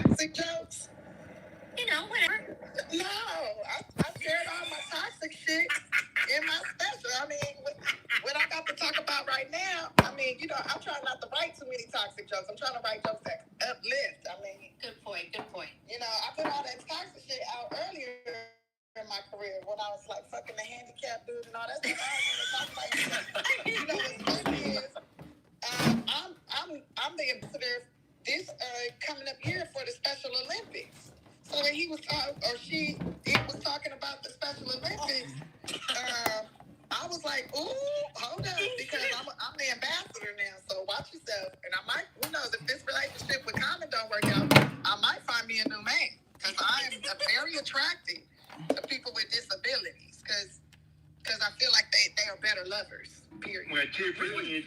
toxic jokes? Whatever. No, I shared all my toxic shit in my special. I mean, what I got to talk about right now, I mean, I'm trying not to write too many toxic jokes. I'm trying to write jokes that uplift. I mean, good point. I put all that toxic shit out earlier in my career when I was like fucking the handicapped dude and all that stuff. I was gonna talk about what's funny is I'm the ambassador this coming up here for the Special Olympics. So when he was was talking about the Special Olympics, I was like, ooh, hold up, because I'm the ambassador now. So watch yourself. And I might, who knows, if this relationship with Common don't work out, I might find me a new man, because I am very attractive to people with disabilities, because I feel like they are better lovers. Period. Well, Tiffany,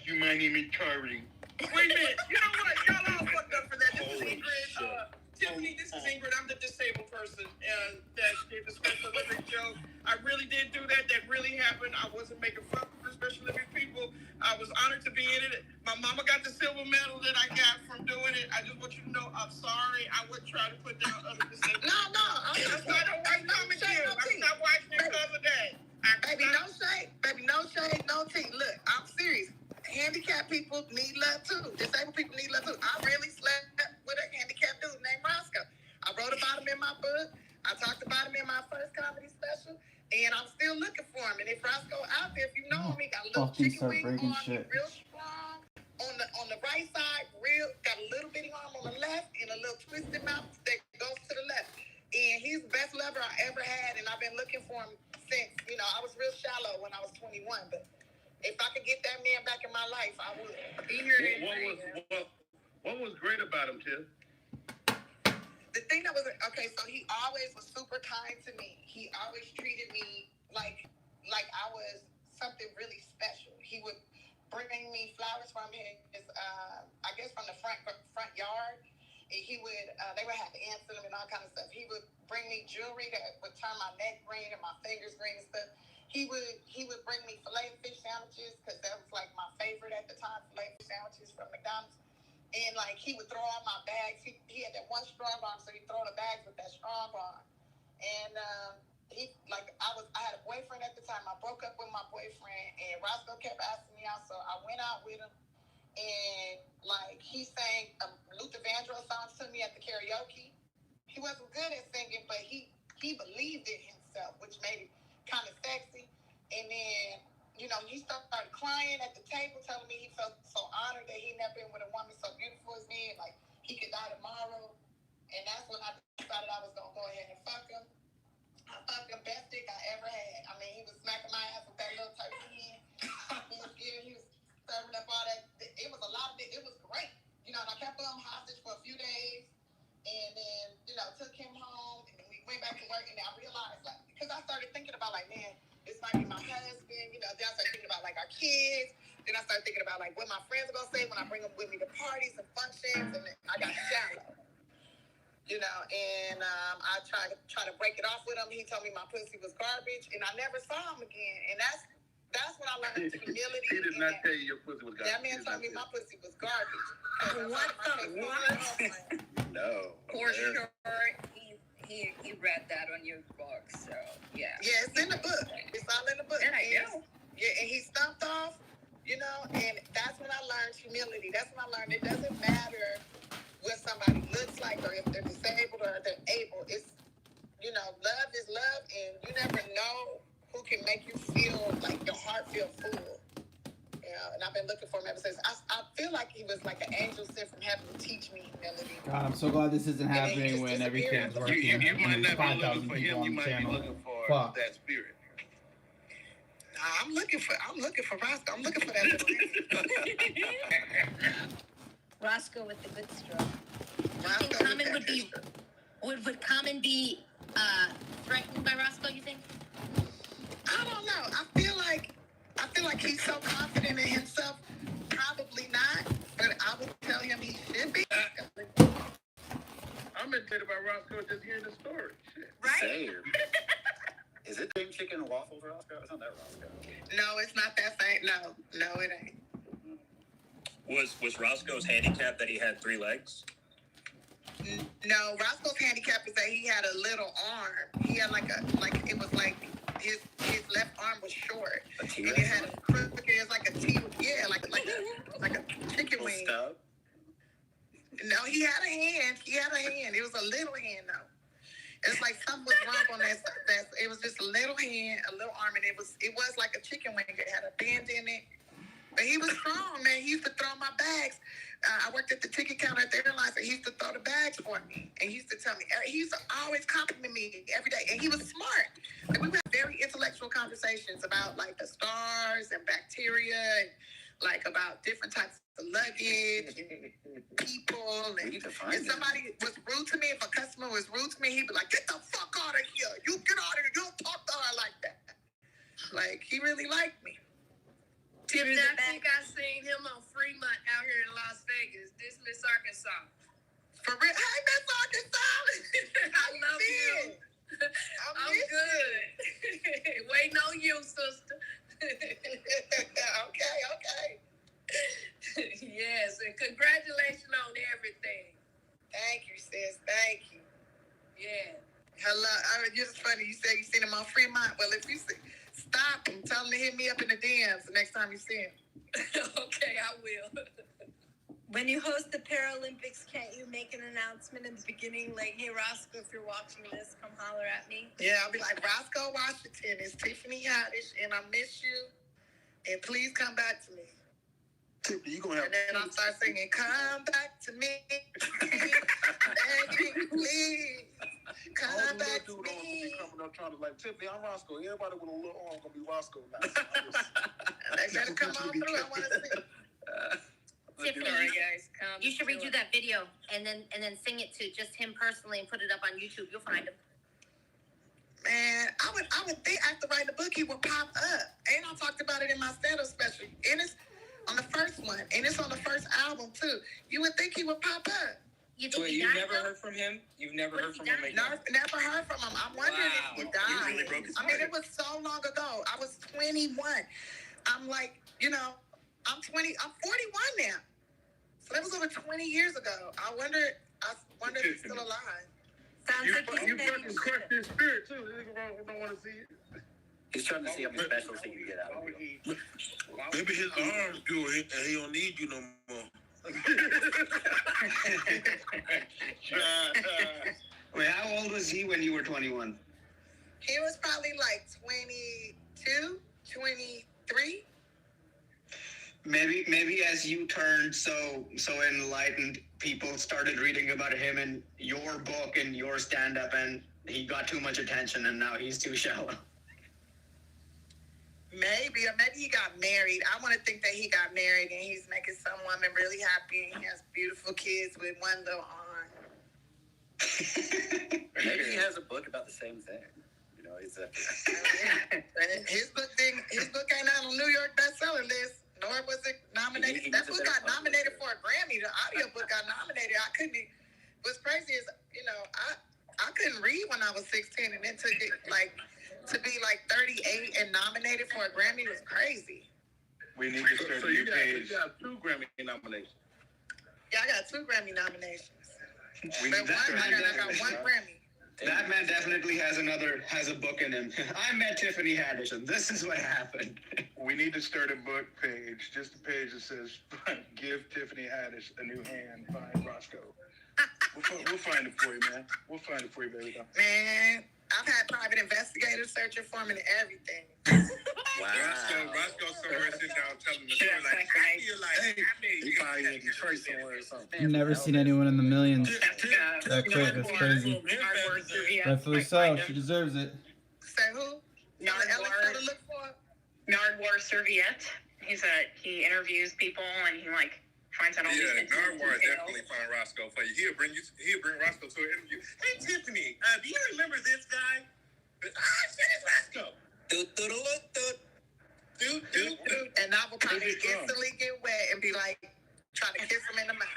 you my name is Charlie. Wait a minute. You know what? Y'all all fucked up for that. This is Ingrid. Tiffany, this is Ingrid. I'm the disabled person that did the Special Olympics joke. I really did do that. That really happened. I wasn't making fun of the Special Olympics people. I was honored to be in it. My mama got the silver medal that I got from doing it. I just want you to know I'm sorry. I wouldn't try to put down other disabled. No. That's why I don't like comment you. I stopped watching it because of that. Baby, no shade. Baby, no shade, no tea. Look, I'm serious. Handicapped people need love too. Disabled people need love too. I really slept with a handicapped dude named Roscoe. I wrote about him in my book. I talked about him in my first comedy special. And I'm still looking for him. And if Roscoe out there, if you know him, he got a little chicken wing arm, real strong. On the right side, got a little bitty arm on the left and a little twisted mouth that goes to the left. And he's the best lover I ever had, and I've been looking for him since. I was real shallow when I was 21, but if I could get that man back in my life, I would. Be here. What was great about him, Tiff? The thing that was so he always was super kind to me. He always treated me like I was something really special. He would bring me flowers from his, I guess from the front yard. And he would, they would have ants in them and all kind of stuff. He would bring me jewelry that would turn my neck green and my fingers green and stuff. He would bring me filet fish sandwiches, because that was like my favorite at the time, filet fish sandwiches from McDonald's. And like he would throw all my bags. He had that one strong arm, so he'd throw the bags with that strong arm. And I had a boyfriend at the time. I broke up with my boyfriend, and Roscoe kept asking me out, so I went out with him. And like he sang Luther Vandross songs to me at the karaoke. He wasn't good at singing, but he believed in himself, which made it kind of sexy. And then he started crying at the table, telling me he felt so honored that he never been with a woman so beautiful as me, and like he could die tomorrow. And that's when I decided I was gonna go ahead and fuck him. I fucked him, best dick I ever had. I mean, he was smacking my ass with that little turkey hand. He was serving up all that. It was a lot of it. It was great. And I kept him hostage for a few days, and then took him home, and then we went back to work. And I realized, like, because I started thinking about, like, man, this might be my husband. Then I started thinking about like our kids. Then I started thinking about like what my friends are gonna say when I bring them with me to parties and functions. And I got shallow, And I tried to break it off with him. He told me my pussy was garbage, and I never saw him again. And that's when I learned humility. He did not tell you your pussy was garbage. That man told me my pussy was garbage. What the what? No. For sure. He read that on your book, so yeah. Yeah, it's in the book. It's all in the book. And I know. Yeah, and he stumped off, and that's when I learned humility. That's when I learned it doesn't matter what somebody looks like or if they're disabled or if they're able. It's, love is love, and you never know who can make you feel like your heart feel full. And I've been looking for him ever since. I feel like he was like an angel sent from heaven to teach me humility. God, I'm so glad this isn't happening when everything's working. You might not be 5,000 looking for people him. on You the might channel. be looking for that spirit. I'm looking for Roscoe. I'm looking for that. Roscoe with the good stroke. Do you think Common would be threatened by Roscoe, you think? I don't know. I feel like he's so confident in himself. Probably not, but I would tell him he should be. I'm excited about Roscoe just hearing the story. Shit. Right? Same. Is it cream chicken and waffles, Roscoe? It's not that Roscoe. No, it's not that same. No, it ain't. Was Roscoe's handicap that he had 3 legs? No, Roscoe's handicap is that he had a little arm. He had like it was like his left arm was short. A And T-Rex? it had a crook. It was like a T. Yeah, like a chicken wing. Stub? No, he had a hand. It was a little hand though. It's like something was wrong on that. It was just a little hand, a little arm, and it was like a chicken wing. It had a bend in it. But he was strong, man. He used to throw my bags. I worked at the ticket counter at the airlines, and he used to throw the bags for me. And he used to tell me, he used to always compliment me every day. And he was smart. Like, we would have very intellectual conversations about, like, the stars and bacteria and, like, about different types of luggage, people. And if somebody was rude to me, if a customer was rude to me, he'd be like, get the fuck out of here. You get out of here. You don't talk to her like that. Like, he really liked me. Tiffany, I think I seen him on Fremont out here in Las Vegas. This Miss Arkansas. For real? Hey, Miss Arkansas! I love you. I'm good. Waiting on you, sister. Okay. Yes, and congratulations on everything. Thank you, sis. Thank you. Yeah. Hello. You're just funny. You said you seen him on Fremont. Well, if you see, stop him. Tell him to hit me up in the DMs the next time you see him. Okay, I will. When you host the Paralympics, can't you make an announcement in the beginning, like, hey, Roscoe, if you're watching this, come holler at me? Yeah, I'll be like, Roscoe, Washington, it's Tiffany Haddish, and I miss you, and please come back to me. Tiffany, you gonna have. And then I'll start singing, come back to me, begging, please, come back to me. Coming up trying to like Tiffany, I'm Roscoe. Everybody with a little arm gonna be Roscoe now. They better come on through. I want to see. Tiffany, Sorry, guys. you should redo that video and then sing it to just him personally and put it up on YouTube. You'll find him. Man, I would think after writing the book he would pop up. And I talked about it in my stand-up special. And it's on the first one. And it's on the first album too. You would think he would pop up. You think So you've never heard from him? You've never heard from him? Never heard from him. I'm wondering if he died. He really broke his I mean, heart. it was so long ago. I was 21. I'm like, I'm 41 now. So that was over 20 years ago. I wonder if he's still alive. Sounds like You fucking crushed his spirit too. Nigga don't want to see it. He's trying to see how many specials he can get out of you. Maybe his arms good and he don't need you no more. Wait, how old was he when you were 21? He was probably like 22, 23. Maybe as you turned so enlightened, people started reading about him in your book and your stand-up, and he got too much attention, and now he's too shallow. Maybe, or maybe he got married. I want to think that he got married and he's making some woman really happy and he has beautiful kids with one little arm. Maybe he has a book about the same thing. He's His book ain't on the New York bestseller list, nor was it nominated. That book got nominated for a Grammy. The audiobook got nominated. What's crazy is, I couldn't read when I was 16, and then to be like 38 and nominated for a Grammy was crazy. We need to start a new page. You got 2 Grammy nominations. Yeah, I got 2 Grammy nominations. We But need to start I got 1 Grammy. That man definitely has a book in him. I met Tiffany Haddish, and this is what happened. We need to start a book page, just a page that says, give Tiffany Haddish a new hand, find Roscoe. We'll find it for you, man. We'll find it for you, baby. Man, I've had private investigators searching for me and everything. Wow. Roscoe somewhere sitting down telling the story like, I feel like, hey, He probably in Detroit somewhere or something. I've never seen anyone in the millions that quick. That's crazy. Rightfully so. She deserves it. Say who? Alex to look for? Nardwar Serviette. He interviews people and he finds out all these intimate Nardwar details. definitely find Roscoe for you. He'll bring Roscoe to an interview. Hey Tiffany, do you remember this guy? Shit, it's Roscoe. And I will probably instantly get wet and be like, trying to kiss him in the mouth.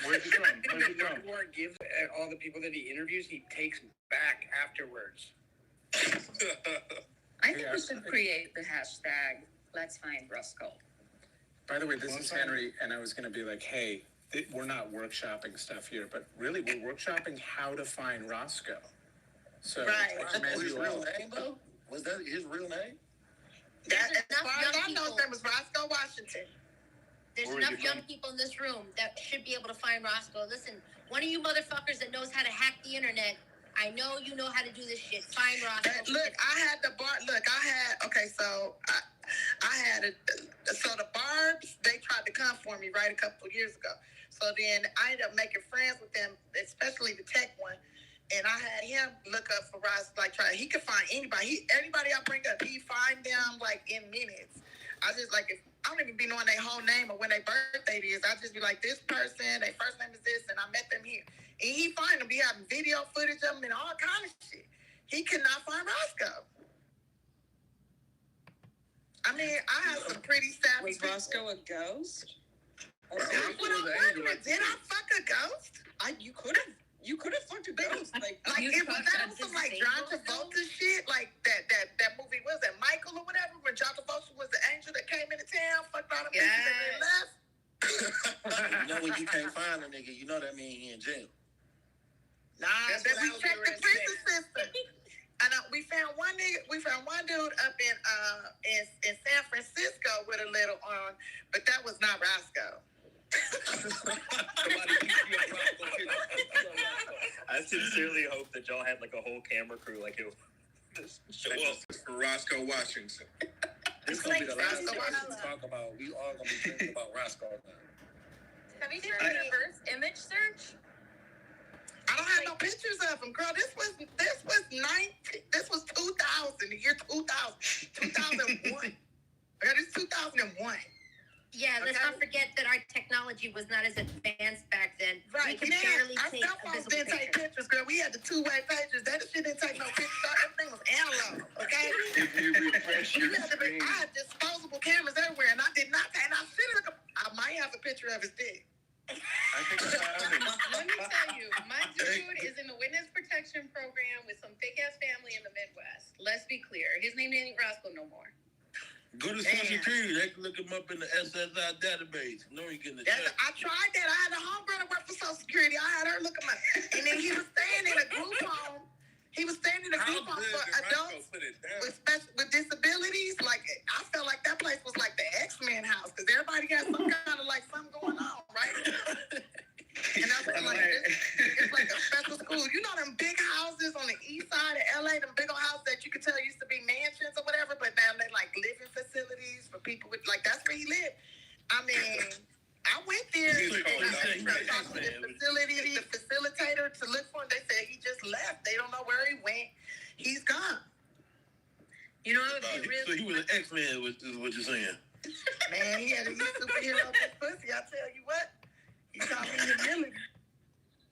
Where's he from? Nardwar gives all the people that he interviews, he takes back afterwards. I think we should create the hashtag Let's Find Roscoe. By the way, this is Henry, and I was going to be like, hey, we're not workshopping stuff here, but really we're workshopping how to find Roscoe. So, Right. Was his real name though? Was that his real name? There's As enough far as young I know, people. his name was Roscoe Washington. There's Where is enough he young from? people in this room that should be able to find Roscoe. Listen, one of you motherfuckers that knows how to hack the internet, I know you know how to do this shit. Find Roscoe. Look, I had the bar. Look, so I had so the Barbs, they tried to come for me, right, a couple of years ago. So then I ended up making friends with them, especially the tech one. And I had him look up for Roscoe, like he could find anybody. Anybody I bring up, he find them like in minutes. I just like, if I don't even be knowing their whole name or when their birthday is. I just be like, this person, their first name is this, and I met them here. And he find them. He having video footage of them and all kind of shit. He could not find Roscoe. I mean, I have some pretty savvy Was Roscoe a ghost? That's what I'm wondering. Did I fuck a ghost? You could have fucked a ghost. Like it was that on some like John Travolta shit, like that movie, was it Michael or whatever, when John Travolta was the angel that came into town, fucked all the bitches and then left. You know when you can't find a nigga, you know that means he in jail. Nah, then we checked the prison system. And we found one dude up in San Francisco with a little on, but that was not Roscoe. I sincerely hope that y'all had like a whole camera crew, like it was show up for Roscoe Washington. This is gonna be the last time we talk about. We all gonna be thinking about Roscoe now. Have you done a reverse image search? I don't have no pictures of him, girl. This was 2000, the year 2000, 2001. Okay, this is 2001. Yeah, let's not forget that our technology was not as advanced back then. Right, We could barely our take cell a phones visible didn't take picture. pictures, girl. We had the two-way pages. That shit didn't take no pictures. Everything was analog, okay? If you refresh your screen. I had disposable cameras everywhere, and I did not take. And I might have a picture of his dick. I think I found him. Let me tell you, my dude is in the witness protection program with some fake ass family in the Midwest. Let's be clear. His name ain't Roscoe no more. Go to Social Security. They can look him up in the SSI database. No, you getting the check. I tried that. I had a homegirl that worked for Social Security. I had her look him up. And then he was staying in a group home. He was staying in a group home for adults with disabilities. Like, I felt like that place was like the X-Men house, because everybody got some kind of like something going on, right? And I was like, it's like a special school. You know them big houses on the east side of LA, them big old houses that you could tell used to be mansions or whatever, but now they like living facilities for people with, like, that's where he lived. I mean, I went there and I talked to the facilitator to look for him. They said he just left. They don't know where he went. He's gone. You know, it would be really. So he was an X-Man, is what you're saying. Man, he had a superhero with pussy. I tell you what. He taught me humility.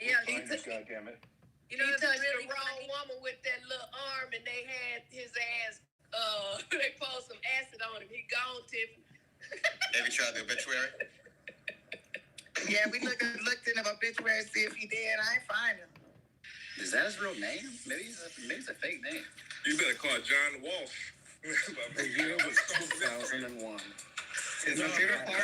Yeah, God damn it. You know, he touched really the wrong woman with that little arm, and they had his ass. They poured some acid on him. He gone, Tiffany. Have you tried the obituary? Yeah, we looked in the obituary to see if he did. I ain't find him. Is that his real name? Maybe it's a fake name. You better call John Walsh. The year was 2001. My favorite part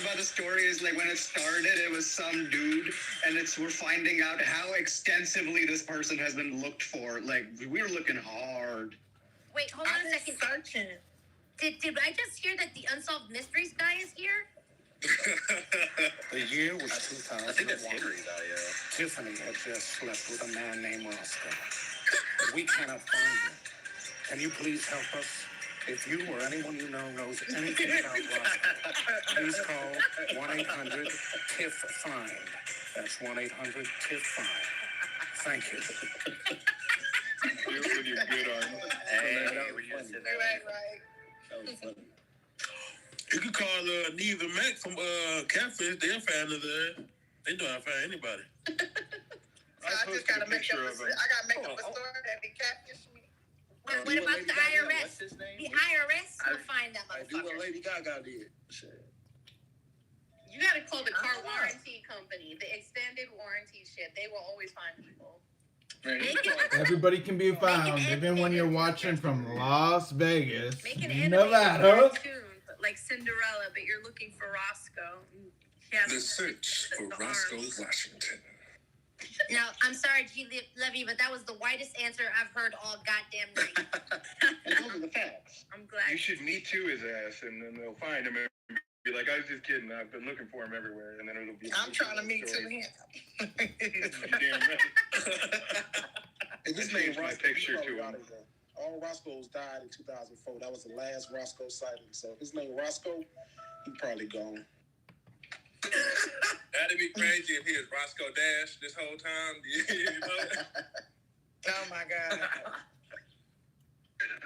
about the story is like when it started, it was some dude, and we're finding out how extensively this person has been looked for. Like, we were looking hard. Wait, hold on a second. Searching. Did I just hear that the Unsolved Mysteries guy is here? The year was 2001. I think that's Henry, though, yeah. Tiffany had just slept with a man named Roscoe. But we cannot find him. Can you please help us? If you or anyone you know knows anything about Roscoe, please call 1-800-TIFF-FIND. That's 1-800-TIFF-FIND. Thank you. With your good arm. Hey, we just did that. Right. That was funny. You could call Neve and Mac from Catfish. They're fans of that. They know how to find anybody. I just gotta make up a story that be catfish me. What about the IRS? What's his name? The IRS will find that I do what motherfucker. Lady Gaga did. Shit. You gotta call the car warranty company, the extended warranty shit. They will always find people. Everybody can be found, even when you're watching from Las Vegas, Make an animated Nevada. cartoon, like Cinderella, but you're looking for Roscoe. He has The search for the Roscoe arms. Washington. Now, I'm sorry, G. Levy, but that was the whitest answer I've heard all goddamn night. And those are the facts. I'm glad. You should Me Too his ass, and then they'll find him and be like, I was just kidding. I've been looking for him everywhere, and then it'll be. I'm trying to Me Too him. Damn right. And his I name changed my Roscoe. picture You to probably him. got it, though. All Roscoe's died in 2004. That was the last Roscoe sighting. So his name Roscoe, he probably gone. That'd be crazy if he was Roscoe Dash this whole time. You know? Oh my God.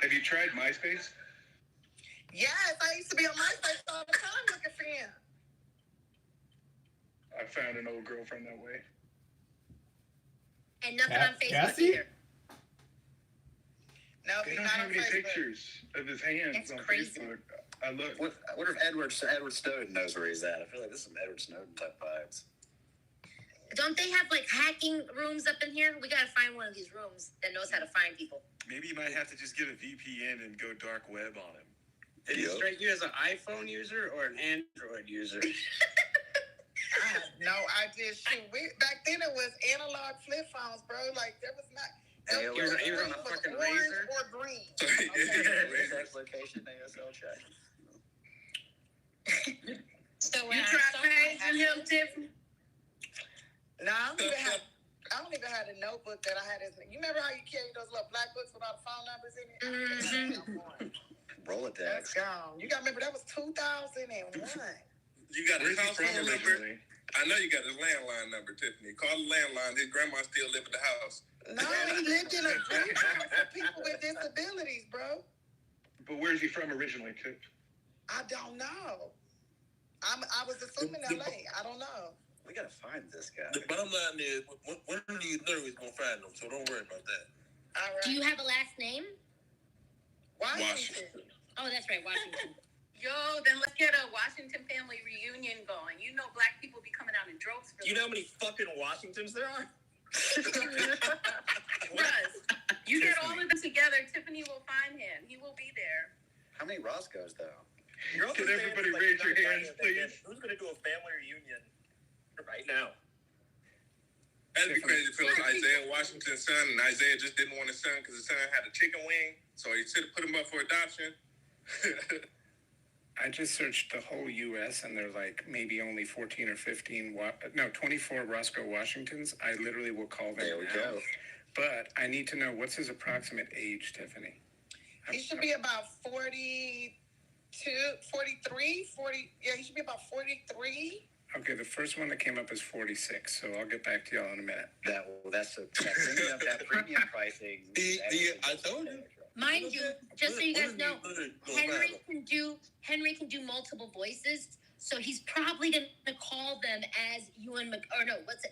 Have you tried MySpace? Yes, I used to be on MySpace all the time looking for him. I found an old girlfriend that way. And nothing on Facebook Cassie? either. No, They he's don't not have on any Facebook. pictures of his hands That's on crazy. Facebook. I look. What if Edward Snowden knows where he's at? I feel like this is some Edward Snowden type vibes. Don't they have like hacking rooms up in here? We gotta find one of these rooms that knows how to find people. Maybe you might have to just get a VPN and go dark web on him. Did he strike you as an iPhone user or an Android user? I have no idea. Shoot, back then it was analog flip phones, bro. Like there was not. He was on a fucking orange razor. or green. Exact location, ASL check. So You tried paging him, Tiffany? No, I don't even have a notebook that I had. You remember how you carry those little black books with all the phone numbers in it? Rolodex. That's gone. You gotta remember that was 2001. You got his Where's he house from phone number? originally? I know you got his landline number, Tiffany. Call the landline. His grandma still live at the house. No, he lived in a group home for people with disabilities, bro. But where's he from originally, Tip? I don't know. I was assuming LA. I don't know. We gotta find this guy. The bottom line is, when do you know he's gonna find them? So don't worry about that. All right. Do you have a last name? Washington. Oh, that's right, Washington. Yo, then let's get a Washington family reunion going. You know black people be coming out in droves for You know how many fucking Washingtons there are? Russ, you get all of them together, Tiffany will find him. He will be there. How many Roscoes though? Can everybody raise your hands, please? Who's gonna do a family reunion right now? That'd be crazy if it was Isaiah Washington's son, and Isaiah just didn't want his son because his son had a chicken wing, so he should have put him up for adoption. I just searched the whole U.S. and there's like maybe only 14 or 15, 24 Roscoe Washingtons. I literally will call them There we now. go. But I need to know, what's his approximate age, Tiffany? He should be about 42, 43, 40. Yeah, he should be about 43. Okay, the first one that came up is 46, so I'll get back to y'all in a minute. That's that premium pricing. I told you. Mind you, just so you guys know, Henry can do multiple voices, so he's probably gonna call them as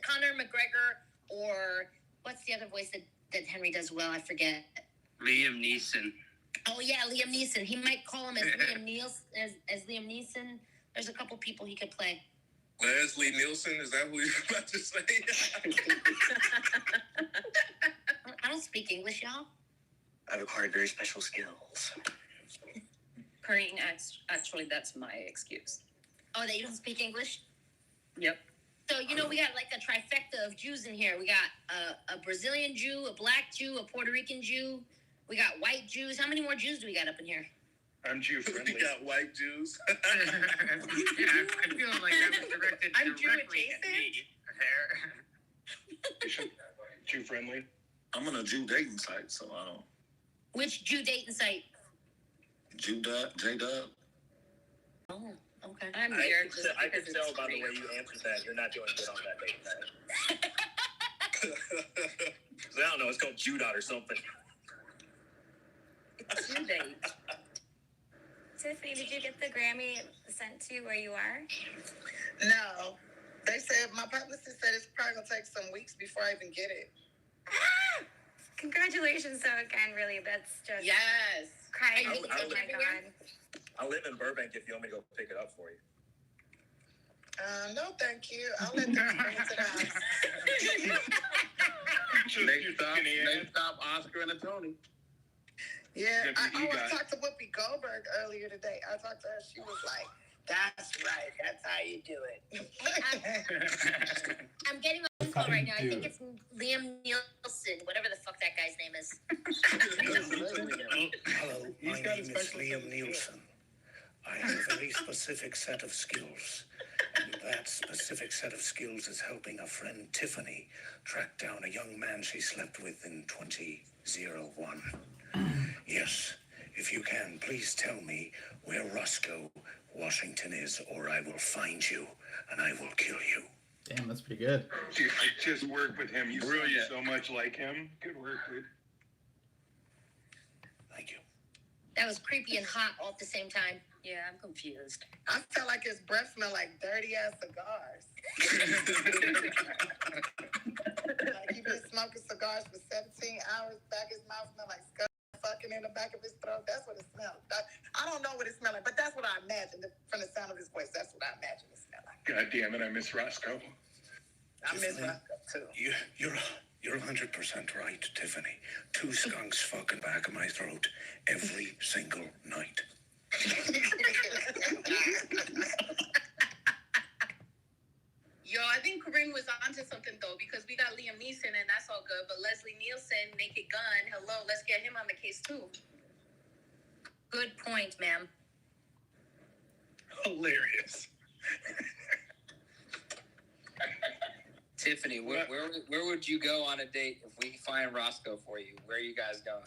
Conor McGregor, or what's the other voice that Henry does well? I forget. Liam Neeson. Oh yeah, Liam Neeson. He might call him as Liam Neeson. There's a couple people he could play. Leslie Nielsen, is that who you're about to say? I don't speak English, y'all. I've acquired very special skills. Praying, actually, that's my excuse. Oh, that you don't speak English? Yep. So, we got like a trifecta of Jews in here. We got a Brazilian Jew, a black Jew, a Puerto Rican Jew. We got white Jews. How many more Jews do we got up in here? I'm Jew friendly. We got white Jews. Yeah, I feel like I was directed I'm Jew directly at adjacent? me. Jew friendly. I'm on a Jew dating site, so I don't. Which Jew dating site? J-Dub. Oh, okay. I'm there just I can because tell it's by the free. way you answered that you're not doing good on that date night. I don't know, it's called Judot or something. Jew date. Tiffany, did you get the Grammy sent to where you are? No. They said, my publicist said it's probably going to take some weeks before I even get it. Ah! Congratulations, though, again, really. That's just Yes. crying. Are you Oh, looking my everywhere? God. I live in Burbank if you want me to go pick it up for you. No, thank you. I'll let them bring it to the house. Next stop, Oscar and a Tony. Yeah, I talked to Whoopi Goldberg earlier today. I talked to her. She was like, "That's right. That's how you do it." I'm getting a phone call right now. I think it's Liam Nielsen, whatever the fuck that guy's name is. Hello, my name is Liam Nielsen. I have a very specific set of skills. And that specific set of skills is helping a friend, Tiffany, track down a young man she slept with in 2001. Yes, if you can, please tell me where Roscoe Washington is, or I will find you, and I will kill you. Damn, that's pretty good. Dude, I just worked with him. You sound so much like him. Good work, dude. Thank you. That was creepy and hot all at the same time. Yeah, I'm confused. I felt like his breath smelled like dirty ass cigars. Like he been smoking cigars for 17 hours. Back his mouth smelled like scum fucking in the back of his throat. That's what it smelled. I don't know what it smelled like, but that's what I imagined from the sound of his voice. That's what I imagine it smelled like. God damn it, I miss Roscoe. I miss Roscoe too. You're 100% right, Tiffany. 2 skunks fucking back of my throat every single night. Yo, I think Corinne was onto something though, because we got Liam Neeson and that's all good, but Leslie Nielsen, Naked Gun, hello, let's get him on the case too. Good point, ma'am. Hilarious. Tiffany, where would you go on a date if we find Roscoe for you? Where are you guys going?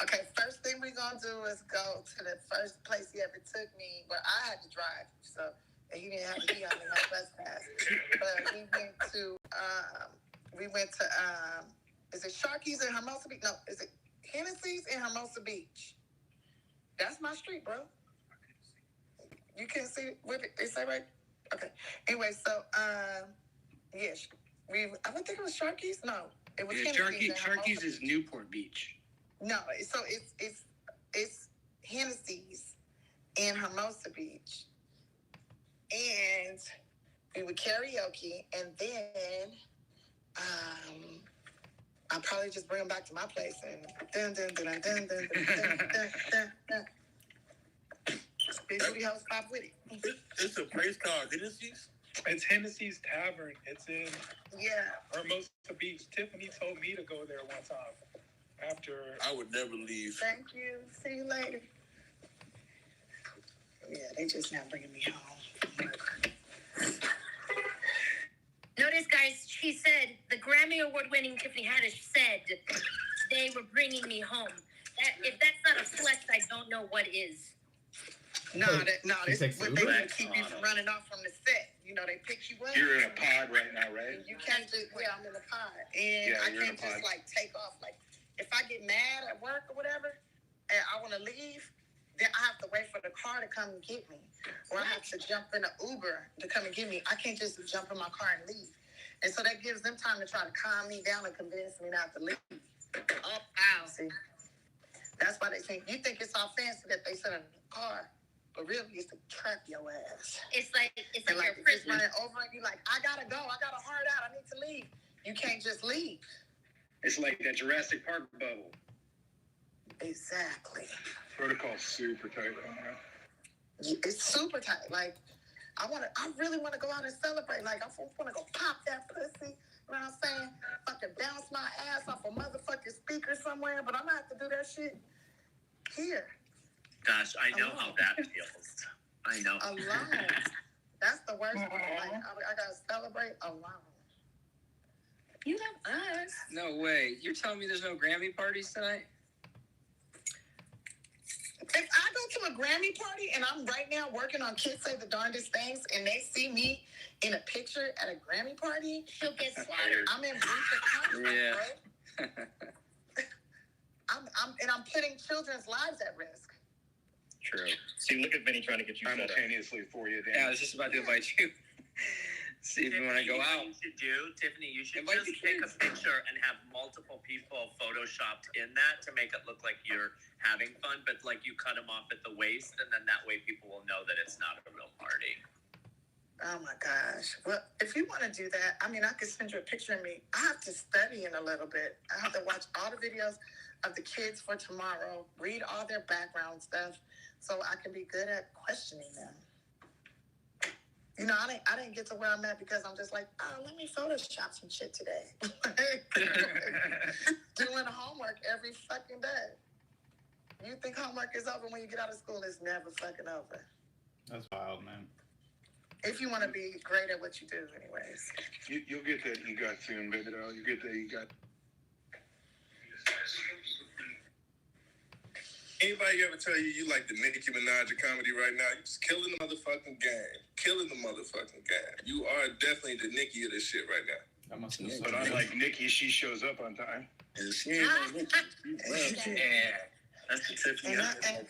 Okay, first thing we're gonna do is go to the first place he ever took me, where I had to drive, so he didn't have to be on the no bus pass. But we went to is it Sharky's in Hermosa Beach? No, is it Hennessy's in Hermosa Beach? That's my street, bro. You can't see what they say, right? Okay. Anyway, so yes, I don't think it was Sharky's. No, it was Hennessy's. Sharky's is Newport Beach. No, so it's Hennessy's in Hermosa Beach, and we would karaoke, and then I'll probably just bring them back to my place and dun dun dun dun dun dun dun dun dun. Big booty house pop with it. It's a place called Hennessy's. It's Hennessy's Tavern. It's in Hermosa Beach. Tiffany told me to go there one time. After I would never leave. Thank you. See you later. Yeah, they just now bringing me home. Notice, guys, she said, the Grammy Award-winning Tiffany Haddish said they were bringing me home. If that's not a flex, I don't know what is. This what they want to keep you from running off from the set. You know, they pick you up. You're in a pod right now, right? And you can't just, I'm in a pod. And I can't just, take off. Like, if I get mad at work or whatever, and I want to leave, then I have to wait for the car to come and get me. Or I have to jump in an Uber to come and get me. I can't just jump in my car and leave. And so that gives them time to try to calm me down and convince me not to leave. Oh, wow. See? That's why they think, you think it's all fancy that they sit in the car. But really, it's to trap your ass. It's like you're a prisoner. Running over and you're like, I gotta go. I got a heart out. I need to leave. You can't just leave. It's like that Jurassic Park bubble. Exactly. Protocol's super tight on that. It's super tight. Like, I really want to go out and celebrate. Like, I want to go pop that pussy. You know what I'm saying? Fucking bounce my ass off a motherfucking speaker somewhere. But I'm gonna have to do that shit here. Gosh, I know how that feels. I know. Alone. That's the worst part. Like, I gotta celebrate alone. You have us. No way. You're telling me there's no Grammy parties tonight? If I go to a Grammy party and I'm right now working on Kids Say the Darndest Things and they see me in a picture at a Grammy party, she'll get slaughtered. I'm in breach of contract, bro. I'm putting children's lives at risk. True. See, look at Vinny trying to get you simultaneously for you, Dan. Yeah, I was just about to invite you. See if you want to go out. Tiffany, you should just take a picture and have multiple people photoshopped in that to make it look like you're having fun, but like you cut them off at the waist, and then that way people will know that it's not a real party. Oh my gosh. Well, if you want to do that, I mean, I could send you a picture of me. I have to study in a little bit. I have to watch all the videos of the kids for tomorrow, read all their background stuff, so I can be good at questioning them. You know, I didn't get to where I'm at because I'm just like, oh, let me Photoshop some shit today. Doing homework every fucking day. You think homework is over when you get out of school? It's never fucking over. That's wild, man. If you want to be great at what you do, anyways. You'll get that EGOT soon, baby doll. You get that EGOT. Anybody ever tell you like the Nicki Minaj of comedy right now? You're just killing the motherfucking game. Killing the motherfucking game. You are definitely the Nicki of this shit right now. That must be But unlike Nicki, she shows up on time. Yeah, that's the Tiffany.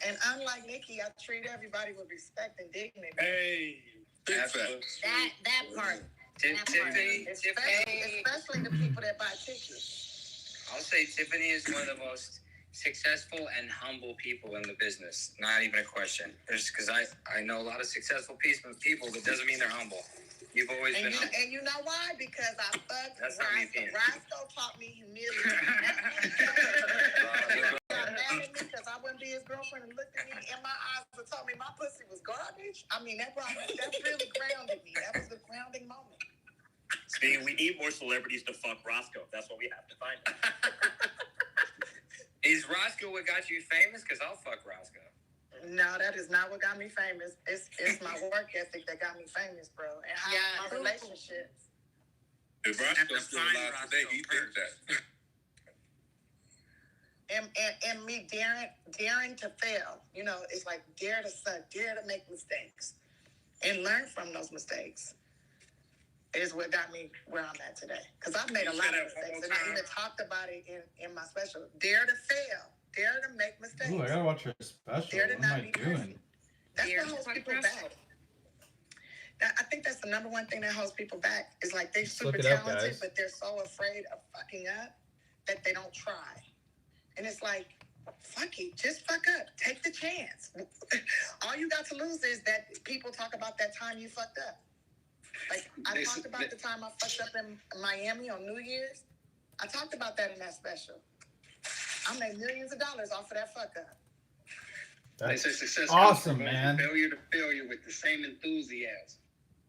And unlike Nicki, I treat everybody with respect and dignity. Hey, big facts. That part. Tiffany, Especially the people that buy tickets. I'll say Tiffany is one of the most successful and humble people in the business. Not even a question. Because I know a lot of successful people, but doesn't mean they're humble. You've always been humble. And you know why? Because I fucked That's not me being. Roscoe taught me humility. Got mad at me because I wouldn't be his girlfriend and looked at me in my eyes and told me my pussy was garbage. I mean, that really grounded me. That was a grounding moment. See, we need more celebrities to fuck Roscoe. That's what we have to find. Is Roscoe what got you famous? Because I'll fuck Roscoe. No, that is not what got me famous. It's my work ethic that got me famous, bro. And how my relationships. If Roscoe's still alive today, he thinks that. And me daring to fail. You know, it's like dare to suck, dare to make mistakes. And learn from those mistakes is what got me where I'm at today. Because I've made a lot of mistakes, and I even talked about it in my special. Dare to fail. Dare to make mistakes. Ooh, I gotta watch her special. Dare to What am not I be doing? perfect. That's what holds people back. I think that's the number one thing that holds people back is like they're super talented, but they're so afraid of fucking up that they don't try. And it's like, fuck it, just fuck up. Take the chance. All you got to lose is that people talk about that time you fucked up. Like, I talked about the time I fucked up in Miami on New Year's. I talked about that in that special. I made millions of dollars off of that fuck up. That's They say success awesome, comes from man. Failure to failure with the same enthusiasm.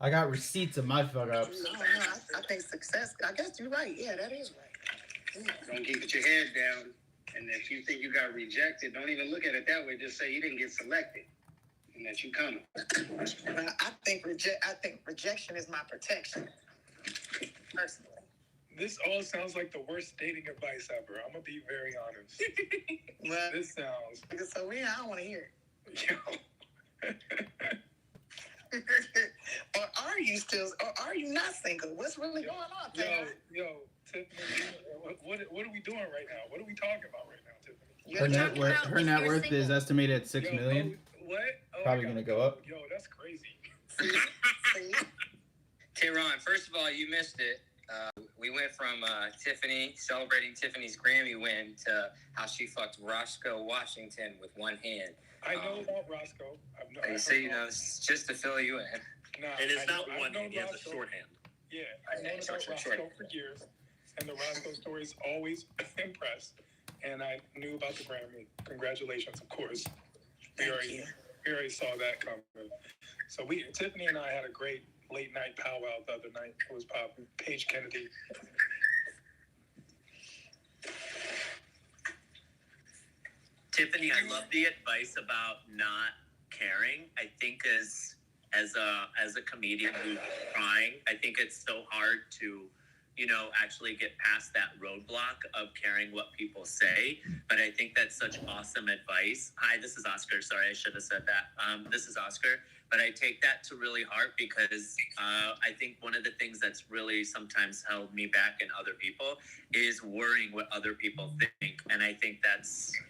I got receipts of my fuck ups. No, I think success, I guess you're right. Yeah, that is right. Don't keep your head down. And if you think you got rejected, don't even look at it that way. Just say you didn't get selected and that you coming. I think rejection is my protection, personally. This all sounds like the worst dating advice ever. I'm gonna be very honest. Well, This sounds. So I don't want to hear it. Yo, Or are you not single? What's really going on, Taylor? yo, Tiffany, what are we doing right now? What are we talking about right now, Tiffany? Her net worth is estimated at $6 million. What? Oh, Probably gonna go up. Yo, that's crazy. Tehran, first of all, you missed it. We went from Tiffany celebrating Tiffany's Grammy win to how she fucked Roscoe Washington with one hand. I know about Roscoe. It's just to fill you in. Nah, It is not I've one known hand, he has a Roscoe. shorthand. Yeah, I've known about Roscoe for years, and the Roscoe story's always impressed. And I knew about the Grammy. Congratulations, of course. We already saw that coming. So Tiffany and I had a great late night powwow the other night. It was popping. Paige Kennedy. Tiffany, I love the advice about not caring. I think as a comedian who's trying, I think it's so hard to, actually get past that roadblock of caring what people say. But I think that's such awesome advice. Hi, this is Oscar. Sorry, I should have said that. This is Oscar. But I take that to really heart because I think one of the things that's really sometimes held me back in other people is worrying what other people think. And I think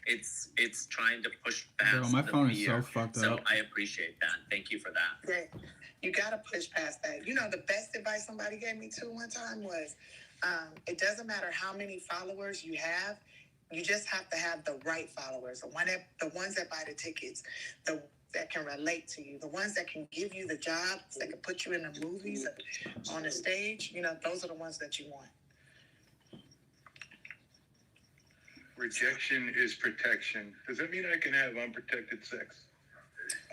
it's trying to push past Bro, my phone is fear. so fucked So up. I appreciate that. Thank you for that. Yeah, you got to push past that. The best advice somebody gave me too one time was, it doesn't matter how many followers you have. You just have to have the right followers, the ones that buy the tickets, the that can relate to you, the ones that can give you the jobs, that can put you in the movies, on the stage. You know, those are the ones that you want. Rejection is protection. Does that mean I can have unprotected sex?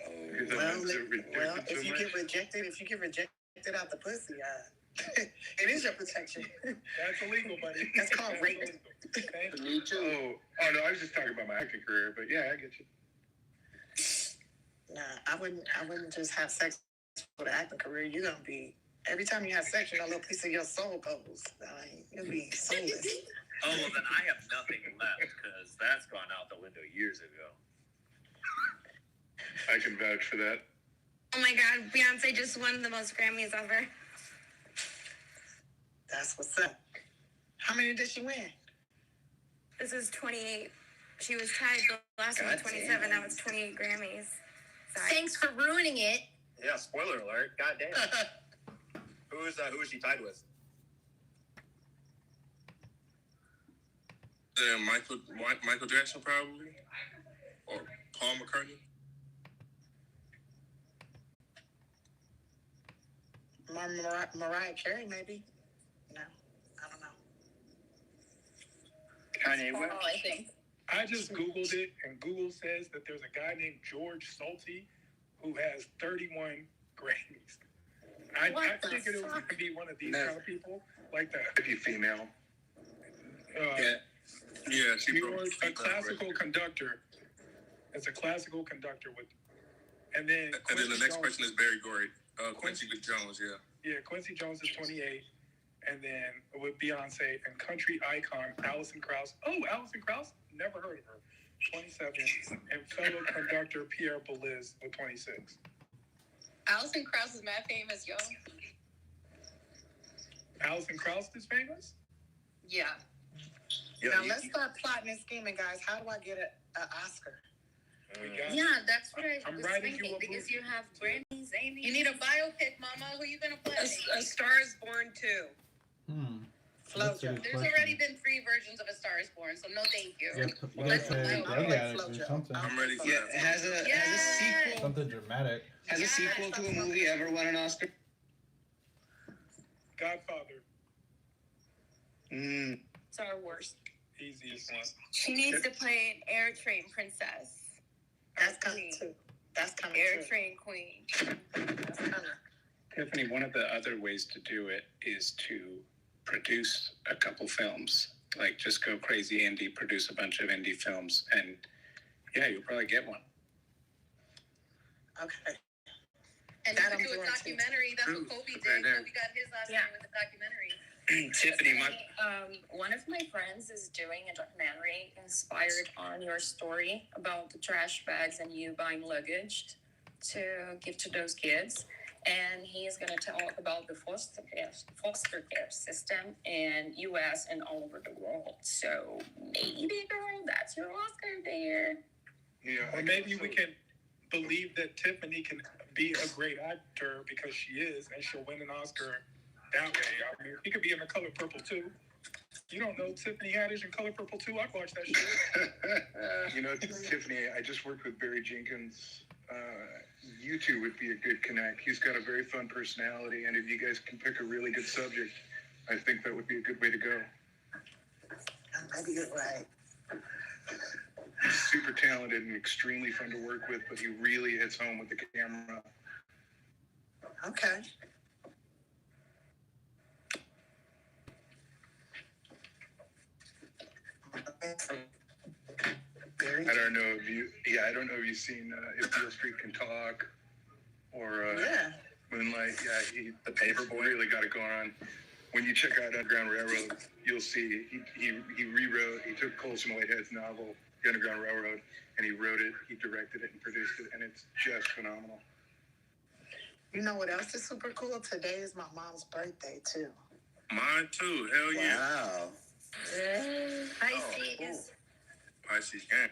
Well, if you get rejected out the pussy, it is your protection. That's illegal, buddy. That's called rape. Me too. Oh no, I was just talking about my acting career, but yeah, I get you. Nah, I wouldn't just have sex for the acting career. You're gonna be, every time you have sex, a little piece of your soul goes. You'll be soulless. Oh, well, then I have nothing left because that's gone out the window years ago. I can vouch for that. Oh my God, Beyonce just won the most Grammys ever. That's what's up. How many did she win? This is 28. She was tied the last one, 27. Now it's 28 Grammys. Sorry. Thanks for ruining it. Yeah, spoiler alert. Goddamn. Who is she tied with? Michael Jackson, probably, or Paul McCartney. Mariah Carey, maybe. No, I don't know. Kanye West. I think. I just Googled it, and Google says that there's a guy named George Solti who has 31 Grammys. I figured it was going to be one of these kind of people, like that. Could be female. Yeah, George, a classical conductor. It's a classical conductor with, and then the next person is Barry Gordy. Quincy Jones, yeah. Yeah, Quincy Jones is 28. And then with Beyonce and country icon Alison Krauss. Oh, Alison Krauss? Never heard of her. 27. And fellow conductor Pierre Boulez with 26. Alison Krauss is mad famous, yo. Alison Krauss is famous? Yeah. Now let's start plotting and scheming, guys. How do I get an Oscar? Yeah, that's what I was writing thinking, you a because movie. you have Grammys, Amy. You need a biopic, Mama. Who you gonna play? A Star is Born 2. That's a good There's question. already been 3 versions of A Star is Born, so no thank you. You gotta say drug addict or something. I'm ready for Yeah, that. has a sequel. Something dramatic. Has a sequel to a movie ever won an Oscar? Godfather. It's our worst. Easiest one. She needs to play an Air Train princess. That's coming too. That's coming Air too. Train queen. That's coming. Tiffany, one of the other ways to do it is to produce a couple films. Like, just go crazy indie, produce a bunch of indie films, and yeah, you'll probably get one. Okay. And you can do a documentary. That's what Kobe did. Kobe got his last name with a documentary. Tiffany, one of my friends is doing a documentary inspired on your story about the trash bags and you buying luggage to give to those kids. And he is going to talk about the foster care system in U.S. and all over the world. So maybe, girl, that's your Oscar there. Yeah. Or maybe we can believe that Tiffany can be a great actor because she is, and she'll win an Oscar that way. I mean, he could be in The Color Purple too. You don't know Tiffany Haddish in Color Purple too? I've watched that shit. You know, Tiffany, I just worked with Barry Jenkins. You two would be a good connect. He's got a very fun personality, and if you guys can pick a really good subject, I think that would be a good way to go. Maybe you're right. He's super talented and extremely fun to work with, but he really hits home with the camera. Okay. I don't know if you've seen If Beale Street Can Talk or Moonlight. Yeah, the Paperboy really got it going on. When you check out Underground Railroad, you'll see he rewrote. He took Colson Whitehead's novel, The Underground Railroad, and he wrote it, he directed it, and produced it, and it's just phenomenal. You know what else is super cool? Today is my mom's birthday too. Mine too. Hell yeah. Wow. Pisces. Pisces gang.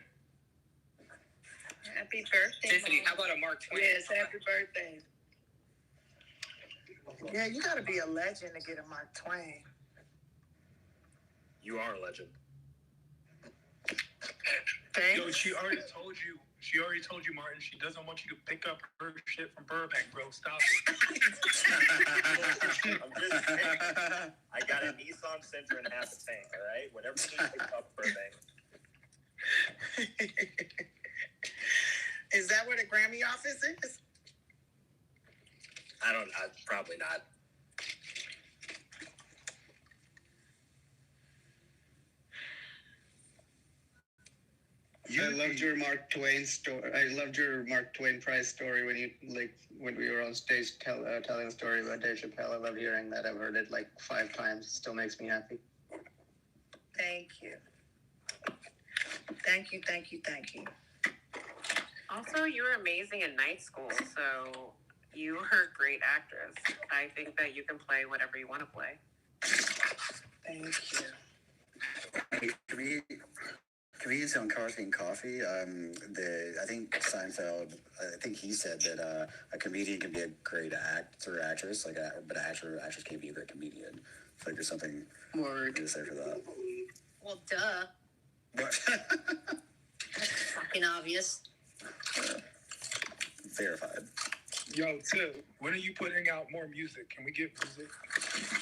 Happy birthday, Tiffany, Mom. how about a Mark Twain? Yes, happy birthday. Yeah, you gotta be a legend to get a Mark Twain. You are a legend. Yo, she already told you She already told you, Martin, she doesn't want you to pick up her shit from Burbank, bro. Stop. I'm just saying, I got a Nissan Sentra and half a tank, all right? Whatever you pick up Burbank. Is that where the Grammy office is? Probably not. I loved your Mark Twain story. I loved your Mark Twain prize story when we were on stage telling a story about Dave Chappelle. I love hearing that. I've heard it like 5 times. It still makes me happy. Thank you. Thank you, thank you, thank you. Also, you were amazing in night school, so you were a great actress. I think that you can play whatever you want to play. Thank you. Can we use on Coffee and Coffee? I think Seinfeld, I think he said that a comedian can be a great actor or actress, but an actor or actress can't be a great comedian. I feel like there's something more to say for that. Well, duh. What? That's fucking obvious. Verified. Yo, Tip, when are you putting out more music? Can we get music?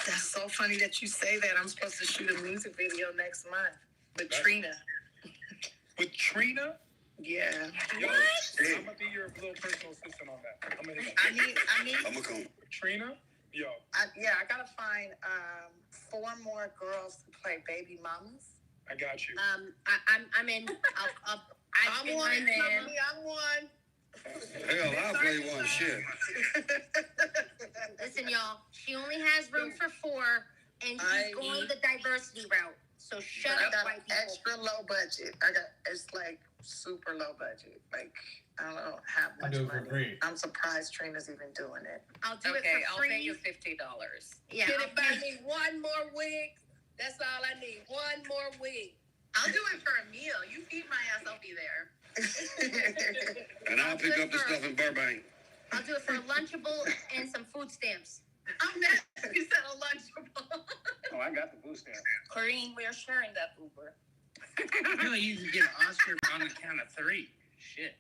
That's so funny that you say that. I'm supposed to shoot a music video next month with Trina. With Trina? Yeah. Yo, I'm gonna be your little personal assistant on that. I need. I'm gonna come. Trina? Yo. I gotta find 4 more girls to play baby mamas. I got you. I'm in. I'm one. I'm one. Hell, I'll play one. Shit. Listen, y'all. She only has room for 4, and she's going the diversity route. So shut up, white people. Extra low budget. It's like super low budget. Like I don't have much I do it for money. free. I'm surprised Trina's even doing it. I'll do it Okay, for I'll free. pay you $50. Yeah. Can it buy me 1 more wig? That's all I need. 1 more wig. I'll do it for a meal. You feed my ass, I'll be there. And I'll pick up the stuff in Burbank. I'll do it for a Lunchable and some food stamps. I'm next. You said a Lunchable. Oh, I got the food stamp. Corinne, we are sharing that Uber. I feel like you can get an Oscar on the count of 3. Shit.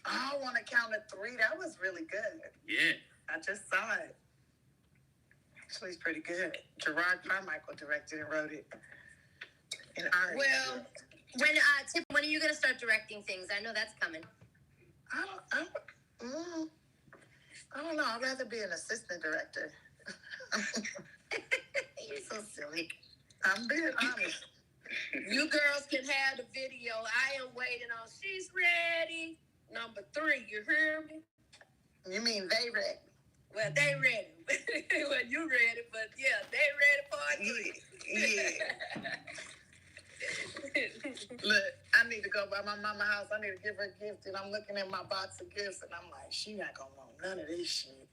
I want to count to 3. That was really good. Yeah. I just saw it. Actually, it's pretty good. Gerard Carmichael directed and wrote it. And Well, Tip, when are you gonna start directing things? I know that's coming. I don't know. I'd rather be an assistant director. You're so silly. I'm being honest. You girls can have the video. I am waiting on. She's ready. Number 3. You hear me? You mean they ready? Well, they ready. Well, you ready, but yeah, they ready for it. Yeah. Look, I need to go by my mama's house. I need to give her a gift, and I'm looking at my box of gifts, and I'm like, she not gonna want none of this shit.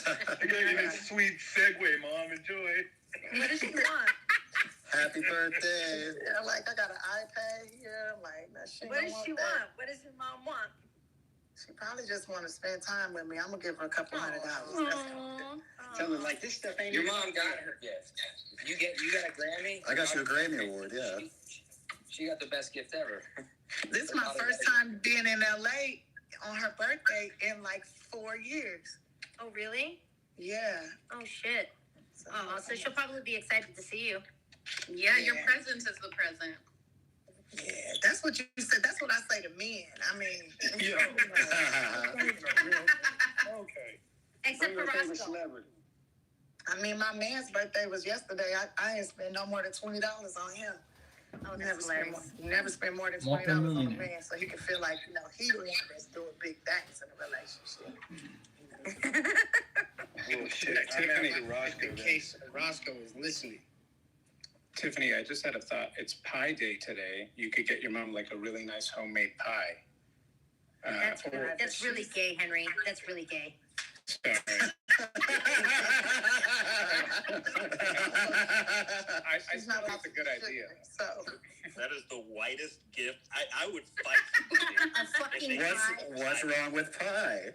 I gave you this sweet segue, Mom. Enjoy. What does she want? Happy birthday. Yeah, like I got an iPad here. I'm like, nah, she What don't does she that. want? What does your mom want? She probably just want to spend time with me. I'm gonna give her a couple $100. Tell her like this stuff ain't. Your mom got her gift. You got a Grammy? I got you a Grammy award, yeah. She got the best gift ever. This is my first time being in LA on her birthday in like 4 years. Oh, really? Yeah. Oh, shit. So she'll probably be excited to see you. Yeah, your presence is the present. Yeah, that's what you said. That's what I say to men. I mean, Okay. Except for Roscoe. Celebrity. I mean, my man's birthday was yesterday. I ain't spent no more than $20 on him. Oh, Never spend more than $20 Multi-millionaire. on a man, so he can feel like he the one that's doing big things in a relationship. Oh shit, Tiffany. Roscoe. In case Roscoe is listening. Tiffany, I just had a thought. It's pie day today. You could get your mom like a really nice homemade pie. That's really gay, Henry. That's really gay. Sorry. I thought that's a good idea. So That is the whitest gift. I would fight somebody. A fucking pie. What's wrong with pie?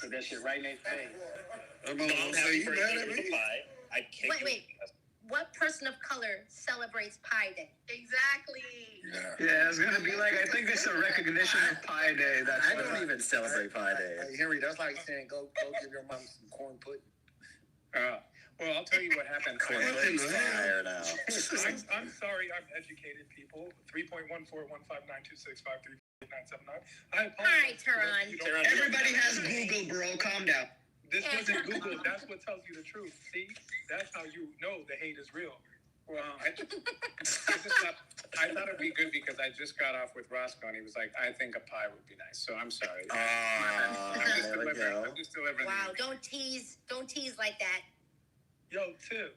Put that shit right in their face. Mom, happy birthday with a pie. I'd kick Wait. what person of color celebrates Pi Day? Exactly. Yeah, it's gonna be like, I think it's a recognition of Pi Day. I don't even celebrate Pi Day. Hey, Henry, that's like saying go give your mom some corn pudding. Well, I'll tell you what happened. Corn pudding's fire now. I'm sorry, I'm educated people. 3.14159265387979. I apologize. All right, Tehran. Everybody has Google, bro. Calm down. This wasn't Google. That's what tells you the truth. See, that's how you know the hate is real. Well, I thought it'd be good because I just got off with Roscoe and he was like, I think a pie would be nice. So I'm sorry. I'm just delivering. Wow, don't tease like that. Yo, Tiff,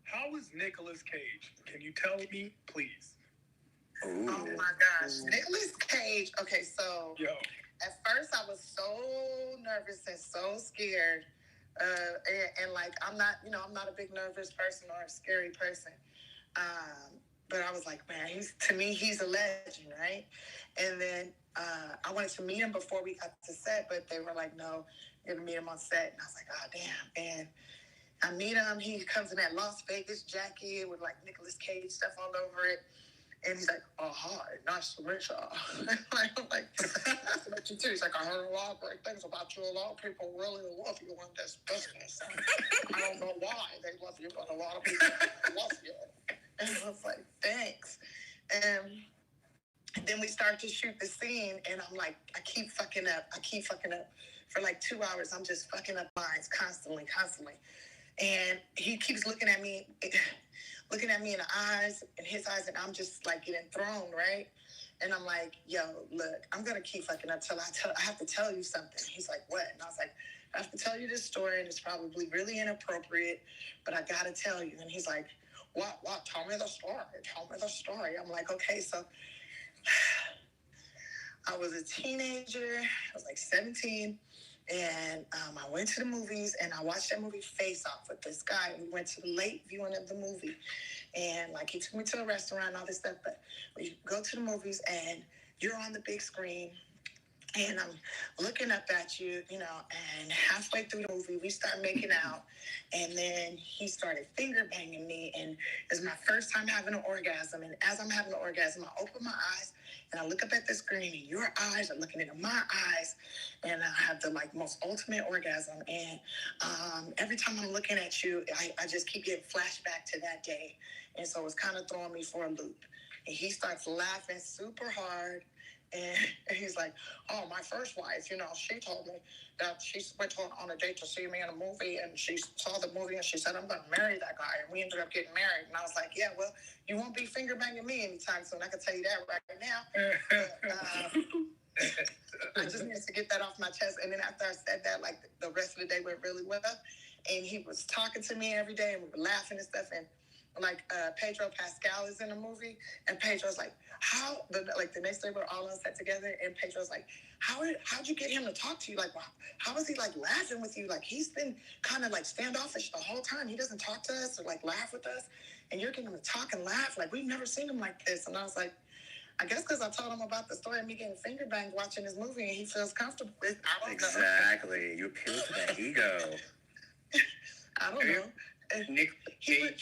how is Nicolas Cage? Can you tell me, please? Ooh. Oh my gosh, Nicolas Cage. Okay, so at first I was so nervous and so scared, and like I'm not a big nervous person or a scary person, but I was like, man, he's a legend, right? And then I wanted to meet him before we got to set, but they were like, no, you're gonna meet him on set, and I was like, oh damn, and I meet him. He comes in that Las Vegas jacket with like Nicolas Cage stuff all over it. And he's like, oh, hi, nice to meet you. I'm like, nice to meet you too. He's like, I heard a lot of great things about you. A lot of people really love you in this business. I don't know why they love you, but a lot of people love you. And I was like, thanks. And then we start to shoot the scene, and I'm like, I keep fucking up. For like 2 hours, I'm just fucking up lines constantly. And he keeps looking at me in the eyes, in his eyes, and I'm just like getting thrown, right? And I'm like, yo, look, I'm gonna keep fucking up till I have to tell you something. He's like, what? And I was like, I have to tell you this story, and it's probably really inappropriate, but I gotta tell you. And he's like, what? Tell me the story. I'm like, okay, so I was a teenager. I was like 17. And I went to the movies, and I watched that movie Face Off with this guy. We went to the late viewing of the movie, and like he took me to a restaurant and all this stuff. But we go to the movies, and you're on the big screen, and I'm looking up at you, and halfway through the movie, we start making out, and then he started finger banging me, and it's my first time having an orgasm. And as I'm having an orgasm, I open my eyes, and I look up at the screen, and your eyes are looking into my eyes, and I have the most ultimate orgasm. And every time I'm looking at you, I just keep getting flashback to that day, and so it's kind of throwing me for a loop. And he starts laughing super hard. And he's like, oh, my first wife, she told me that she went on a date to see me in a movie, and she saw the movie, and she said, I'm going to marry that guy. And we ended up getting married. And I was like, yeah, well, you won't be finger banging me anytime soon. I can tell you that right now. But, I just needed to get that off my chest. And then after I said that, the rest of the day went really well. And he was talking to me every day, and we were laughing and stuff. And Pedro Pascal is in the movie, and Pedro's like, the next day we're all on set together, and Pedro's like, how'd you get him to talk to you? Like, how is he laughing with you? Like, he's been kind of standoffish the whole time. He doesn't talk to us or laugh with us, and you're getting him to talk and laugh. Like, we've never seen him like this. And I was like, I guess because I told him about the story of me getting finger banged watching his movie, and he feels comfortable with it. I don't know. Exactly. You appeal to that ego. I don't know.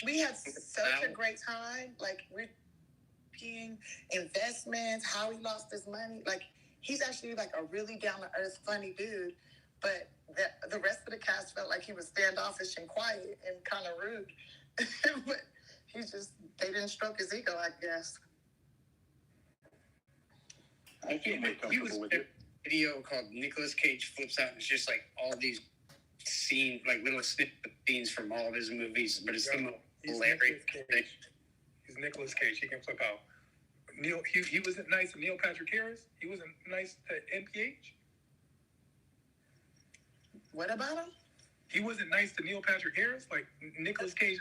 We had such a great time. We're being investments, how he lost his money. He's actually a really down to earth, funny dude. But the rest of the cast felt like he was standoffish and quiet and kind of rude. But they didn't stroke his ego, I guess. I feel more comfortable with it. Video called Nicolas Cage Flips Out, and it's just all these scenes, little snippet scenes from all of his movies, but it's the most hilarious thing. He's Nicolas Cage. He can flip out. He wasn't nice to Neil Patrick Harris. He wasn't nice to NPH. What about him? He wasn't nice to Neil Patrick Harris. Nicolas Cage.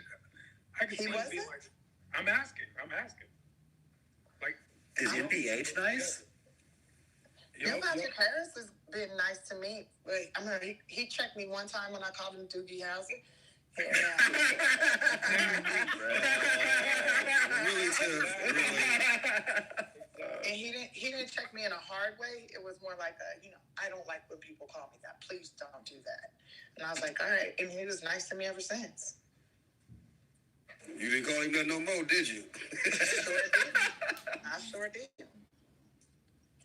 I could see him being I'm asking. Is NPH nice? Neil Patrick Harris has been nice to me. He checked me one time when I called him Doogie Howser. And he didn't check me in a hard way. It was more I don't like when people call me that. Please don't do that. And I was like, all right. And he was nice to me ever since. You didn't call him that no more, did you? I sure did.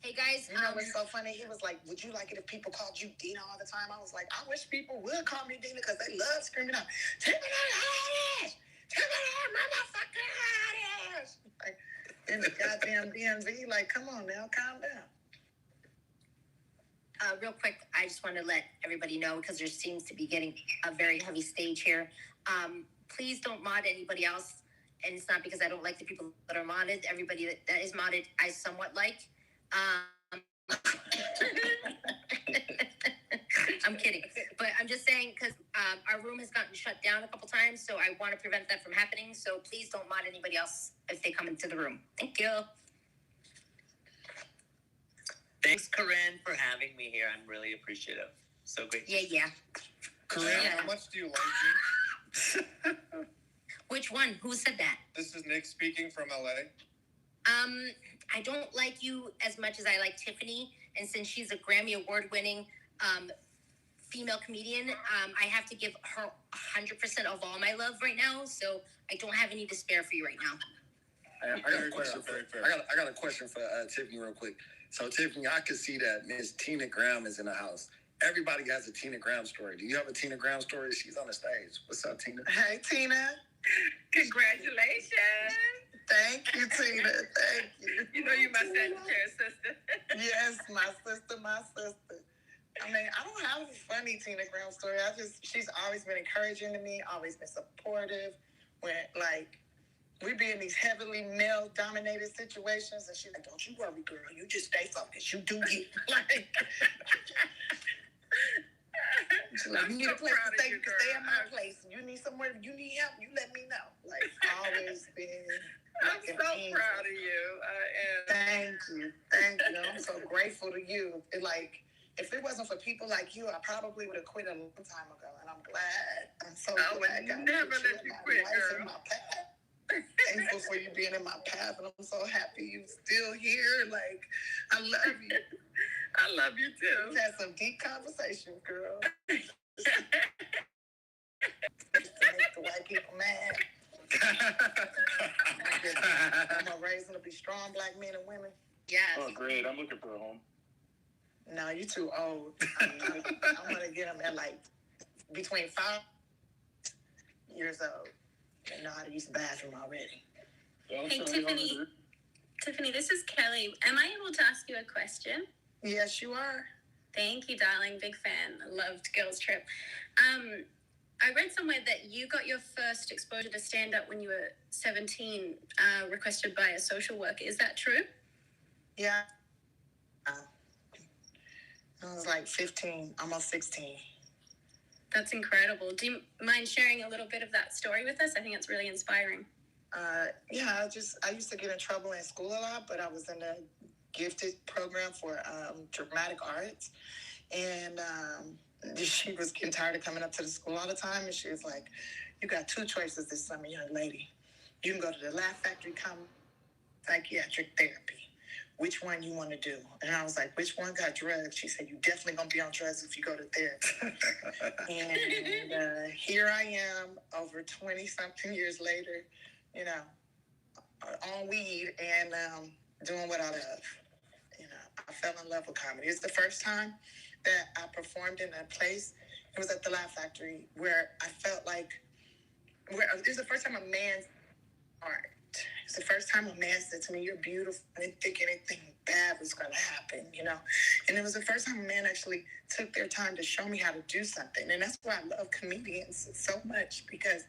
Hey guys, you know what's so funny? He was like, "Would you like it if people called you Dina all the time?" I was like, "I wish people would call me Dina because they love screaming out, Tiffany Haddish! Tiffany motherfucking Haddish!" Like in the goddamn DMV. Like, come on now, calm down. Real quick, I just want to let everybody know because there seems to be getting a very heavy stage here. Please don't mod anybody else, and it's not because I don't like the people that are modded. Everybody that is modded, I somewhat like. I'm kidding, but I'm just saying because our room has gotten shut down a couple times, so I want to prevent that from happening. So please don't mod anybody else if they come into the room. Thank you. Thanks, Corinne, for having me here. I'm really appreciative. So great. Yeah. Corinne, how much do you like me? Which one? Who said that? This is Nick speaking from LA. I don't like you as much as I like Tiffany, and since she's a Grammy Award-winning female comedian, I have to give her 100% of all my love right now. So I don't have any despair for you right now. I got a question I got a question for Tiffany real quick. So Tiffany, I can see that Miss Tina Graham is in the house. Everybody has a Tina Graham story. Do you have a Tina Graham story? She's on the stage. What's up, Tina? Hey, Tina. Congratulations. Thank you, Tina. Thank you. You know you my Sagittarius sister. Yes, my sister. I mean, I don't have a funny Tina Graham story. She's always been encouraging to me, always been supportive. When, like, we be in these heavily male-dominated situations, and she's like, "Don't you worry, girl. You just stay focused. You do you." Like, she's like, "You need a place to stay. You can stay at my place. You need somewhere. You need help. You let me know." Like, always been. I'm so proud of you. Thank you. I'm so grateful to you. If it wasn't for people like you, I probably would have quit a long time ago. And I'm glad. I'm so glad. I would never let you quit, girl. Thankful for you being in my path, and I'm so happy you're still here. Like, I love you. I love you too. We've had some deep conversations, girl. To make the white people mad. I'm gonna raise them to be strong black men and women. Yes. Oh, great. I'm looking for a home. No, you're too old. I'm gonna get them at like between 5 years old. They know how to use the bathroom already. Hey, Tiffany, this is Kelly. Am I able to ask you a question? Yes, you are. Thank you, darling. Big fan. Loved Girls Trip. I read somewhere that you got your first exposure to stand-up when you were 17, requested by a social worker. Is that true? Yeah. I was like 15, almost 16. That's incredible. Do you mind sharing a little bit of that story with us? I think it's really inspiring. Yeah, I used to get in trouble in school a lot, but I was in a gifted program for dramatic arts. And she was getting tired of coming up to the school all the time. And she was like, "You got 2 choices this summer, young lady. You can go to the Laugh Factory, psychiatric therapy. Which one you want to do?" And I was like, "Which one got drugs?" She said, "You definitely going to be on drugs if you go to therapy." And here I am over 20-something years later, on weed and doing what I love. I fell in love with comedy. It's the first time that I performed in a place. It was at the Laugh Factory where I felt like, it was the first time a man's art. It's the first time a man said to me, "You're beautiful." I didn't think anything bad was going to happen, And it was the first time a man actually took their time to show me how to do something. And that's why I love comedians so much because,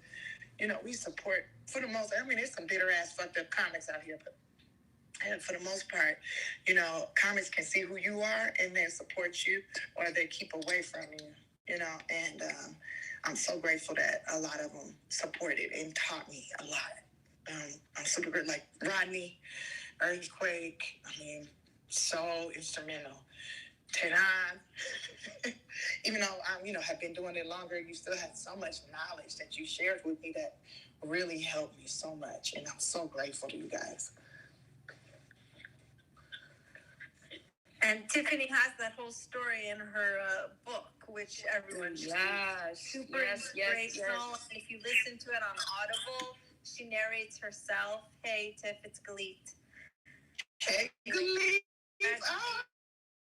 we support, for the most, there's some bitter-ass fucked up comics out here, but for the most part, comics can see who you are and they support you or they keep away from you, And I'm so grateful that a lot of them supported and taught me a lot. I'm super good, like Rodney, Earthquake, so instrumental. Tehran, even though I, have been doing it longer, you still have so much knowledge that you shared with me that really helped me so much. And I'm so grateful to you guys. And Tiffany has that whole story in her book, which everyone should read. Super inspirational. Yes. If you listen to it on Audible, She narrates herself. Hey, Tiff, it's Galit. Hey, Galit. Oh,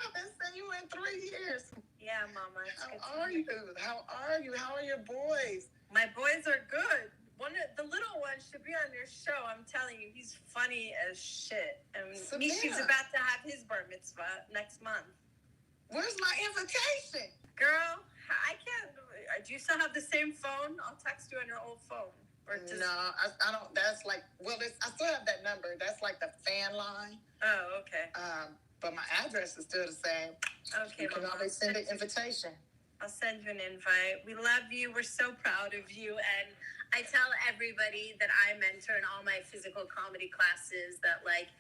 I haven't seen you in 3 years. Yeah, Mama. How are you? How are you? How are your boys? My boys are good. The little one should be on your show. I'm telling you, he's funny as shit. And Mishi's about to have his bar mitzvah next month. Where's my invitation? Girl, I can't. Do you still have the same phone? I'll text you on your old phone. Or just... No, I don't. That's like, well, I still have that number. That's like the fan line. Oh, okay. But my address is still the same. Okay, you can always send an invitation. I'll send you an invite. We love you. We're so proud of you. And I tell everybody that I mentor in all my physical comedy classes that, like,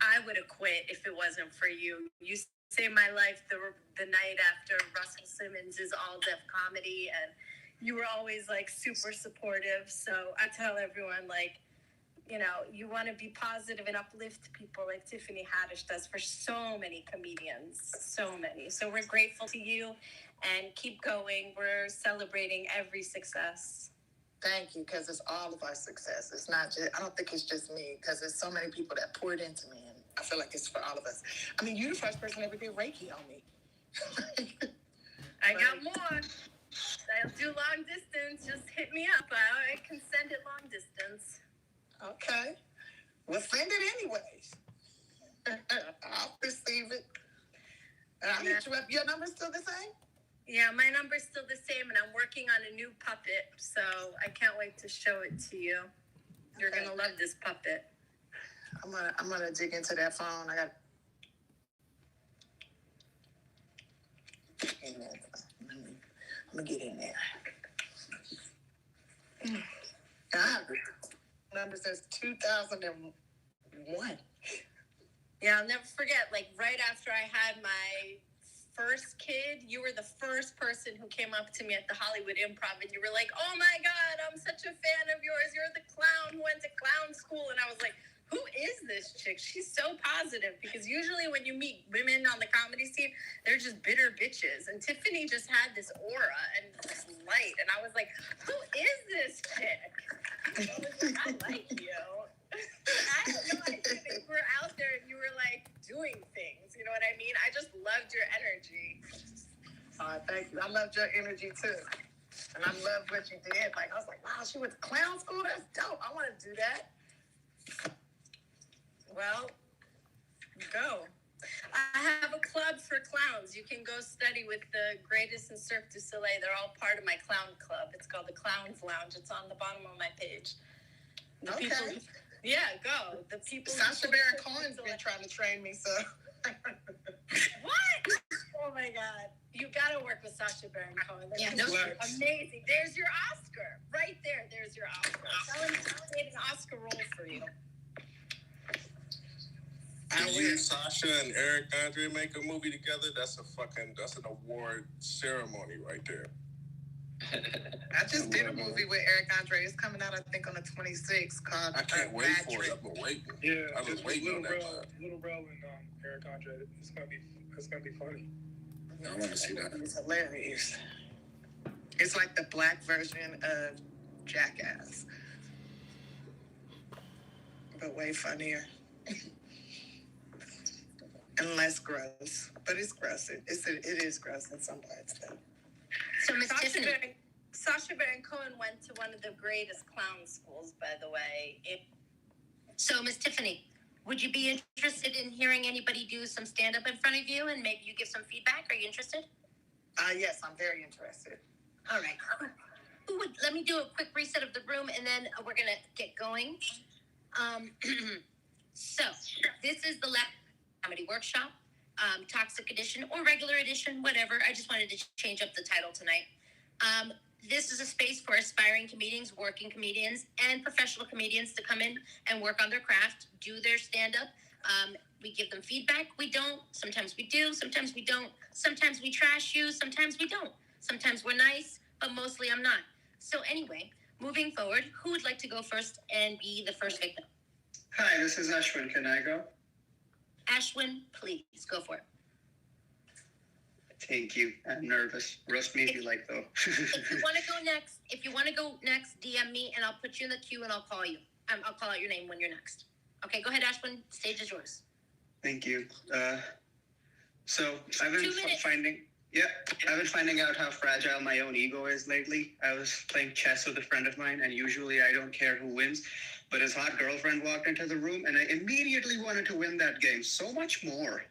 I would have quit if it wasn't for you. You saved my life the night after Russell Simmons' All Deaf Comedy, and you were always, like, super supportive. So I tell everyone, like, you know, you want to be positive and uplift people like Tiffany Haddish does for so many comedians, so many. So we're grateful to you, and keep going. We're celebrating every success. Thank you, because it's all of our success. It's not just, I don't think it's just me, because there's so many people that poured into me, and I feel like it's for all of us. I mean, you're the first person that ever did Reiki on me. I got more. I'll do long distance. Just hit me up. I can send it long distance. Okay. Well, send it anyways. I'll receive it. I'll hit you up. Your number's still the same? Yeah, my number's still the same, and I'm working on a new puppet, so I can't wait to show it to you. You're gonna love this puppet. I'm gonna dig into that phone. I got. I'm gonna get in there. Number says 2001. Yeah, I'll never forget. Like right after I had my first kid, you were the first person who came up to me at the Hollywood Improv, and you were like, "Oh my God, I'm such a fan of yours. You're the clown who went to clown school." And I was like, "Who is this chick? She's so positive." Because usually when you meet women on the comedy scene, they're just bitter bitches. And Tiffany just had this aura and this light, and I was like, "Who is this chick?" I was like, "I like you." I had no idea that you were out there and you were like doing things. You know what I mean? I just loved your energy. Thank you. I loved your energy too. And I loved what you did. Like, I was like, wow, she went to clown school? That's dope. I want to do that. Well, go. I have a club for clowns. You can go study with the greatest in Cirque du Soleil. They're all part of my clown club. It's called the Clowns Lounge. It's on the bottom of my page. Okay. Yeah, go. The people. Sasha Baron Cohen's been trying to train me, so. What? Oh my God. You gotta work with Sasha Baron Cohen. Yeah, no, amazing. There's your Oscar. Right there. There's your Oscar. Tell him I made an Oscar role for you. You, Sasha, and Eric Andre make a movie together, that's an award ceremony right there. I just did a movie with Eric Andre. It's coming out, I think, on the 26th called I can't wait for it. I've been waiting. Yeah, I've been waiting on that. Little Rel and Eric Andre. It's gonna be funny. I want to see that. It's hilarious. It's like the black version of Jackass, but way funnier. And less gross, but it's gross. It is gross in some parts. Though. So, Miss Tiffany, Sasha Baron Cohen went to one of the greatest clown schools, by the way. So, Miss Tiffany, would you be interested in hearing anybody do some stand-up in front of you, and maybe you give some feedback? Are you interested? Yes, I'm very interested. All right. Let me do a quick reset of the room, and then we're gonna get going. So, this is the last comedy workshop, toxic edition or regular edition, whatever. I just wanted to change up the title tonight. This is a space for aspiring comedians, working comedians, and professional comedians to come in and work on their craft, do their stand-up. We give them feedback. We don't. Sometimes we do. Sometimes we don't. Sometimes we trash you. Sometimes we don't. Sometimes we're nice, but mostly I'm not. So anyway, moving forward, who would like to go first and be the first victim? Hi, this is Ashwin. Can I go? Ashwin, please go for it. Thank you. I'm nervous. Roast me if you like, though. If you want to go next, DM me and I'll put you in the queue and I'll call you. I'll call out your name when you're next. Okay, go ahead, Ashwin. Stage is yours. Thank you. So I've been finding out how fragile my own ego is lately. I was playing chess with a friend of mine, and usually I don't care who wins, but his hot girlfriend walked into the room, and I immediately wanted to win that game so much more.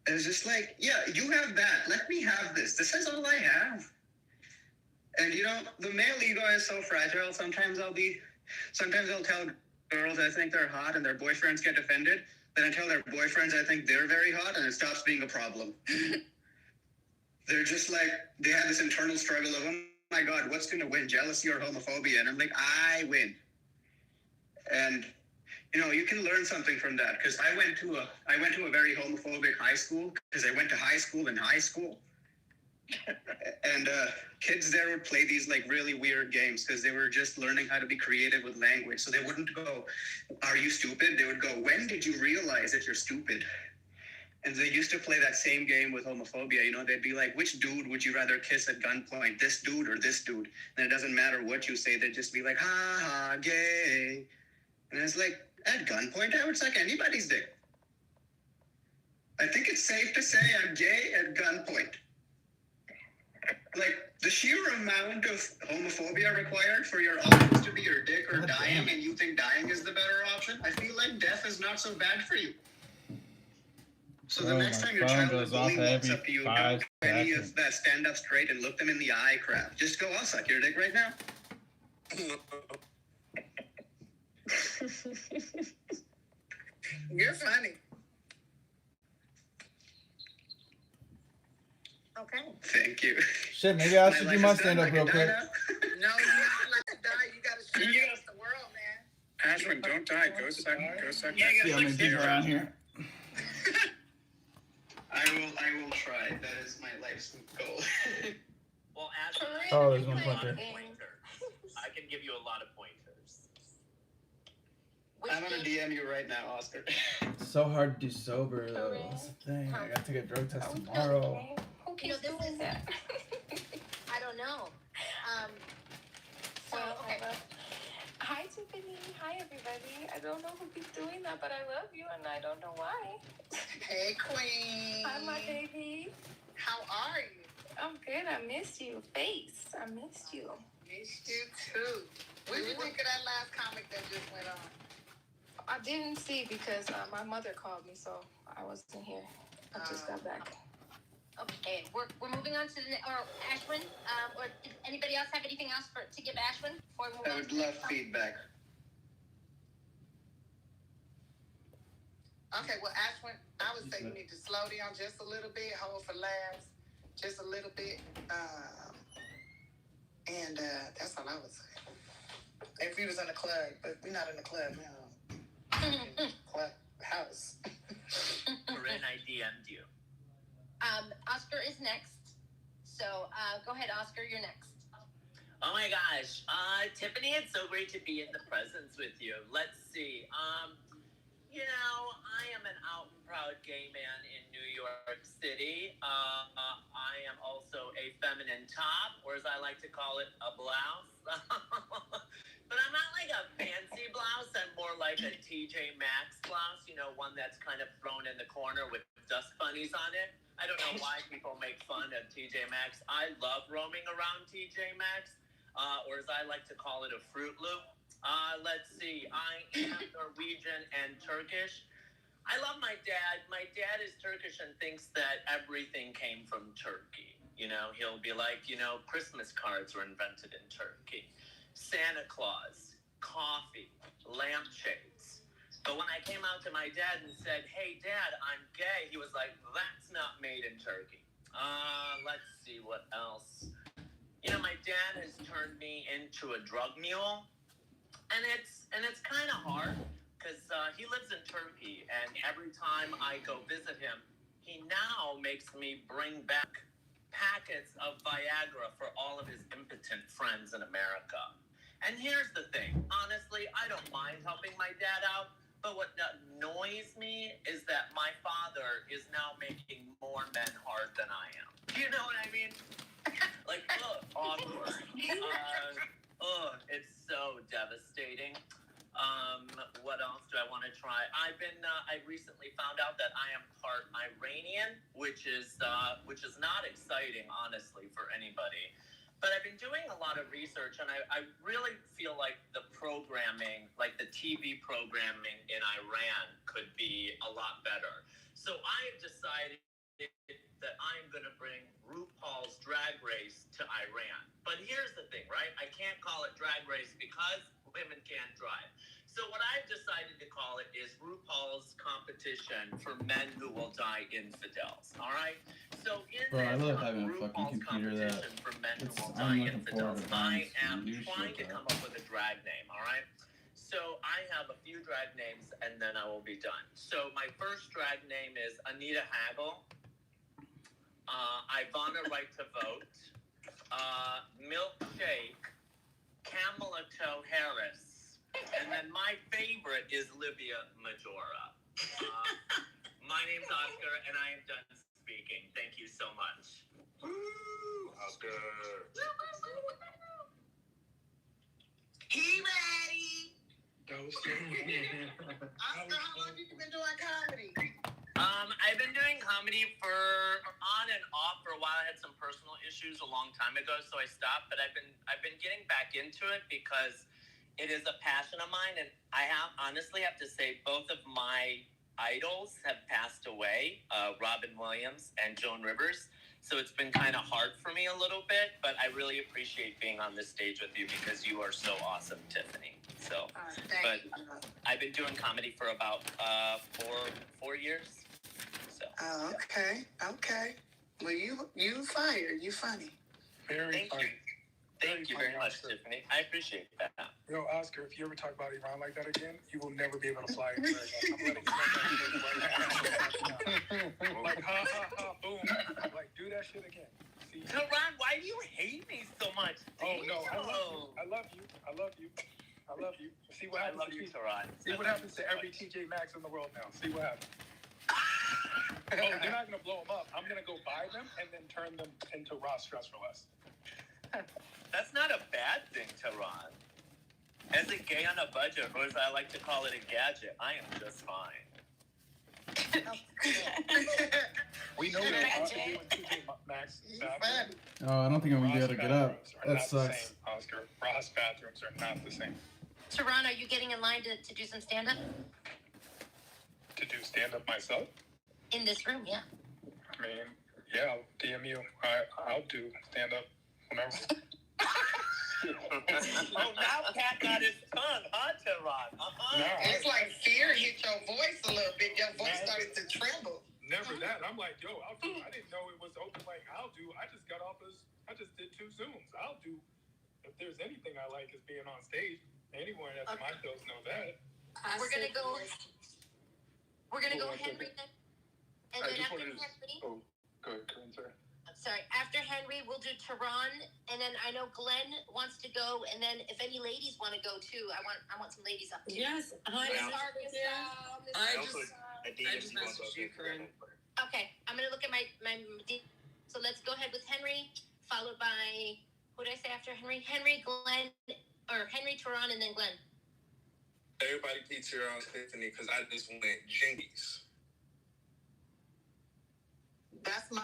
It was just like, yeah, you have that. Let me have this. This is all I have. And the male ego is so fragile. Sometimes I'll tell girls I think they're hot, and their boyfriends get offended. Then I tell their boyfriends I think they're very hot, and it stops being a problem. They're just like, they have this internal struggle of, oh my God, what's going to win, jealousy or homophobia? And I'm like, I win. And, you can learn something from that, because I went to a very homophobic high school, because I went to high school in high school. And kids there would play these like really weird games because they were just learning how to be creative with language. So they wouldn't go, "Are you stupid?" They would go, "When did you realize that you're stupid?" And they used to play that same game with homophobia. They'd be like, "Which dude would you rather kiss at gunpoint, this dude or this dude?" And it doesn't matter what you say. They'd just be like, "Ha ha, gay." And it's like, at gunpoint, I would suck anybody's dick. I think it's safe to say I'm gay at gunpoint. Like, the sheer amount of homophobia required for your options to be your dick or dying, and you think dying is the better option, I feel like death is not so bad for you. So the next time your childhood bully walks up to you, don't do any of that stand up straight and look them in the eye crap. Just go, "I'll suck your dick right now." You're funny. Okay. Thank you. Shit, maybe I should do my stand-up real quick. No, you're not allowed to die. You gotta share with the world, man. Ashwin, don't die. Go suck. See how many people around here. I will try. That is my life's goal. Well, Ashwin, Oh, there's one pointer. I can give you a lot of pointers. I'm gonna DM you right now, Oscar. It's so hard to do sober, though. That's the thing. I gotta take a drug test tomorrow. This is that. I don't know. Hi, Tiffany. Hi, everybody. I don't know who keeps doing that, but I love you, and I don't know why. Hey, Queen. Hi, my baby. How are you? I'm good. I missed you. Face. I missed you. Missed you, too. What did you think of that last comic that just went on? I didn't see because my mother called me, so I wasn't here. I just got back. Okay, we're moving on to Ashwin. Or did anybody else have anything else to give Ashwin before we move on? I would love feedback. Okay, well, Ashwin, I would say you need to slow down just a little bit, hold for laughs, just a little bit, and that's all I would say. If you was in the club, but we're not in the club now. Clubhouse. Corinne, I DM'd you. Oscar is next. So go ahead, Oscar, you're next. Oh my gosh. Tiffany, it's so great to be in the presence with you. Let's see. I am an out and proud gay man in New York City. I am also a feminine top, or as I like to call it, a blouse. But I'm not like a fancy blouse. I'm more like a TJ Maxx blouse, one that's kind of thrown in the corner with dust bunnies on it. I don't know why people make fun of TJ Maxx. I love roaming around TJ Maxx, or as I like to call it, a Fruit Loop. Let's see. I am Norwegian and Turkish. I love my dad. My dad is Turkish and thinks that everything came from Turkey. He'll be like, Christmas cards were invented in Turkey. Santa Claus, coffee, lampshades. But when I came out to my dad and said, "Hey, Dad, I'm gay," he was like, "That's not made in Turkey." Let's see what else. My dad has turned me into a drug mule, and it's kind of hard because he lives in Turkey, and every time I go visit him, he now makes me bring back packets of Viagra for all of his impotent friends in America. And here's the thing. Honestly, I don't mind helping my dad out, But what annoys me is that my father is now making more men hard than I am. You know what I mean? Like, awkward. It's so devastating. What else do I want to try? I recently found out that I am part Iranian, which is not exciting, honestly, for anybody. But I've been doing a lot of research, and I really feel like the programming, like the TV programming in Iran, could be a lot better. So I have decided that I'm going to bring RuPaul's Drag Race to Iran. But here's the thing, right? I can't call it Drag Race because women can't drive. So what I've decided to call it is RuPaul's competition for men who will die infidels. All right? So in Bro, I love having a RuPaul's fucking computer that competition for men who will I'm die looking forward infidels, to I am new trying shit to come up with a drag name, all right? So I have a few drag names, and then I will be done. So my first drag name is Anita Hagel, Ivana Right to Vote, Milkshake, Kamala Toe Harris, and then my favorite is Livia Majora. My name's Oscar, and I am done speaking. Thank you so much. Woo, Oscar. He ready. Oscar, How long have you been doing comedy? I've been doing comedy for on and off for a while. I had some personal issues a long time ago, so I stopped. But I've been getting back into it because it is a passion of mine, and I honestly have to say both of my idols have passed away, Robin Williams and Joan Rivers. So it's been kind of hard for me a little bit, but I really appreciate being on this stage with you because you are so awesome, Tiffany. So, but I've been doing comedy for about 4 years. So. Oh, okay. Well, you fired. You funny. very funny. Thank you very much, Tiffany. I appreciate that. Yo, Oscar, if you ever talk about Iran like that again, you will never be able to fly anywhere again. I'm letting you know that right now. Like, ha, ha, ha, boom. Like, do that shit again. See? Ron, why do you hate me so much? Oh, no, I love you. See what happens to Teron. See what happens to every TJ Maxx in the world now. See what happens. Oh, you're not going to blow them up. I'm going to go buy them and then turn them into Ross Dress for Less. That's not a bad thing, Teron. As a gay on a budget, or as I like to call it, a gadget, I am just fine. We know that TJ Maxx. Oh, I don't think I'm gonna be able to get up. That sucks. Oscar, Ross bathrooms are not the same. Teron, are you getting in line to do some stand-up? To do stand-up myself? In this room, yeah. I mean, yeah, I'll DM you. I'll do stand-up whenever. Oh, now Pat got his tongue, huh, Teron? No. It's like fear hit your voice a little bit. Your voice started to tremble. Never that. I'm like, yo, I'll do. I didn't know it was open. Like, I'll do. I just got off this. I just did 2 Zooms. I'll do. If there's anything I like is being on stage. Anyone at my shows know that. We're gonna go Henry then. And then after Henry. Oh, good, sorry. Sorry, after Henry, we'll do Teron, and then I know Glenn wants to go, and then if any ladies want to go too, I want some ladies up too. Yes, I just messaged you, Corinne. Okay, I'm gonna look at my. So let's go ahead with Henry, followed by who did I say after Henry? Henry, Glenn, or Henry, Teron, and then Glenn. Everybody keeps here on Tiffany because I just went Jingies. That's my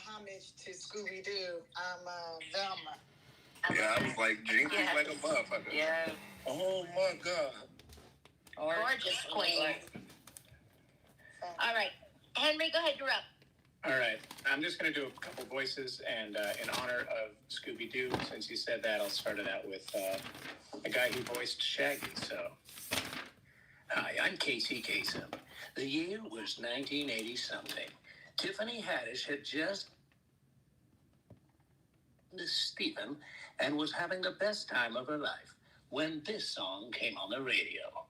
homage to Scooby Doo. I'm Velma. Yeah, I was like Jingies like a motherfucker. Yeah. Oh my god. Gorgeous queen. All right, Henry, go ahead. You're up. All right, I'm just going to do a couple voices, and in honor of Scooby-Doo, since you said that, I'll start it out with a guy who voiced Shaggy, so. Hi, I'm Casey Kasem. The year was 1980-something. Tiffany Haddish had just Stephen and was having the best time of her life when this song came on the radio.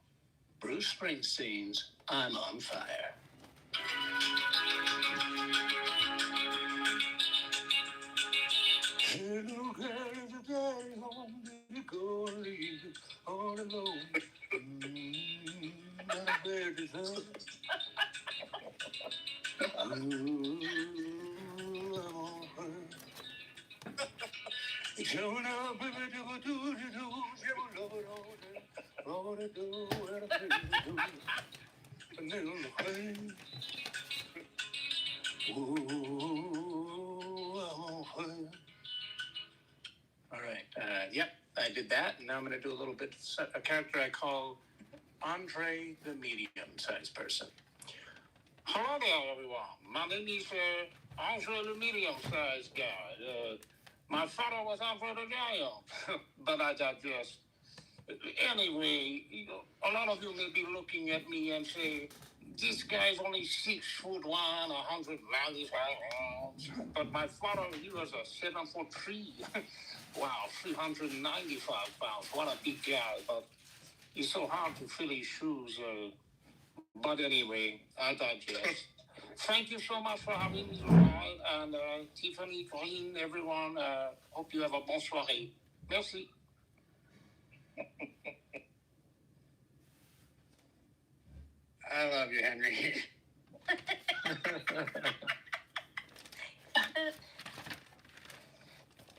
Bruce Springsteen's I'm on Fire. Hello, daddy, home, baby, go and leave it all alone. All right. Yep, I did that. And now I'm going to do a little bit, a character I call Andre the medium-sized person. Hello there, everyone. My name is Andre the medium-sized guy. My father was Andre the giant, but I digress. Anyway, a lot of you may be looking at me and say, this guy's only 6'1", 195 pounds. But my father, he was a 7'3". Wow, 395 pounds. What a big guy. But it's so hard to fill his shoes. But anyway, I digest. Thank you so much for having me tonight. And Tiffany, Green, everyone, hope you have a bon soirée. Merci. I love you, Henry.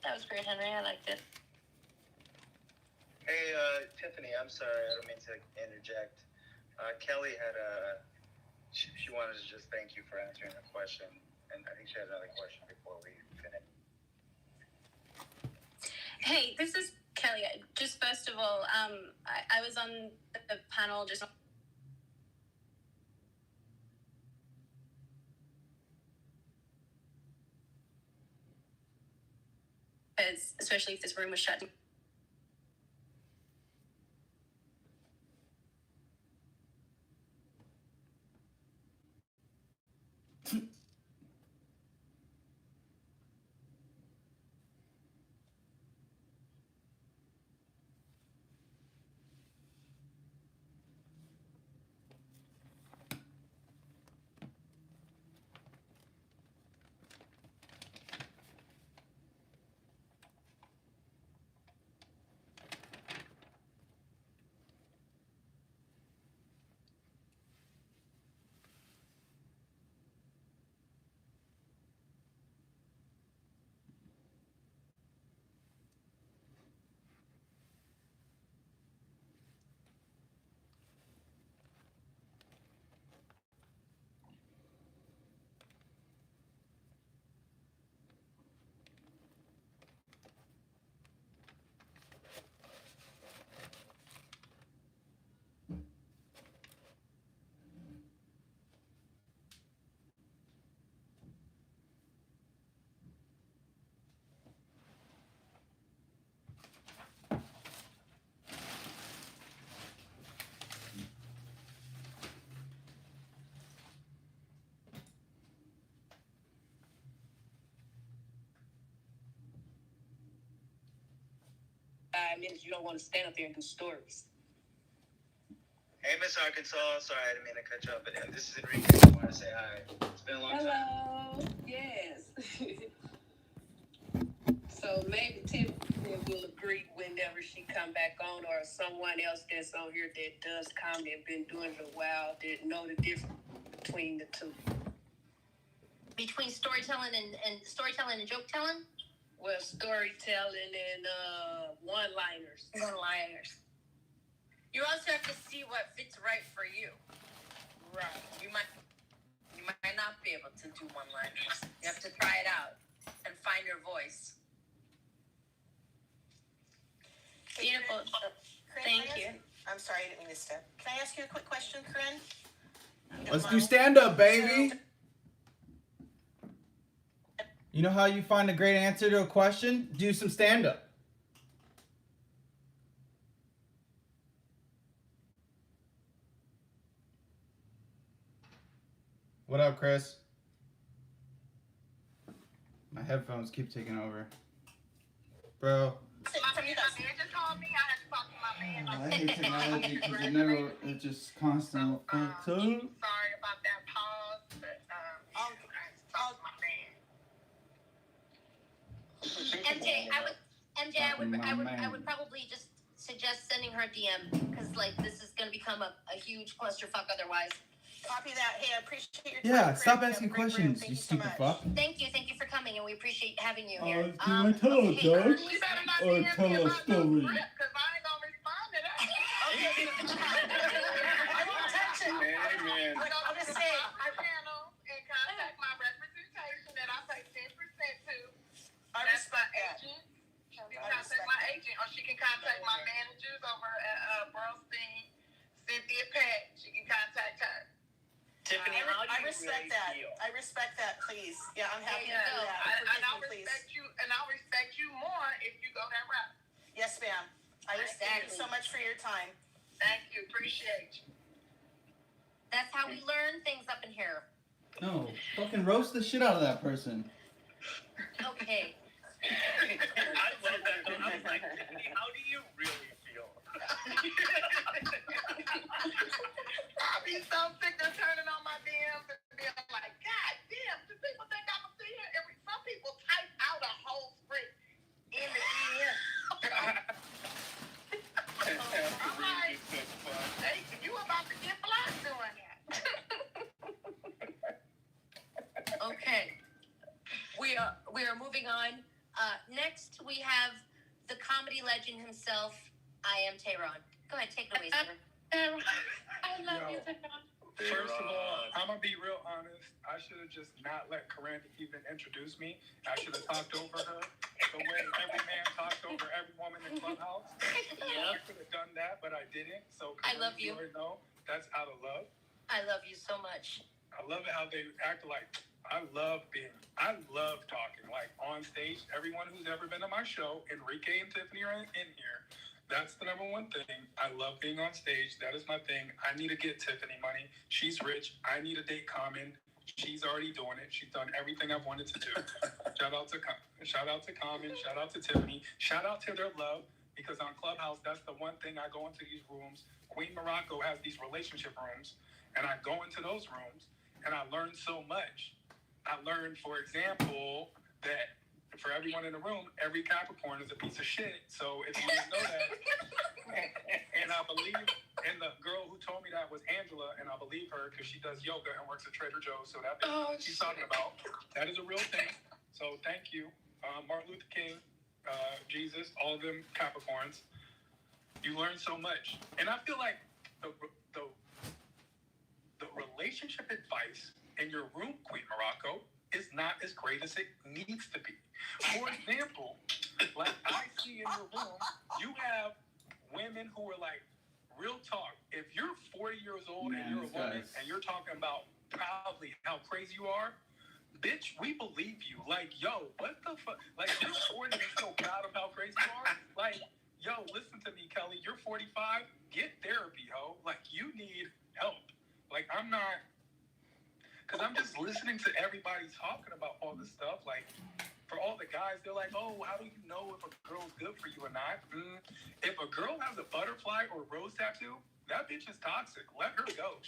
That was great, Henry. I liked it. Hey, Tiffany, I'm sorry. I don't mean to interject. Kelly had she wanted to just thank you for answering the question. And I think she had another question before we finish. Hey, this is Kelly. Just first of all, I was on the panel just... especially if this room was shut. Minutes you don't want to stand up there and do stories. Hey, Miss Arkansas. Sorry, I didn't mean to cut you off, but this is Enrique. I wanted to say hi. It's been a long time. Hello. Yes. So maybe Tiffany will agree whenever she come back on, or someone else that's on here that does comment, been doing it a while, that know the difference between the two. Between storytelling and joke telling? Well, storytelling and one-liners. One-liners. You also have to see what fits right for you. Right. You might not be able to do one-liners. You have to try it out and find your voice. Beautiful. Thank you. I'm sorry, I didn't mean to step. Can I ask you a quick question, Corinne? Let's do stand-up, baby. You know how you find a great answer to a question? Do some stand-up. What up, Chris? My headphones keep taking over. Bro. I hate technology because it just constantly fucks up. Sorry about that pause, but I would probably just suggest sending her DM because like this is gonna become a huge clusterfuck otherwise. Copy that. Hey, I appreciate your time. Yeah, stop asking questions, you stupid fuck. Thank you for coming, and we appreciate having you here. Do I tell a joke or tell a story? Because I ain't gonna respond to that. I won't touch it. Amen. But I'm just saying, my channel and contact my representation that I pay 10% to. That's my agent. She can contact my agent, or she can contact my managers over at Burlstein, Cynthia Peck. She can contact her. Tiffany, how do you I respect really that. feel? I respect that, please. Yeah, I'm happy to do that. I'll respect you more if you go that route. Yes, ma'am. I respect you so much for your time. Thank you. Appreciate you. That's how we learn things up in here. No, fucking roast the shit out of that person. Okay. I love that. I was like, Tiffany, how do you really feel? I'll be so sick of turning on my DMs and being like, God damn, do people think I'm a see here? Some people type out a whole script in the DM. I'm like, hey, you about to get blocked doing that. Okay. We are moving on. Next, we have the comedy legend himself. I am Tehran. Go ahead, take it away, sir. I love you, Tehran. First of all, I'm gonna be real honest. I should have just not let Corinne even introduce me. I should have talked over her the way every man talks over every woman in Clubhouse. I could have done that, but I didn't. So I love you. already know that's out of love. I love you so much. I love it how they act like. I love talking like on stage. Everyone who's ever been on my show, Enrique and Tiffany are in here. That's the number one thing. I love being on stage. That is my thing. I need to get Tiffany money. She's rich. I need to date Common. She's already doing it. She's done everything I've wanted to do. Shout out to Common. Shout out to Tiffany. Shout out to their love, because on Clubhouse, that's the one thing I go into these rooms. Queen Morocco has these relationship rooms, and I go into those rooms, and I learn so much. I learned, for example, that for everyone in the room, every Capricorn is a piece of shit. So if you didn't know that, and I believe, and the girl who told me that was Angela, and I believe her because she does yoga and works at Trader Joe's. So that she's talking about, that is a real thing. So thank you, Martin Luther King, Jesus, all of them Capricorns. You learn so much, and I feel like the relationship advice in your room, Queen Morocco, is not as great as it needs to be. For example, like I see in your room, you have women who are like, real talk, if you're 40 years old and you're a woman and you're talking about proudly how crazy you are, bitch, we believe you. Like, yo, what the fuck? Like, you're 40 and so proud of how crazy you are? Like, yo, listen to me, Kelly. You're 45. Get therapy, ho. Like, you need help. Like, I'm not... Because I'm just listening to everybody talking about all this stuff. Like, for all the guys, they're like, oh, how do you know if a girl's good for you or not? If a girl has a butterfly or a rose tattoo, that bitch is toxic. Let her go.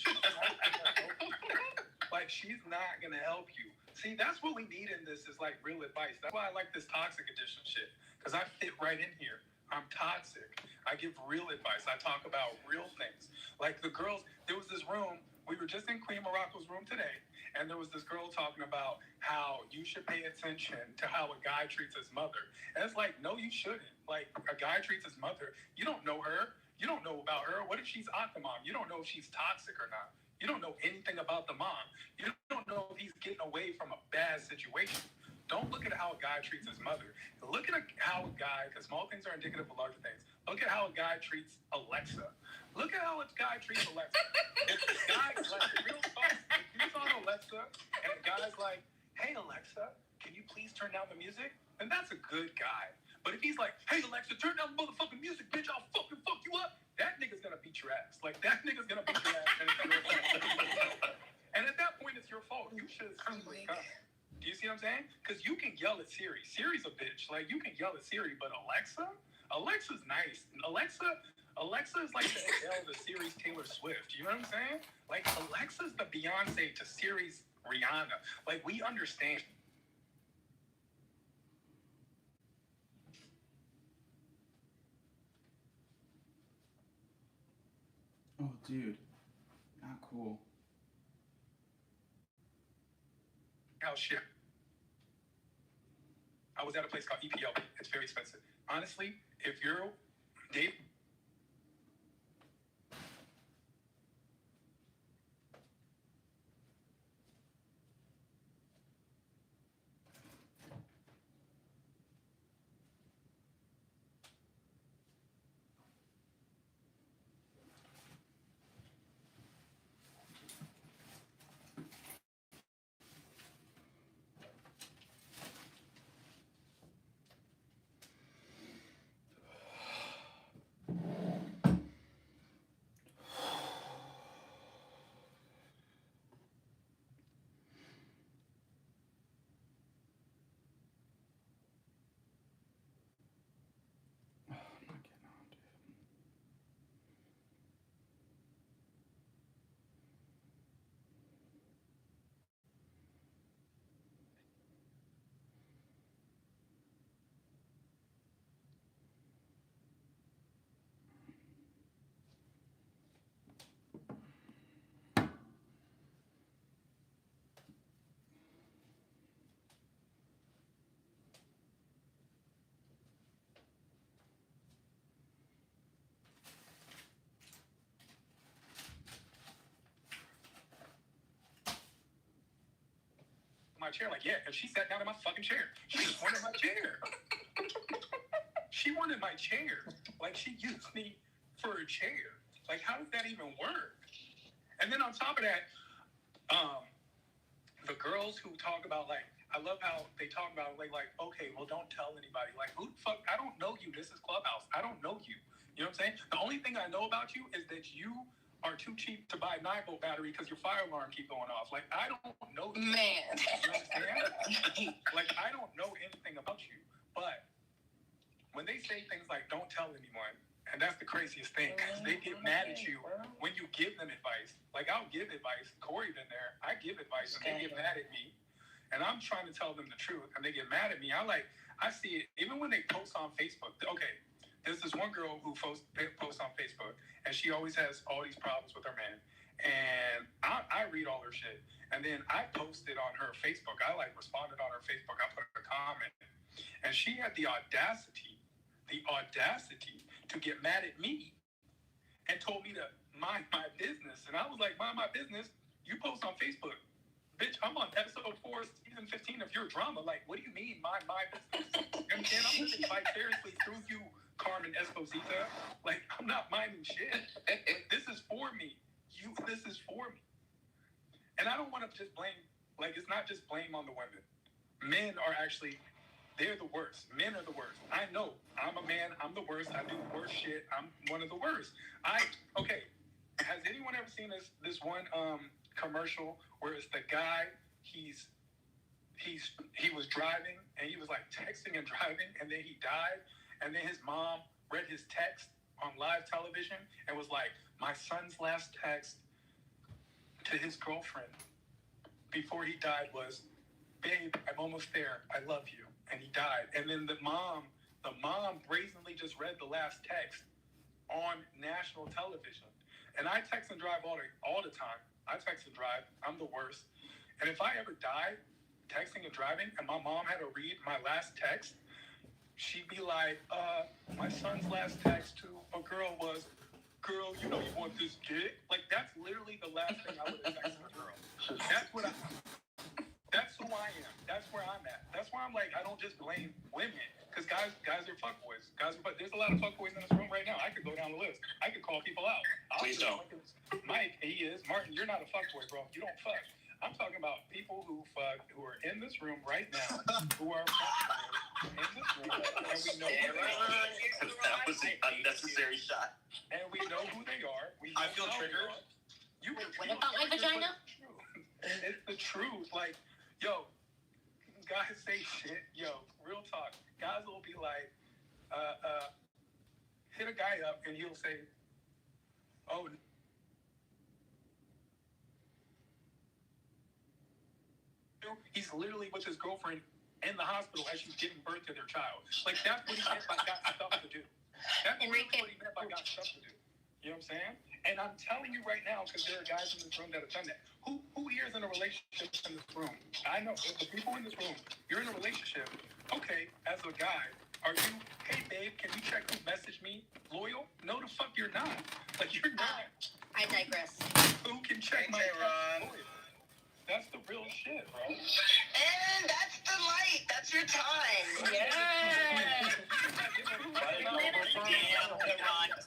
She's not going to help you. See, that's what we need in this is, like, real advice. That's why I like this toxic edition shit. Because I fit right in here. I'm toxic. I give real advice. I talk about real things. Like, the girls, there was this room. We were just in Queen Morocco's room today. And there was this girl talking about how you should pay attention to how a guy treats his mother. And it's like, no, you shouldn't. Like, a guy treats his mother. You don't know her. You don't know about her. What if she's Octomom? You don't know if she's toxic or not. You don't know anything about the mom. You don't know if he's getting away from a bad situation. Don't look at how a guy treats his mother. Look at how a guy, because small things are indicative of larger things. Look at how a guy treats Alexa. Look at how a guy treats Alexa. If the guy's like, real talk, if he's on Alexa and the guy's like, hey, Alexa, can you please turn down the music? Then that's a good guy. But if he's like, hey, Alexa, turn down the motherfucking music, bitch, I'll fucking fuck you up. That nigga's gonna beat your ass. Like, that nigga's gonna beat your ass. And at that point, it's your fault. You should have seen it coming. Do you see what I'm saying? Because you can yell at Siri. Siri's a bitch. Like, you can yell at Siri, but Alexa's nice. Alexa is like the Adele to Siri's Taylor Swift. You know what I'm saying? Like, Alexa's the Beyonce to Siri's Rihanna. Like, we understand. Oh, dude. Not cool. house shit. I was at a place called EPO. It's very expensive. Honestly, if you're Dave. My chair, like, yeah, and she sat down in my fucking chair. She just wanted my chair. She wanted my chair. Like, she used me for a chair. Like, how does that even work? And then on top of that, the girls who talk about, like, I love how they talk about, like, okay, well, don't tell anybody. Like, who the fuck? I don't know you. This is Clubhouse. I don't know you. You know what I'm saying? The only thing I know about you is that you are too cheap to buy a 9-volt battery because your fire alarm keep going off. Like, I don't know you. Man. You understand? Like, I don't know anything about you. But when they say things like, don't tell anyone, and that's the craziest thing, because they get mad at you when you give them advice. Like, I'll give advice. Corey been there. I give advice, and they get mad at me. And I'm trying to tell them the truth, and they get mad at me. I see it, even when they post on Facebook. Okay, there's this one girl who posts on Facebook, and she always has all these problems with her man. And I read all her shit. And then I posted on her Facebook. I responded on her Facebook. I put a comment. And she had the audacity to get mad at me and told me to mind my business. And I was like, mind my business? You post on Facebook. Bitch, I'm on episode 4, season 15 of your drama. Like, what do you mean, mind my business? You understand? I'm living vicariously through you, Carmen Esposito. Like, I'm not minding shit. Like, this is for me. This is for me. And I don't want to just blame, like, it's not just blame on the women. Men are actually, they're the worst. Men are the worst. I know. I'm a man. I'm the worst. I do the worst shit. I'm one of the worst. Okay. Has anyone ever seen this one commercial where it's the guy, he was driving and he was like texting and driving and then he died and then his mom read his text on live television and was like, my son's last text to his girlfriend before he died was, babe, I'm almost there. I love you. And he died. And then the mom brazenly just read the last text on national television. And I text and drive all the time. I text and drive. I'm the worst. And if I ever died texting and driving and my mom had to read my last text, she'd be like, my son's last text to a girl was, girl, you know you want this dick? Like, that's literally the last thing I would have texted a girl. That's who I am. That's where I'm at. That's why I'm like, I don't just blame women. Because guys are fuckboys. There's a lot of fuckboys in this room right now. I could go down the list. I could call people out. Please don't. Mike, he is. Martin, you're not a fuckboy, bro. You don't fuck. I'm talking about people who fuck, who are in this room right now, who are fuckboys in this room, and we know who they are. That was an unnecessary shot. And we know who they are. I feel triggered. What about my vagina? It's the truth. Like, yo, guys say shit. Yo, real talk. Guys will be like, hit a guy up and he'll say, oh, he's literally with his girlfriend in the hospital as she's giving birth to their child. Like, that's what he meant by got stuff to do. That's what he meant by got stuff to do. You know what I'm saying? And I'm telling you right now, because there are guys in this room that have done that. Who here is in a relationship in this room? I know the people in this room. You're in a relationship. Okay, as a guy, are you? Hey, babe, can you check who messaged me? Loyal? No, the fuck you're not. Like you're not. I digress. Who can check my Ron? That's the real shit, bro. And that's the light. That's your time. Damn,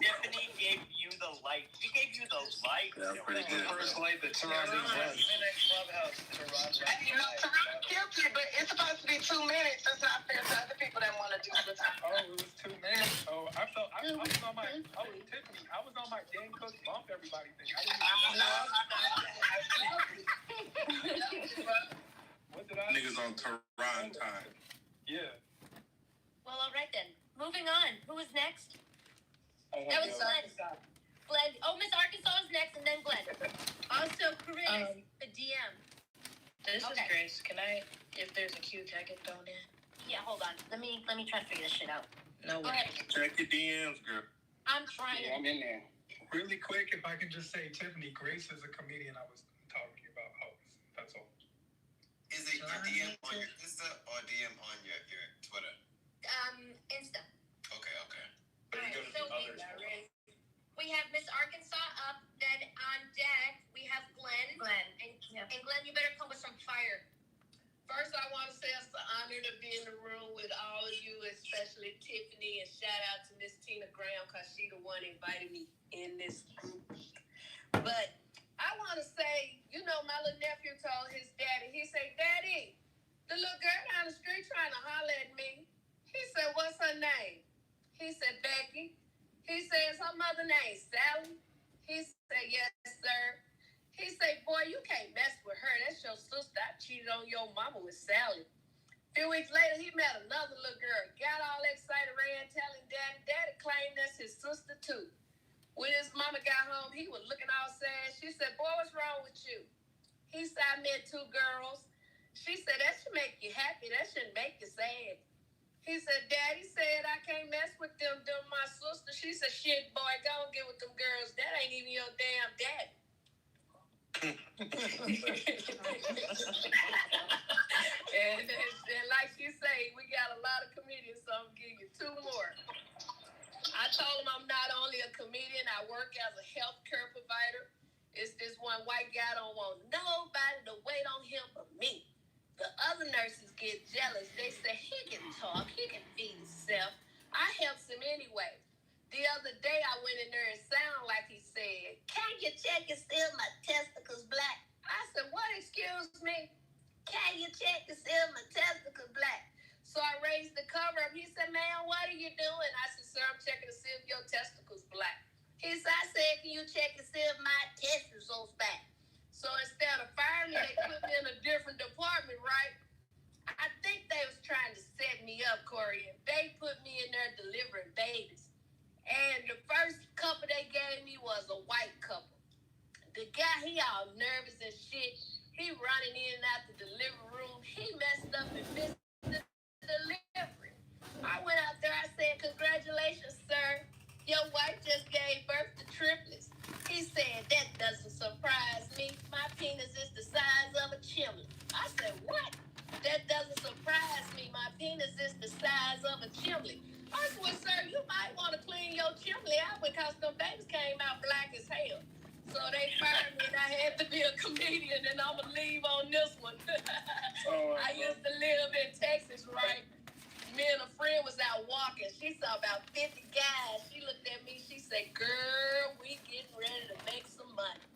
Tiffany gave you the light. She gave you the light. Yeah, pretty good. The first light that Tehran didn't run. Clubhouse, Tehran killed you, but it's supposed to be 2 minutes. That's not fair to other people that want to do the time. Oh, it was 2 minutes. Oh, I was on my, Tiffany, I was on my Dan Cook bump everybody thing. I didn't even know. What did I Niggas on Tehran time. Yeah. Well, all right then. Moving on. Who was next? That was Glenn. Glenn. Oh, Miss Arkansas is next, and then Glenn. Also, Chris, the DM. This is Grace. Can I, if there's a queue, can I get thrown in? Yeah, hold on. Let me try to figure this shit out. No Go way. ahead. Check your DMs, girl. I'm trying. Yeah, I'm in there. Really quick, if I can just say, Tiffany, Grace is a comedian I was talking about host. That's all. Is it your DM on your Insta or DM on your Twitter? Insta. Okay. All right, so we have Miss Arkansas up. Then on deck we have Glenn. And Glenn, you better come with some fire. First, I want to say it's an honor to be in the room with all of you, especially Tiffany, and shout out to Miss Tina Graham because she the one invited me in this group. But I want to say, my little nephew told his daddy, he said, Daddy, the little girl down the street trying to holler at me. He said, what's her name? He said, Becky. He says, her mother name Sally. He said, yes, sir. He said, boy, you can't mess with her. That's your sister. I cheated on your mama with Sally. A few weeks later, he met another little girl. Got all excited, ran telling Daddy. Daddy claimed that's his sister, too. When his mama got home, he was looking all sad. She said, boy, what's wrong with you? He said, I met 2 girls. She said, that should make you happy. That shouldn't make you sad. He said, Daddy said I can't mess with them. They're my sister. She said, shit, boy, go and get with them girls. That ain't even your damn daddy. and like she say, we got a lot of comedians, so I'm giving you 2 more. I told him I'm not only a comedian, I work as a healthcare provider. It's this one white guy don't want nobody to wait on him but me. The other nurses get jealous. They say he can talk, he can feed himself. I helps him anyway. The other day I went in there and sound like he said, can you check and see if my testicles black? I said, what, excuse me? Can you check and see if my testicles black? So I raised the cover up. He said, man, what are you doing? I said, sir, I'm checking to see if your testicles black. He said, I said, can you check and see if my testicles black? So instead of firing me, they put me in a different department, right? I think they was trying to set me up, Corey. And they put me in there delivering babies. And the first couple they gave me was a white couple. The guy, he all nervous and shit. He running in and out the delivery room. He messed up and missed the delivery. I went out there, I said, congratulations, sir. Your wife just gave birth to triplets. He said, that doesn't surprise me. My penis is the size of a chimney. I said, what? That doesn't surprise me. My penis is the size of a chimney. I said, well, sir, you might want to clean your chimney out because the babies came out black as hell. So they fired me and I had to be a comedian and I'm going to leave on this one. I used to live in Texas, right? Me and a friend was out walking. She saw about 50 guys. She looked at me. She said, girl, we getting ready to make some money.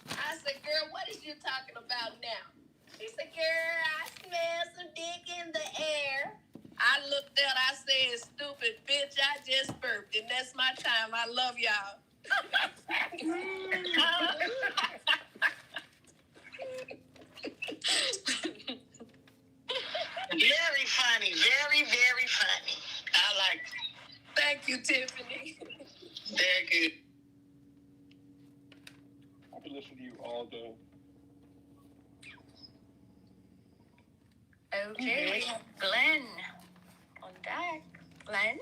I said, girl, what is you talking about now? She said, girl, I smell some dick in the air. I looked at her. I said, stupid bitch, I just burped. And that's my time. I love y'all. Very funny. Very, very funny. I like it. Thank you, Tiffany. Very good. I could listen to you all day. Okay, we have Glenn on deck. Glenn?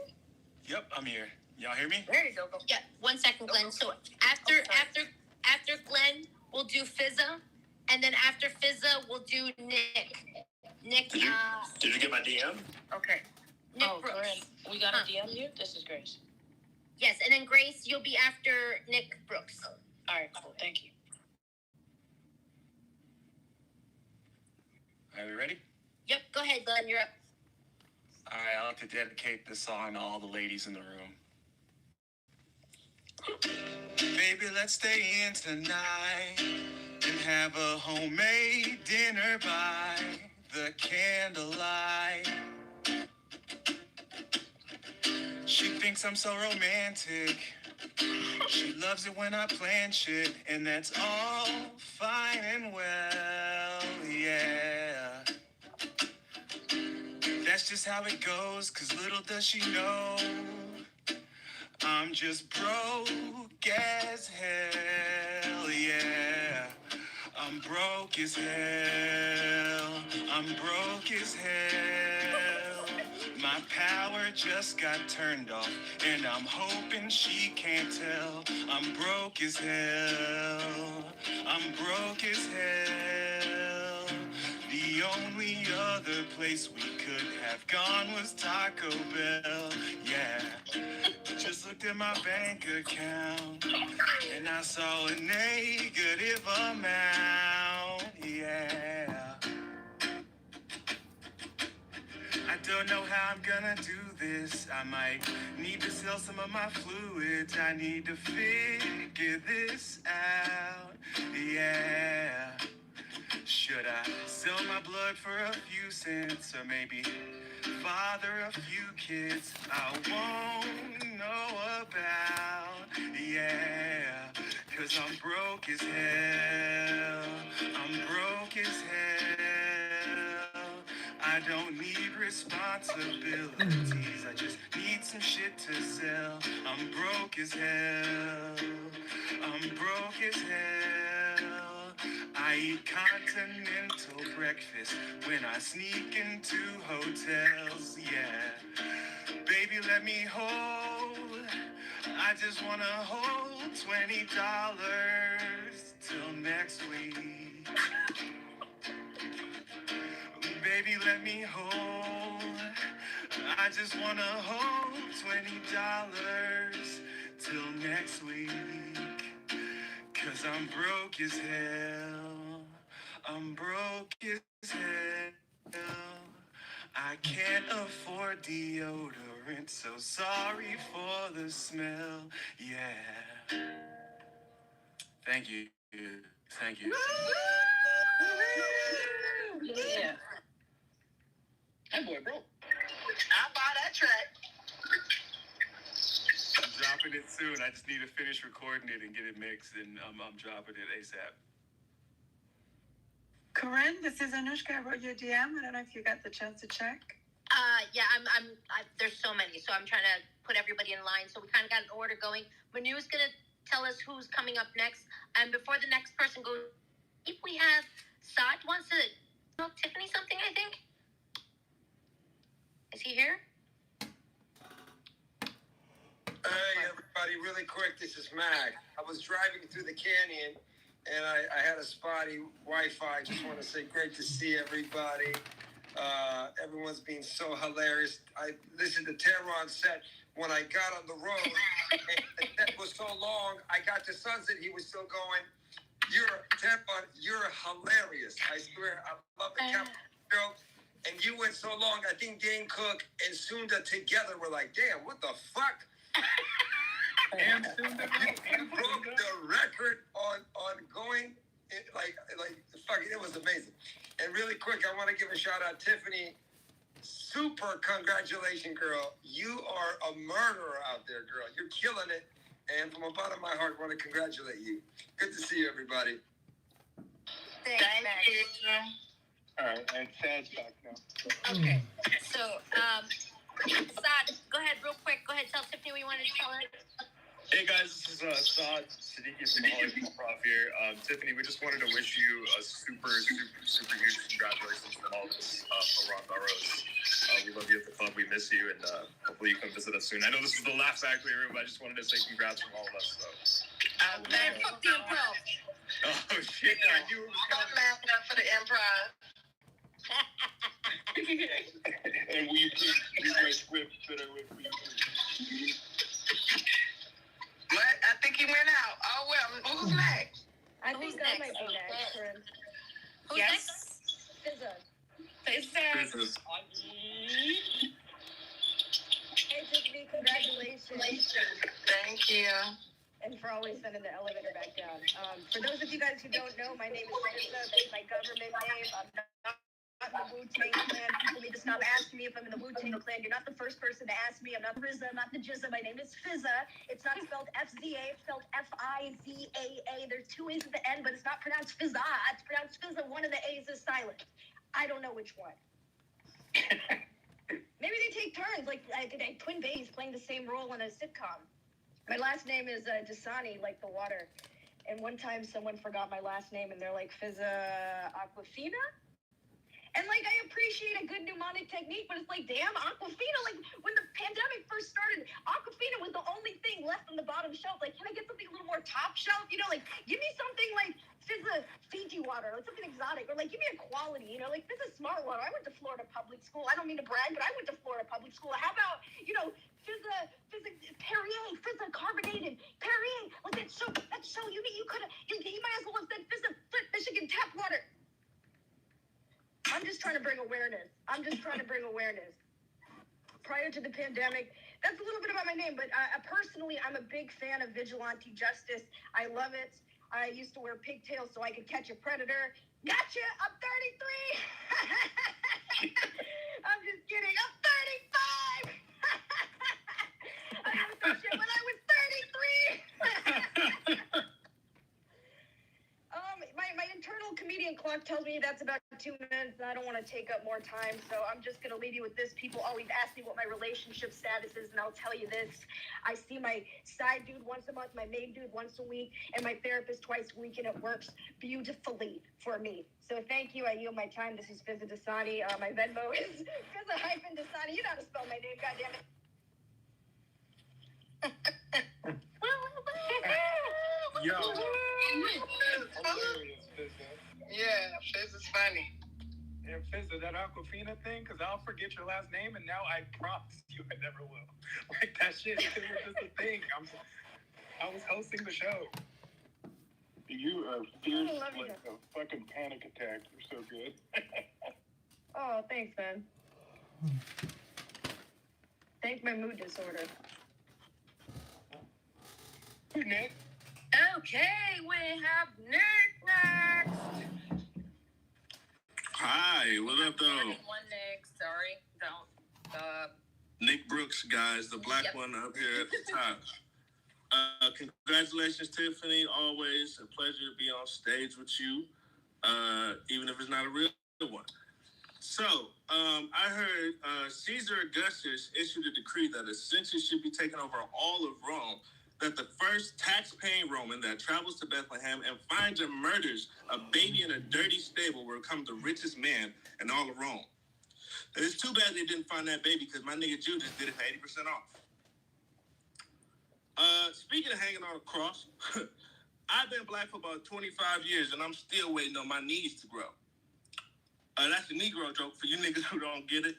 Yep, I'm here. Y'all hear me? There you go. Yeah, 1 second, Glenn. So after after Glenn, we'll do Fizza, and then after Fizza, we'll do Nick. Nick. Did you get my DM? Okay. Nick Brooks. Corinne, we got a DM you? This is Grace. Yes, and then Grace, you'll be after Nick Brooks. All right, cool. Thank you. Are we ready? Yep, go ahead, Glenn, you're up. All right, I'd like to dedicate this song to all the ladies in the room. Baby, let's stay in tonight and have a homemade dinner by the candlelight. She thinks I'm so romantic. She loves it when I plan shit, and that's all fine and well, yeah. That's just how it goes, 'cause little does she know I'm just broke as hell, yeah. I'm broke as hell. I'm broke as hell. My power just got turned off, and I'm hoping she can't tell. I'm broke as hell. I'm broke as hell. The only other place we could have gone was Taco Bell, yeah. Just looked at my bank account, and I saw a negative amount, yeah. I don't know how I'm gonna do this. I might need to sell some of my fluids. I need to figure this out, yeah. Should I sell my blood for a few cents, or maybe father a few kids I won't know about, yeah. 'Cause I'm broke as hell. I'm broke as hell. I don't need responsibilities. I just need some shit to sell. I'm broke as hell. I'm broke as hell. I eat continental breakfast when I sneak into hotels, yeah. Baby, let me hold. I just wanna hold $20 till next week. Baby, let me hold. I just wanna hold $20 till next week. 'Cause I'm broke as hell. I'm broke as hell. I can't afford deodorant, so sorry for the smell, yeah. Thank you. Thank you. Yeah. That boy broke. I buy that track. I'm dropping it soon. I just need to finish recording it and get it mixed, and I'm dropping it ASAP. Corinne, this is Anushka. I wrote your DM. I don't know if you got the chance to check. Yeah, there's so many, so I'm trying to put everybody in line. So we kind of got an order going. Manu's gonna tell us who's coming up next, and before the next person goes, if we have Saad wants to tell Tiffany something, I think. Is he here? Hey, everybody, really quick, this is Mag. I was driving through the canyon, and I had a spotty Wi-Fi. Just want to say great to see everybody. Everyone's being so hilarious. I listened to Tehran set when I got on the road, and the set was so long, I got to Sunset, he was still going, Tehran, you're hilarious. I swear, I love the camera show. And you went so long, I think Dane Cook and Sunda together were like, damn, what the fuck? And you broke the record on going, like, fuck, it was amazing. And really quick, I want to give a shout out, Tiffany. Super congratulations, girl. You are a murderer out there, girl. You're killing it. And from the bottom of my heart, I want to congratulate you. Good to see you, everybody. Thank you. All right, and Sad's back now. Okay, so, Saad, go ahead, real quick. Go ahead, tell Tiffany what you wanted to tell her. Hey guys, this is Saad Siddiqui from Hollywood Improv here. Tiffany, we just wanted to wish you a super huge congratulations from all of us around Burroughs. We love you at the club, we miss you, and hopefully you come visit us soon. I know this is the Laugh Factory room, but I just wanted to say congrats from all of us. So. Man, fuck the improv. Oh shit! I'm laughing up for the improv. And will you please use my script that I wrote for you? What? I think he went out. Oh well. Who's next? I think I might be next. Who's Yes. next? Fizza. Hey, Tiffany, congratulations. Thank you. And for always sending the elevator back down. For those of you guys who don't know, my name is Fizza. That's my government name. I'm not in the Wu-Tang Clan. People need to stop asking me if I'm in the Wu-Tang Clan. You're not the first person to ask me. I'm not RZA, I'm not the Jizza. My name is Fizza. It's not spelled F-Z-A. It's spelled F-I-Z-A-A. There's two A's at the end, but it's not pronounced Fizza. It's pronounced Fizza. One of the A's is silent. I don't know which one. Maybe they take turns, like twin babies playing the same role in a sitcom. My last name is Dasani, like the water. And one time someone forgot my last name, and they're like, Fizza Aquafina? And, like, I appreciate a good mnemonic technique, but it's like, damn, Aquafina, like, when the pandemic first started, Aquafina was the only thing left on the bottom shelf. Like, can I get something a little more top shelf? You know, like, give me something like Fizza Fiji water, like something exotic, or, like, give me a quality, you know, like, Fizza Smart Water. I went to Florida public school. I don't mean to brag, but I went to Florida public school. How about, you know, Fizza Perrier, Fizza carbonated, Perrier. Like, that's so unique. You might as well have said Fizza Flint, Michigan tap water. I'm just trying to bring awareness. Prior to the pandemic, that's a little bit about my name, but personally, I'm a big fan of vigilante justice. I love it. I used to wear pigtails so I could catch a predator. Gotcha! I'm 33! I'm just kidding. I'm 35! I haven't done shit when I was 33! My internal comedian clock tells me that's about 2 minutes, and I don't want to take up more time, so I'm just going to leave you with this. People always ask me what my relationship status is, and I'll tell you this. I see my side dude once a month, my main dude once a week, and my therapist twice a week, and it works beautifully for me. So thank you. I yield my time. This is Fizza Dasani. My Venmo is Fizza-Dasani. You know how to spell my name, goddammit. Yo. Yeah, Fizz is funny. And Fizza, that Aquafina thing, because I'll forget your last name, and now I promise you I never will. Like, that shit is just a thing. I was hosting the show. You are fierce like a fucking panic attack. You're so good. Oh, thanks, man. Thanks my mood disorder. Nick. Okay, we have Nick next. Hi, what up, though? One Nick, sorry, don't. Nick Brooks, guys, the black one up here at the top. Congratulations, Tiffany. Always a pleasure to be on stage with you, even if it's not a real one. So, I heard Caesar Augustus issued a decree that a census should be taken over all of Rome, that the first tax-paying Roman that travels to Bethlehem and finds and murders a baby in a dirty stable will become the richest man in all of Rome. And it's too bad they didn't find that baby, because my nigga Judas did it for 80% off. Speaking of hanging on a cross, I've been black for about 25 years, and I'm still waiting on my knees to grow. That's a Negro joke for you niggas who don't get it.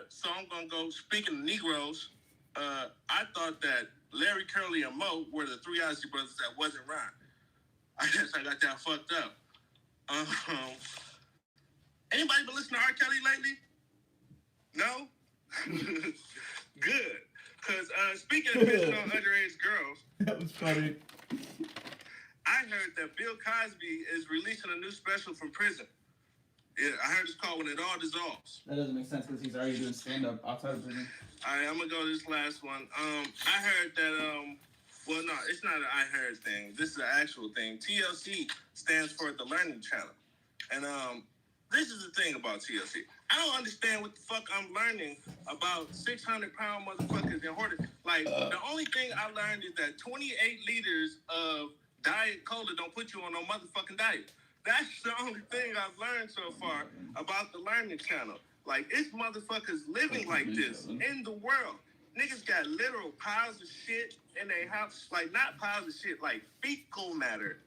So I'm going to go, speaking of Negroes, I thought that Larry, Curly, and Moe were the three Ozzy brothers that wasn't rhyme. I guess I got that fucked up. Anybody been listening to R. Kelly lately? No? Good. Because speaking of pissing on underage girls, that was funny. I heard that Bill Cosby is releasing a new special from prison. Yeah, I heard it's called When It All Dissolves. That doesn't make sense because he's already doing stand-up outside of prison. All right, I'm going to go to this last one. I heard that, well, no, it's not an I heard thing. This is an actual thing. TLC stands for the Learning Channel. And this is the thing about TLC. I don't understand what the fuck I'm learning about 600-pound motherfuckers in Horton. Like, the only thing I learned is that 28 liters of Diet Cola don't put you on no motherfucking diet. That's the only thing I've learned so far about the Learning Channel. Like, it's motherfuckers living like this in the world. Niggas got literal piles of shit in their house. Like, not piles of shit, like fecal matter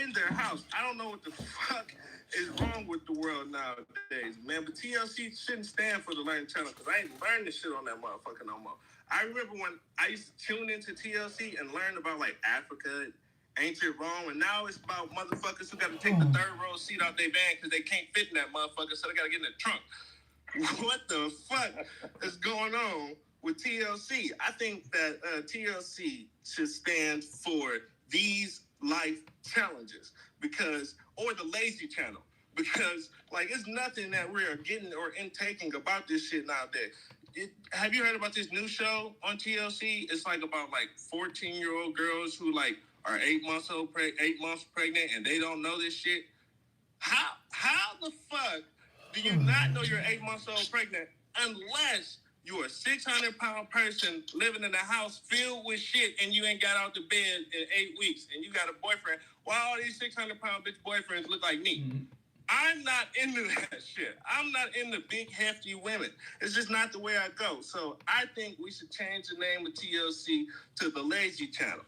in their house. I don't know what the fuck is wrong with the world nowadays, man. But TLC shouldn't stand for the Learning Channel because I ain't learned this shit on that motherfucker no more. I remember when I used to tune into TLC and learn about, like, Africa, ancient Rome, and now it's about motherfuckers who got to take the third row seat out their van because they can't fit in that motherfucker, so they got to get in the trunk. What the fuck is going on with TLC? I think that TLC should stand for these life challenges or the lazy channel, because like it's nothing that we are getting or intaking about this shit nowadays. Have you heard about this new show on TLC? It's like about like 14-year-old girls who like are 8 months pregnant and they don't know this shit. How the fuck do you not know you're 8 months old pregnant unless you're a 600-pound person living in a house filled with shit and you ain't got out the bed in 8 weeks and you got a boyfriend? Why all these 600-pound bitch boyfriends look like me? Mm-hmm. I'm not into that shit. I'm not into big, hefty women. It's just not the way I go. So I think we should change the name of TLC to the Lazy Channel.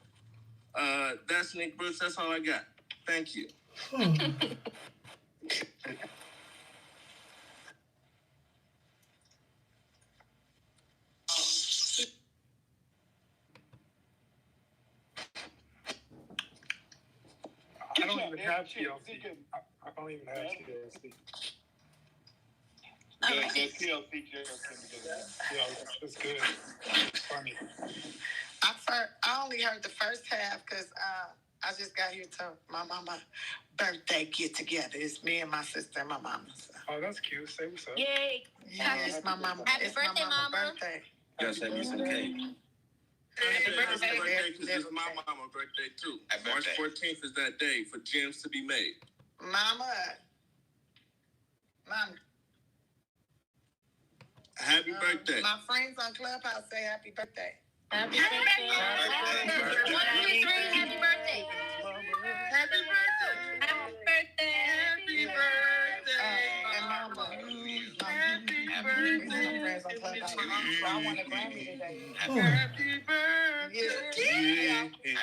That's Nick Brooks. That's all I got. Thank you. I don't even have TLC. I don't even have TLC. Oh, The TLC just came together. Yeah, it's good. It's funny. I only heard the first half because I just got here to my mama birthday get together. It's me and my sister and my mama. So. Oh, that's cute. Say what's up. Yay. Yeah, it's my mama. Happy it's birthday, my mama's mama. birthday. Y'all send me some cake. Happy birthday, because it's my mama's birthday too. March 14th is that day for gems to be made. Mama. Happy birthday. My friends on Clubhouse say happy birthday. Happy birthday. Happy birthday. 1, 2, 3, happy birthday. Happy birthday. Happy birthday. Happy birthday. And Mama. Happy birthday. My friends on Clubhouse. I won a Grammy today. Happy birthday. Yeah.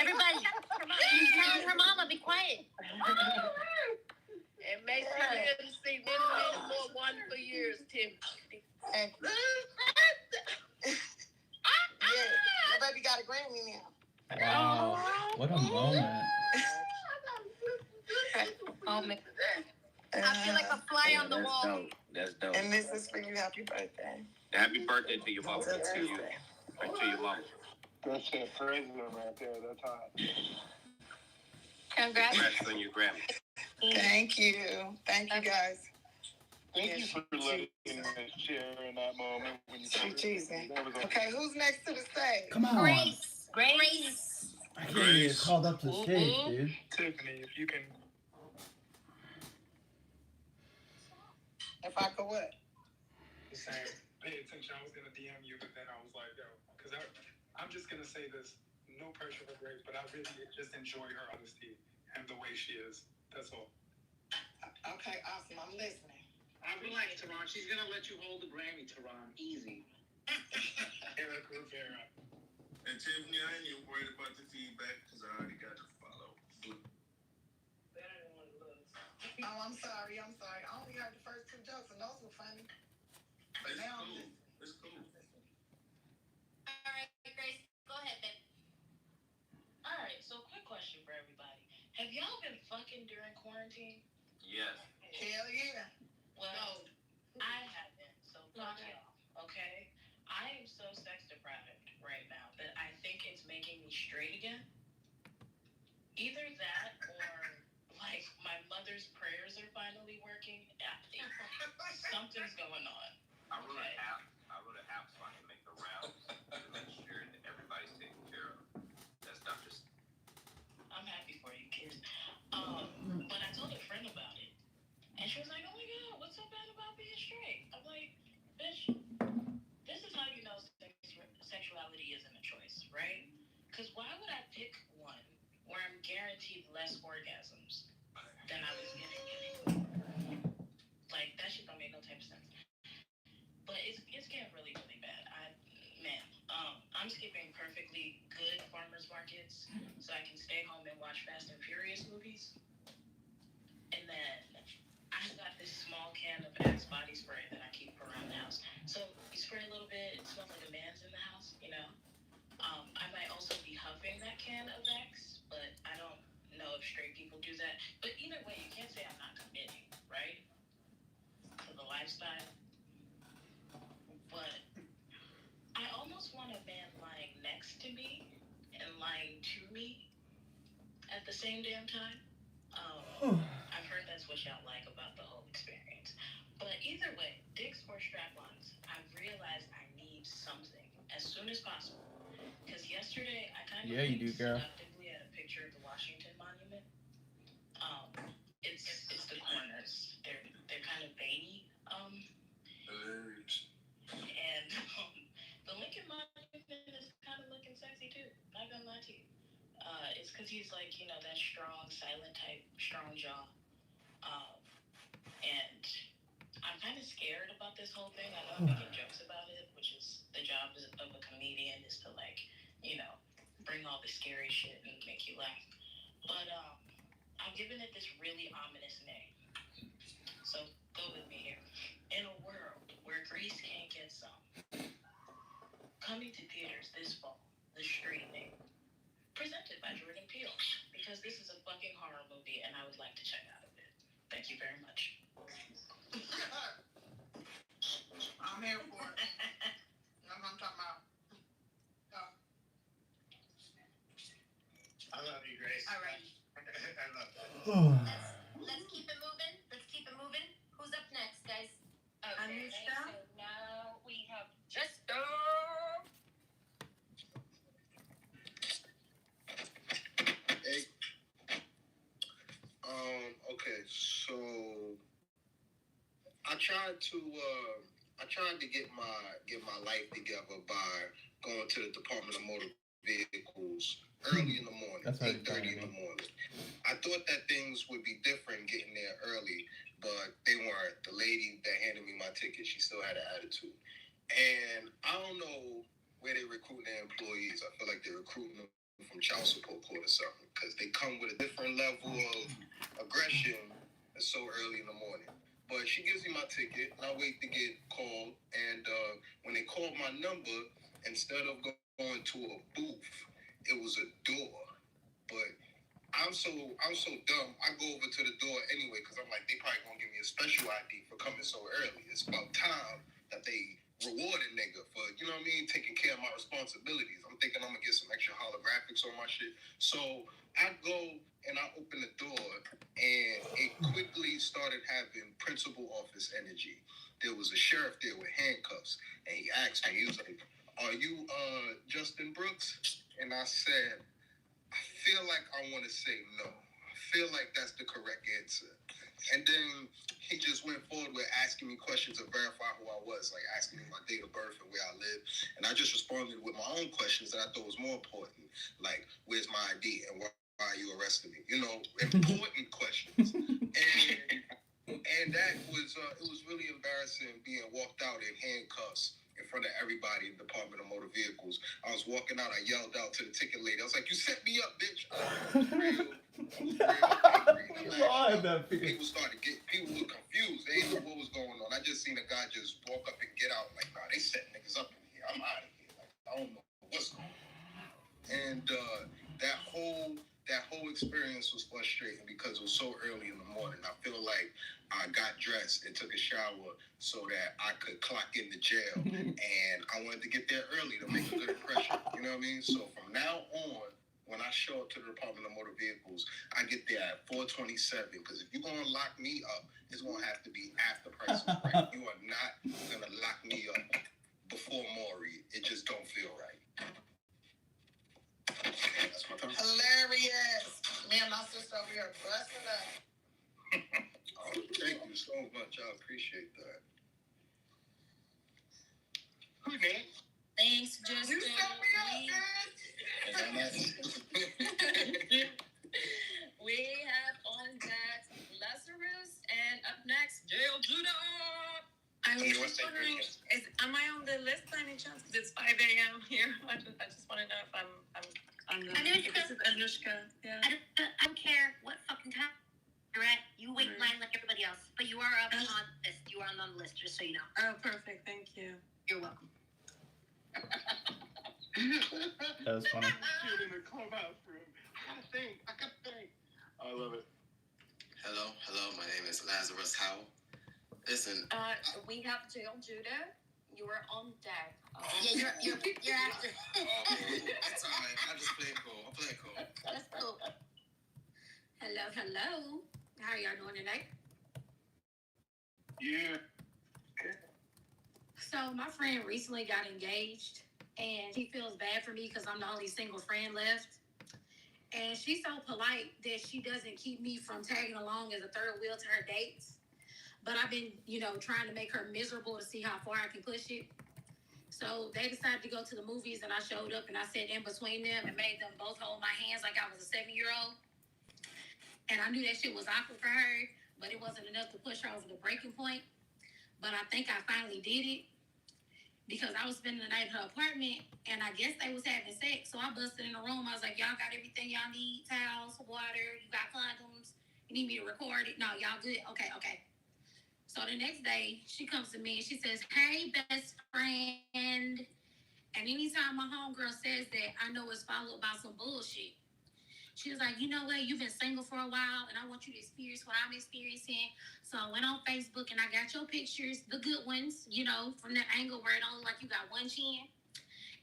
Everybody. She's telling her mama, be quiet. And make sure you live to see many, many more wonderful years, Tiffany. Yeah, my baby got a Grammy now. Wow. What a moment. I feel like a fly on the wall. Dope. That's dope. And this is for you. Happy birthday. Happy birthday to your mama. That's To you. Right to your mama. That's it. Praise them right there. That's hot. Congrats. Congrats on your Grammy. Thank you. Thank you, guys. Thank you for letting us share in that moment when you Sweet Jesus. Okay, who's next to the stage? Come on. Grace. Grace. I can't even get called up to the stage, dude. Tiffany, if you can. If I could what? The same. Pay attention. I was going to DM you, but then I was like, yo, because I'm just going to say this. No pressure for Grace, but I really just enjoy her honesty and the way she is. That's all. Okay, awesome. I'm listening. I relax, Teron. She's gonna let you hold the Grammy, Teron. Easy. Eric Rivera. And Tiffany, I ain't even worried about the feedback because I already got to follow. Oh, I'm sorry. I only heard the first 2 jokes, and those were funny. It's cool. All right, Grace, go ahead, babe. All right, so quick question for everybody. Have y'all been fucking during quarantine? Yes. Hell yeah. Well, I haven't, so fuck y'all, okay? I am so sex deprived right now that I think it's making me straight again. Either that or, like, my mother's prayers are finally working. Something's going on. I wrote an app so I can make the rounds to make sure that everybody's taken care of. That's not just. I'm happy for you, kid. But I told a friend about it. And she was like, oh my God, what's so bad about being straight? I'm like, bitch, this is how you know sexuality isn't a choice, right? Because why would I pick one where I'm guaranteed less orgasms than I was getting anyway? Like, that shit don't make no type of sense. But it's getting really, really bad. I'm skipping perfectly good farmers markets so I can stay home and watch Fast and Furious movies. And then I got this small can of Axe body spray that I keep around the house. So you spray a little bit, it smells like a man's in the house, you know. I might also be huffing that can of Axe, but I don't know if straight people do that. But either way, you can't say I'm not committing, right? To the lifestyle. But I almost want a man lying next to me and lying to me at the same damn time. I've heard that's what y'all like about the whole experience. But either way, dicks or strap-ons, I've realized I need something as soon as possible. Because yesterday, I kind of seductively at a picture of the Washington Monument. It's the corners. They're kind of veiny. And the Lincoln Monument is kind of looking sexy too. Not gonna lie to you. It's because he's like, you know, that strong, silent type, strong jaw. And I'm kind of scared about this whole thing. I know I'm making jokes about it, which is the job of a comedian is to, like, you know, bring all the scary shit and make you laugh. But I'm giving it this really ominous name. So go with me here. In a world where Grease can't get some, coming to theaters this fall, The Streaming, presented by Jordan Peele, because this is a fucking horror movie and I would like to check out of it. Thank you very much. I'm here for it. That's what I'm talking about. I love you, Grace. All right. I love that. Let's keep it moving. Who's up next, guys? Okay, so now we have Jessica. Hey. Okay, so I tried to get my life together by going to the Department of Motor Vehicles early in the morning, 8:30 in the morning. I thought that things would be different getting there early, but they weren't. The lady that handed me my ticket, she still had an attitude. And I don't know where they recruit their employees. I feel like they're recruiting them from child support court or something, because they come with a different level of aggression so early in the morning. But she gives me my ticket, and I wait to get called. And when they called my number, instead of going to a booth, it was a door. But I'm so dumb. I go over to the door anyway, because I'm like, they probably gonna give me a special ID for coming so early. It's about time that they reward a nigga for, you know what I mean, taking care of my responsibilities. I'm thinking I'm gonna get some extra holographics on my shit. So I go and I open the door, and it quickly started having principal office energy. There was a sheriff there with handcuffs, and he asked me, he was like, "Are you Justin Brooks?" And I said, I feel like I want to say no. I feel like that's the correct answer. And then he just went forward with asking me questions to verify who I was, like asking me my date of birth and where I live. And I just responded with my own questions that I thought was more important, like, where's my ID and why are you arresting me? You know, important questions. And that was, it was really embarrassing being walked out in handcuffs in front of everybody in the Department of Motor Vehicles. I was walking out, I yelled out to the ticket lady. I was like, "You set me up, bitch." I was real angry. People were confused. They didn't know what was going on. I just seen a guy just walk up and get out. Like, nah, they setting niggas up in here. I'm out of here. Like, I don't know what's going on. And that whole experience was frustrating because it was so early in the morning. I feel like I got dressed and took a shower so that I could clock into jail. And I wanted to get there early to make a good impression. You know what I mean? So from now on, when I show up to the Department of Motor Vehicles, I get there at 4:27. Because if you're going to lock me up, it's going to have to be after Price is Right. You are not going to lock me up before Maury. It just don't feel right. That's my time. Hilarious. Me and my sister over here busting up. Oh, thank you so much. I appreciate that. Who's next? Thanks, Justin. You set me up, man. We have on that Lazarus, and up next, Jail Judah. I I was just wondering, am I on the list by any chance? Because it's 5 a.m. here. I just want to know if I'm on the. Anushka. This is Anushka. Yeah. I don't care what fucking time you're at. You wait in line like everybody else, but you are up on the list. You are on the list, just so you know. Oh, perfect. Thank you. You're welcome. That was funny. In the clubhouse room. I gotta think. I love it. Hello, my name is Lazarus Howell. Listen. We have Jill Judah. You are on deck. Yeah, you're after. It's alright. I just play cool. I play cool. That's cool. Hello. How are y'all doing tonight? Yeah. So my friend recently got engaged, and she feels bad for me because I'm the only single friend left. And she's so polite that she doesn't keep me from tagging along as a third wheel to her dates. But I've been, trying to make her miserable to see how far I can push it. So they decided to go to the movies, and I showed up, and I sat in between them and made them both hold my hands like I was a 7-year-old. And I knew that shit was awkward for her, but it wasn't enough to push her over the breaking point. But I think I finally did it because I was spending the night at her apartment, and I guess they was having sex. So I busted in the room. I was like, y'all got everything y'all need? Towels, water, you got condoms? You need me to record it? No, y'all good? Okay. So the next day, she comes to me and she says, hey, best friend. And anytime my homegirl says that, I know it's followed by some bullshit. She was like, you know what? You've been single for a while, and I want you to experience what I'm experiencing. So I went on Facebook, and I got your pictures, the good ones, from that angle where it only like you got one chin.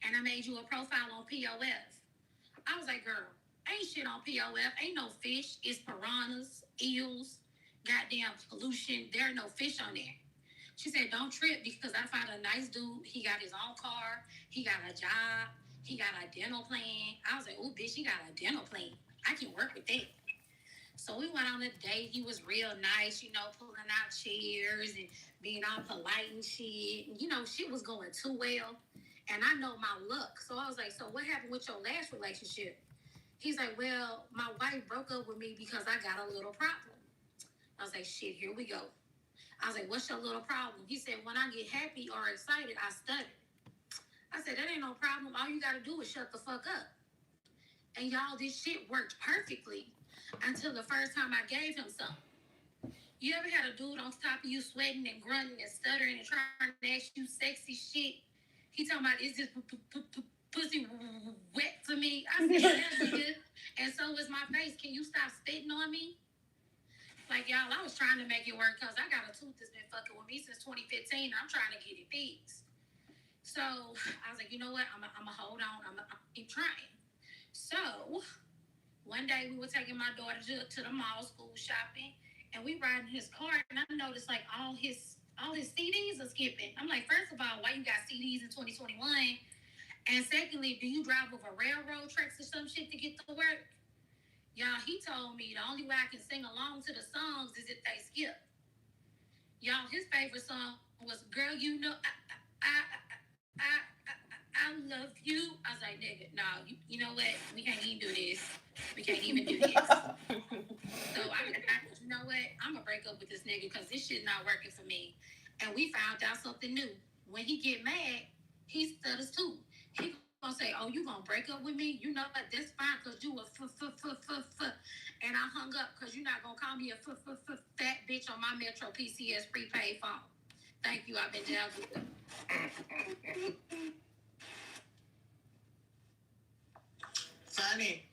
And I made you a profile on POF. I was like, girl, ain't shit on POF. Ain't no fish. It's piranhas, eels, goddamn pollution. There are no fish on there. She said, don't trip because I found a nice dude. He got his own car. He got a job. He got a dental plan. I was like, oh, bitch, he got a dental plan. I can work with that. So we went on a date. He was real nice, pulling out chairs and being all polite and shit. And, shit was going too well. And I know my luck. So I was like, so what happened with your last relationship? He's like, well, my wife broke up with me because I got a little problem. I was like, shit, here we go. I was like, what's your little problem? He said, when I get happy or excited, I stutter. I said, that ain't no problem. All you got to do is shut the fuck up. And y'all, this shit worked perfectly until the first time I gave him something. You ever had a dude on top of you sweating and grunting and stuttering and trying to ask you sexy shit? He talking about, is this pussy wet for me? I said, yes, nigga. And so is my face. Can you stop spitting on me? Like, y'all, I was trying to make it work because I got a tooth that's been fucking with me since 2015. I'm trying to get it fixed. So I was like, you know what? I'm going to hold on. I'm going to keep trying. So one day we were taking my daughter to the mall, school shopping, and we ride in his car, and I noticed like all his CDs are skipping. I'm like, first of all, why you got CDs in 2021? And secondly, do you drive over railroad tracks or some shit to get to work? Y'all, he told me the only way I can sing along to the songs is if they skip. Y'all, his favorite song was "Girl, You Know I love you." I was like, nigga, no, you know what? We can't even do this. We can't even do this. So I decided, you know what? I'm going to break up with this nigga because this shit not working for me. And we found out something new. When he get mad, he stutters too. He going to say, oh, you going to break up with me? You know what? That's fine because you a And I hung up because you're not going to call me a fat bitch on my Metro PCS prepaid phone. Thank you. I've been down with them. Funny.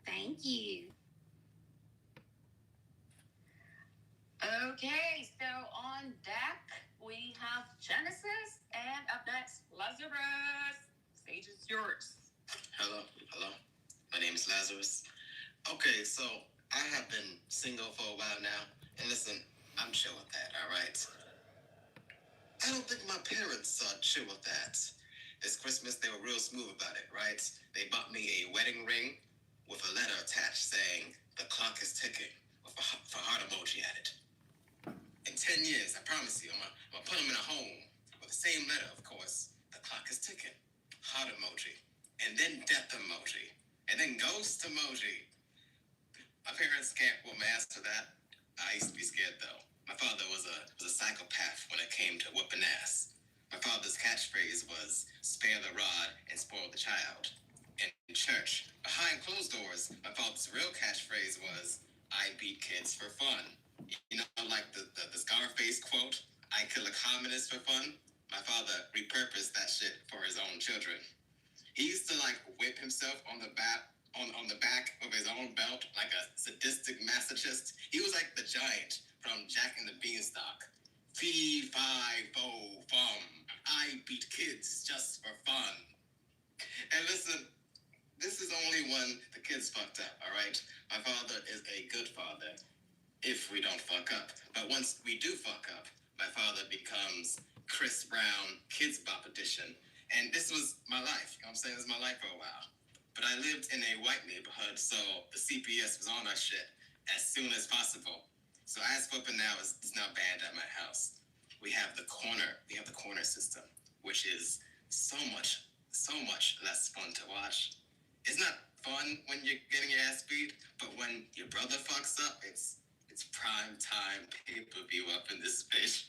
Thank you. Okay, so on deck, we have Genesis, and up next, Lazarus. Stage is yours. Hello. My name is Lazarus. Okay, so I have been single for a while now, and listen, I'm chill with that, all right? I don't think my parents are chill with that. This Christmas, they were real smooth about it, right? They bought me a wedding ring with a letter attached saying, the clock is ticking, with a heart emoji added. In 10 years, I promise you, I'm gonna put them in a home with the same letter, of course. The clock is ticking, heart emoji, and then death emoji, and then ghost emoji. My parents can't put my ass to that. I used to be scared, though. My father was a psychopath when it came to whooping ass. My father's catchphrase was, spare the rod and spoil the child. In church, behind closed doors, my father's real catchphrase was, I beat kids for fun. You know, like the Scarface quote, I kill a communist for fun? My father repurposed that shit for his own children. He used to like whip himself on the back of his own belt like a sadistic masochist. He was like the giant from Jack and the Beanstalk. Fee, fi, fo, fum. I beat kids just for fun. And listen, this is only when the kids fucked up, all right? My father is a good father if we don't fuck up. But once we do fuck up, my father becomes Chris Brown, Kids Bop edition. And this was my life. You know what I'm saying? This was my life for a while. But I lived in a white neighborhood, so the CPS was on our shit as soon as possible. So ass whooping now is now banned at my house. We have the corner system, which is so much less fun to watch. It's not fun when you're getting your ass beat, but when your brother fucks up, it's prime time pay-per-view up in this bitch.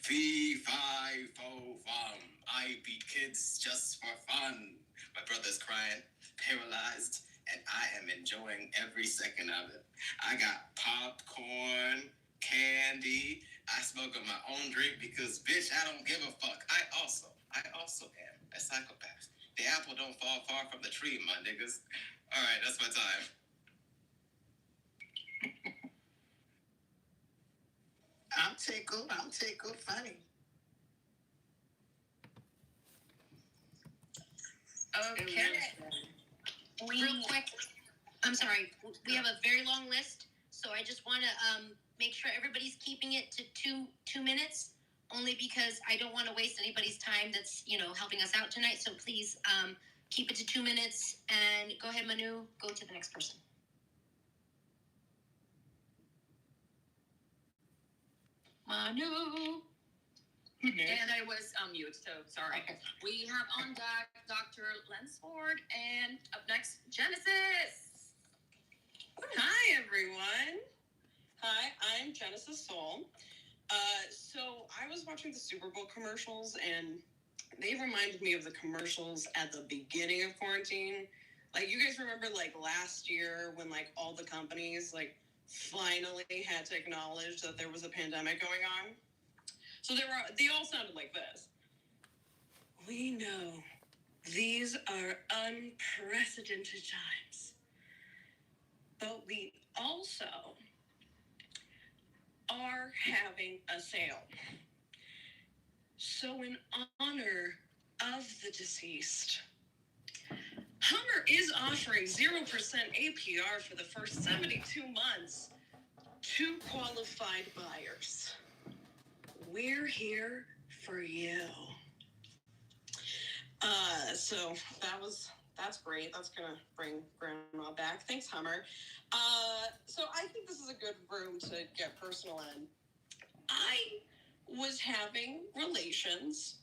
Fee, fi, fo, fum. I beat kids just for fun. My brother's crying, paralyzed, and I am enjoying every second of it. I got popcorn, candy. I smoke up my own drink because, bitch, I don't give a fuck. I also am a psychopath. The apple don't fall far from the tree, my niggas. All right, that's my time. I'm tickled, funny. Okay. Real quick, I'm sorry. We have a very long list, so I just want to make sure everybody's keeping it to two minutes, only because I don't want to waste anybody's time that's helping us out tonight. So please keep it to 2 minutes, and go ahead, Manu. Go to the next person. Manu. And I was on mute, so sorry. Okay. We have on deck Dr. Lansford, and up next, Genesis. Hi, everyone. Hi, I'm Genesis Soul. So I was watching the Super Bowl commercials, and they reminded me of the commercials at the beginning of quarantine. Like, you guys remember, like, last year when, like, all the companies, like, finally had to acknowledge that there was a pandemic going on? So they all sounded like this. We know these are unprecedented times, but we also are having a sale. So in honor of the deceased, Hummer is offering 0% APR for the first 72 months to qualified buyers. We're here for you. So that's great. That's gonna bring Grandma back. Thanks, Hummer. So I think this is a good room to get personal in. I was having relations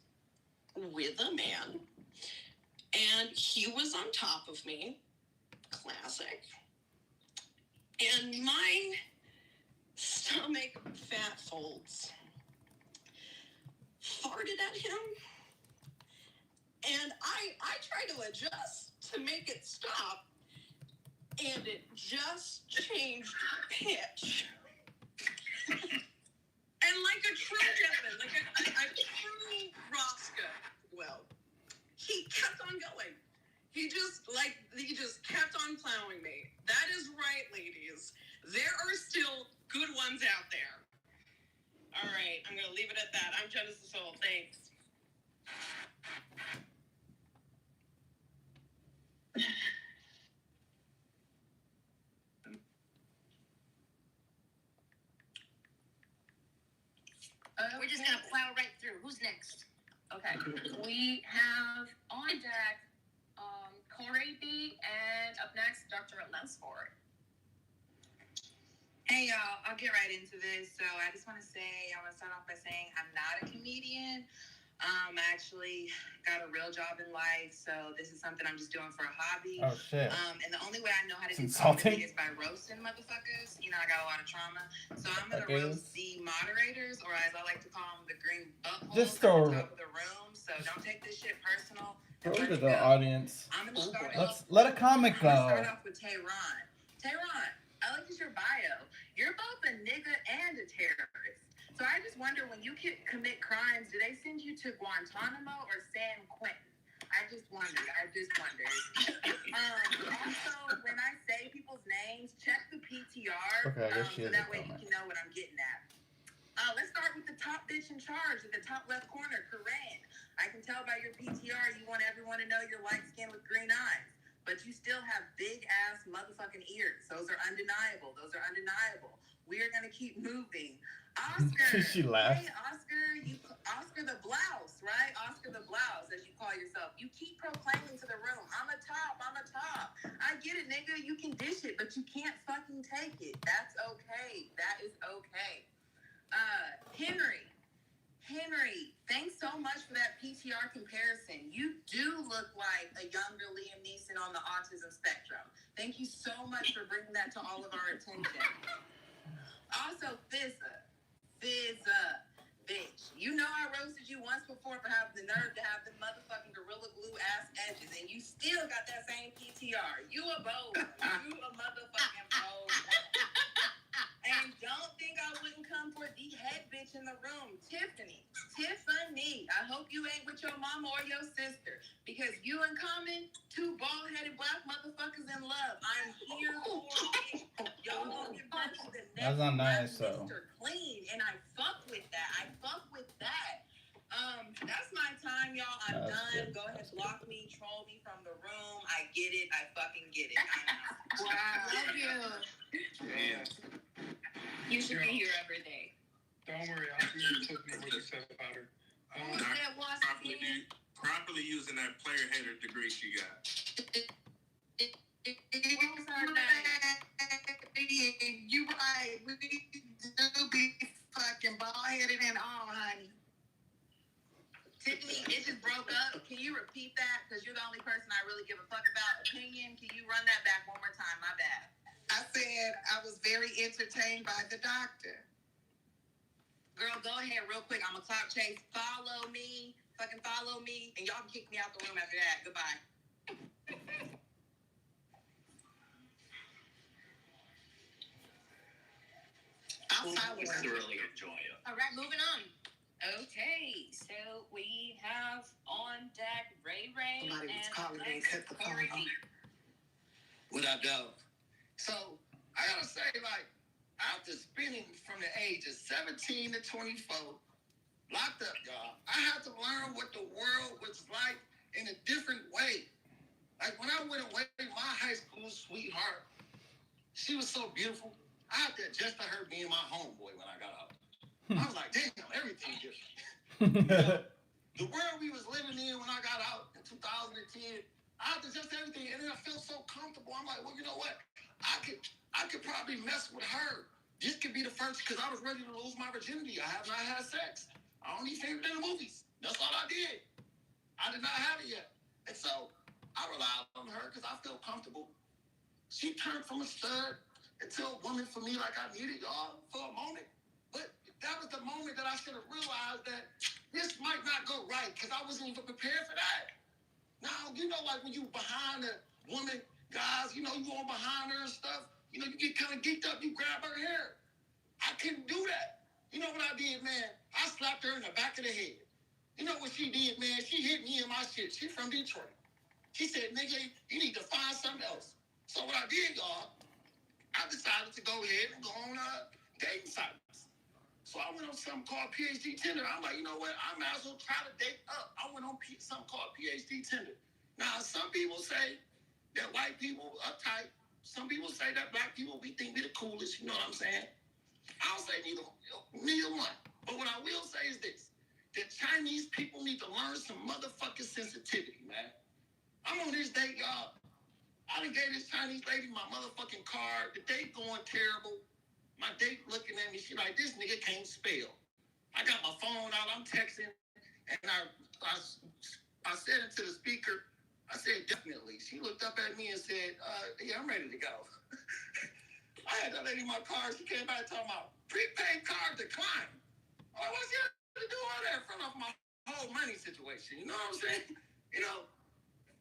with a man, and he was on top of me. Classic. And my stomach fat folds farted at him, and I tried to adjust to make it stop, and it just changed pitch. And like a true gentleman, like a true Roscoe, well, he kept on going. He just kept on plowing me. That is right, ladies. There are still good ones out there. All right, I'm going to leave it at that. I'm Genesis Soul. Thanks. We're just going to plow right through. Who's next? Okay. We have on deck Corey B, and up next, Dr. Lansford. Hey y'all, I'll get right into this. So I just want to start off by saying I'm not a comedian, I actually got a real job in life, so this is something I'm just doing for a hobby. Oh shit. And the only way I know how to It's do insulting. comedy is by roasting motherfuckers. You know, I got a lot of trauma. So I'm gonna roast the moderators, or as I like to call them, the green buttholes Just at go. the top of the room. So don't take this shit personal. Go to the audience. I'm gonna start Let a comic I'm gonna start go. off with Tehran. Tehran, I looked at your bio. You're both a nigga and a terrorist. So I just wonder, when you commit crimes, do they send you to Guantanamo or San Quentin? I just wondered. Also, when I say people's names, check the PTR, Okay, I guess she so is that a way you comic. can know what I'm getting at. Let's start with the top bitch in charge at the top left corner, Corinne. I can tell by your PTR you want everyone to know you're light skinned with green eyes, but you still have big ass motherfucking ears. Those are undeniable. We are gonna keep moving. Oscar. She laughed. Hey, Oscar the Blouse, right? Oscar the Blouse, as you call yourself. You keep proclaiming to the room, I'm a top. I get it, nigga. You can dish it, but you can't fucking take it. That's okay. That is okay. Henry, thanks so much for that PTR comparison. You do look like a younger Liam Neeson on the autism spectrum. Thank you so much for bringing that to all of our attention. Also, Fizza, bitch. You know I roasted you once before for having the nerve to have the motherfucking Gorilla Glue ass edges, and you still got that same PTR. You a bold. You a motherfucking bold. And don't think I wouldn't come for the head bitch in the room, Tiffany. I hope you ain't with your mama or your sister, because you and Common, two bald-headed black motherfuckers in love. I'm here for it. Y'all gonna get back to the next. That's not nice, though. Mr. Clean, and I fuck with that. That's my time, y'all. I'm done. Go ahead, block me, troll me from the room. I get it. I fucking get it. Wow. Love you. Yeah. You should be here every day. Don't worry, I'll be here Tiffany what you said about her. Properly using that player hater degree she got. What's her name? You right. We do be fucking bald-headed and all, honey. Tiffany, it just broke up. Can you repeat that? Because you're the only person I really give a fuck about. Opinion, can you run that back one more time? My bad. I said I was very entertained by the doctor. Girl, go ahead real quick. I'm a clout chase. Follow me, and y'all can kick me out the room after that. Goodbye. I'll thoroughly enjoy it. All right, moving on. Okay, so we have on deck Ray Somebody was and calling me and cut the phone Corey off. D. What up, though? So, I gotta say, like, after spending from the age of 17 to 24, locked up, y'all, I had to learn what the world was like in a different way. Like, when I went away, my high school sweetheart, she was so beautiful. I had to adjust to her being my homeboy when I got out. I was like, damn, everything's different. The world we was living in when I got out in 2010, I had to adjust everything, and then I felt so comfortable. I'm like, well, you know what? I could probably mess with her. This could be the first, because I was ready to lose my virginity. I have not had sex. I only seen it in the movies. That's all I did. I did not have it yet. And so I relied on her because I felt comfortable. She turned from a stud into a woman for me like I needed, y'all, for a moment. But that was the moment that I should have realized that this might not go right, because I wasn't even prepared for that. Now, you know, like when you behind a woman, guys, you know, you going behind her and stuff, you know, you get kind of geeked up, you grab her hair. I couldn't do that. You know what I did, man? I slapped her in the back of the head. You know what she did, man? She hit me in my shit. She from Detroit. She said, nigga, you need to find something else. So what I did, y'all, I decided to go ahead and go on dating sites. So I went on something called PhD Tinder. I'm like, you know what? I might as well try to date up. I went on something called PhD Tinder. Now, some people say that white people are uptight. Some people say that black people, we think we the coolest. You know what I'm saying? I'll say neither one. But what I will say is this. That Chinese people need to learn some motherfucking sensitivity, man. I'm on this date, y'all. I done gave this Chinese lady my motherfucking card. The date going terrible. My date looking at me, she like, this nigga can't spell. I got my phone out, I'm texting, And I said it to the speaker. I said, definitely. She looked up at me and said, yeah, I'm ready to go. I had that lady in my car. She came back talking about prepaid card decline. Oh, what's you to do all that in front of my whole money situation? You know what I'm saying? You know,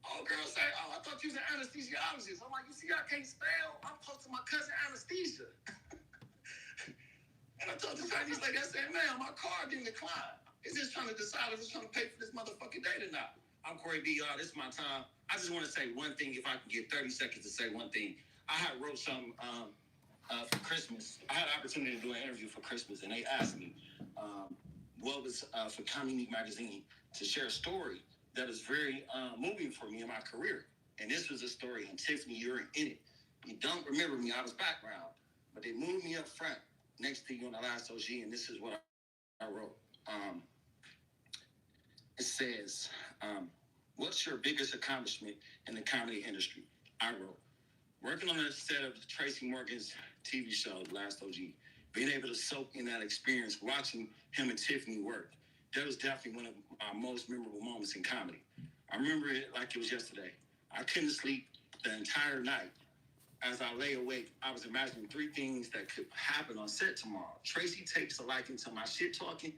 old girl say, oh, I thought you was an anesthesiologist. I'm like, you see, I can't spell. I'm close to my cousin anesthesia. And I told the Chinese lady, I said, man, my card didn't decline. It's just trying to decide if it's trying to pay for this motherfucking date or not. I'm Corey B. Y'all. This is my time. I just want to say one thing. If I can get 30 seconds to say one thing. I had wrote something for Christmas. I had the opportunity to do an interview for Christmas, and they asked me what was for Communique Magazine to share a story that was very moving for me in my career. And this was a story, and Tiffany, you're in it. You don't remember me. I was background, but they moved me up front next to you on the last OG, and this is what I wrote. It says, what's your biggest accomplishment in the comedy industry? I wrote, working on the set of Tracy Morgan's TV show, Last OG, being able to soak in that experience, watching him and Tiffany work. That was definitely one of my most memorable moments in comedy. I remember it like it was yesterday. I couldn't sleep the entire night. As I lay awake, I was imagining 3 things that could happen on set tomorrow. Tracy takes a liking to my shit talking.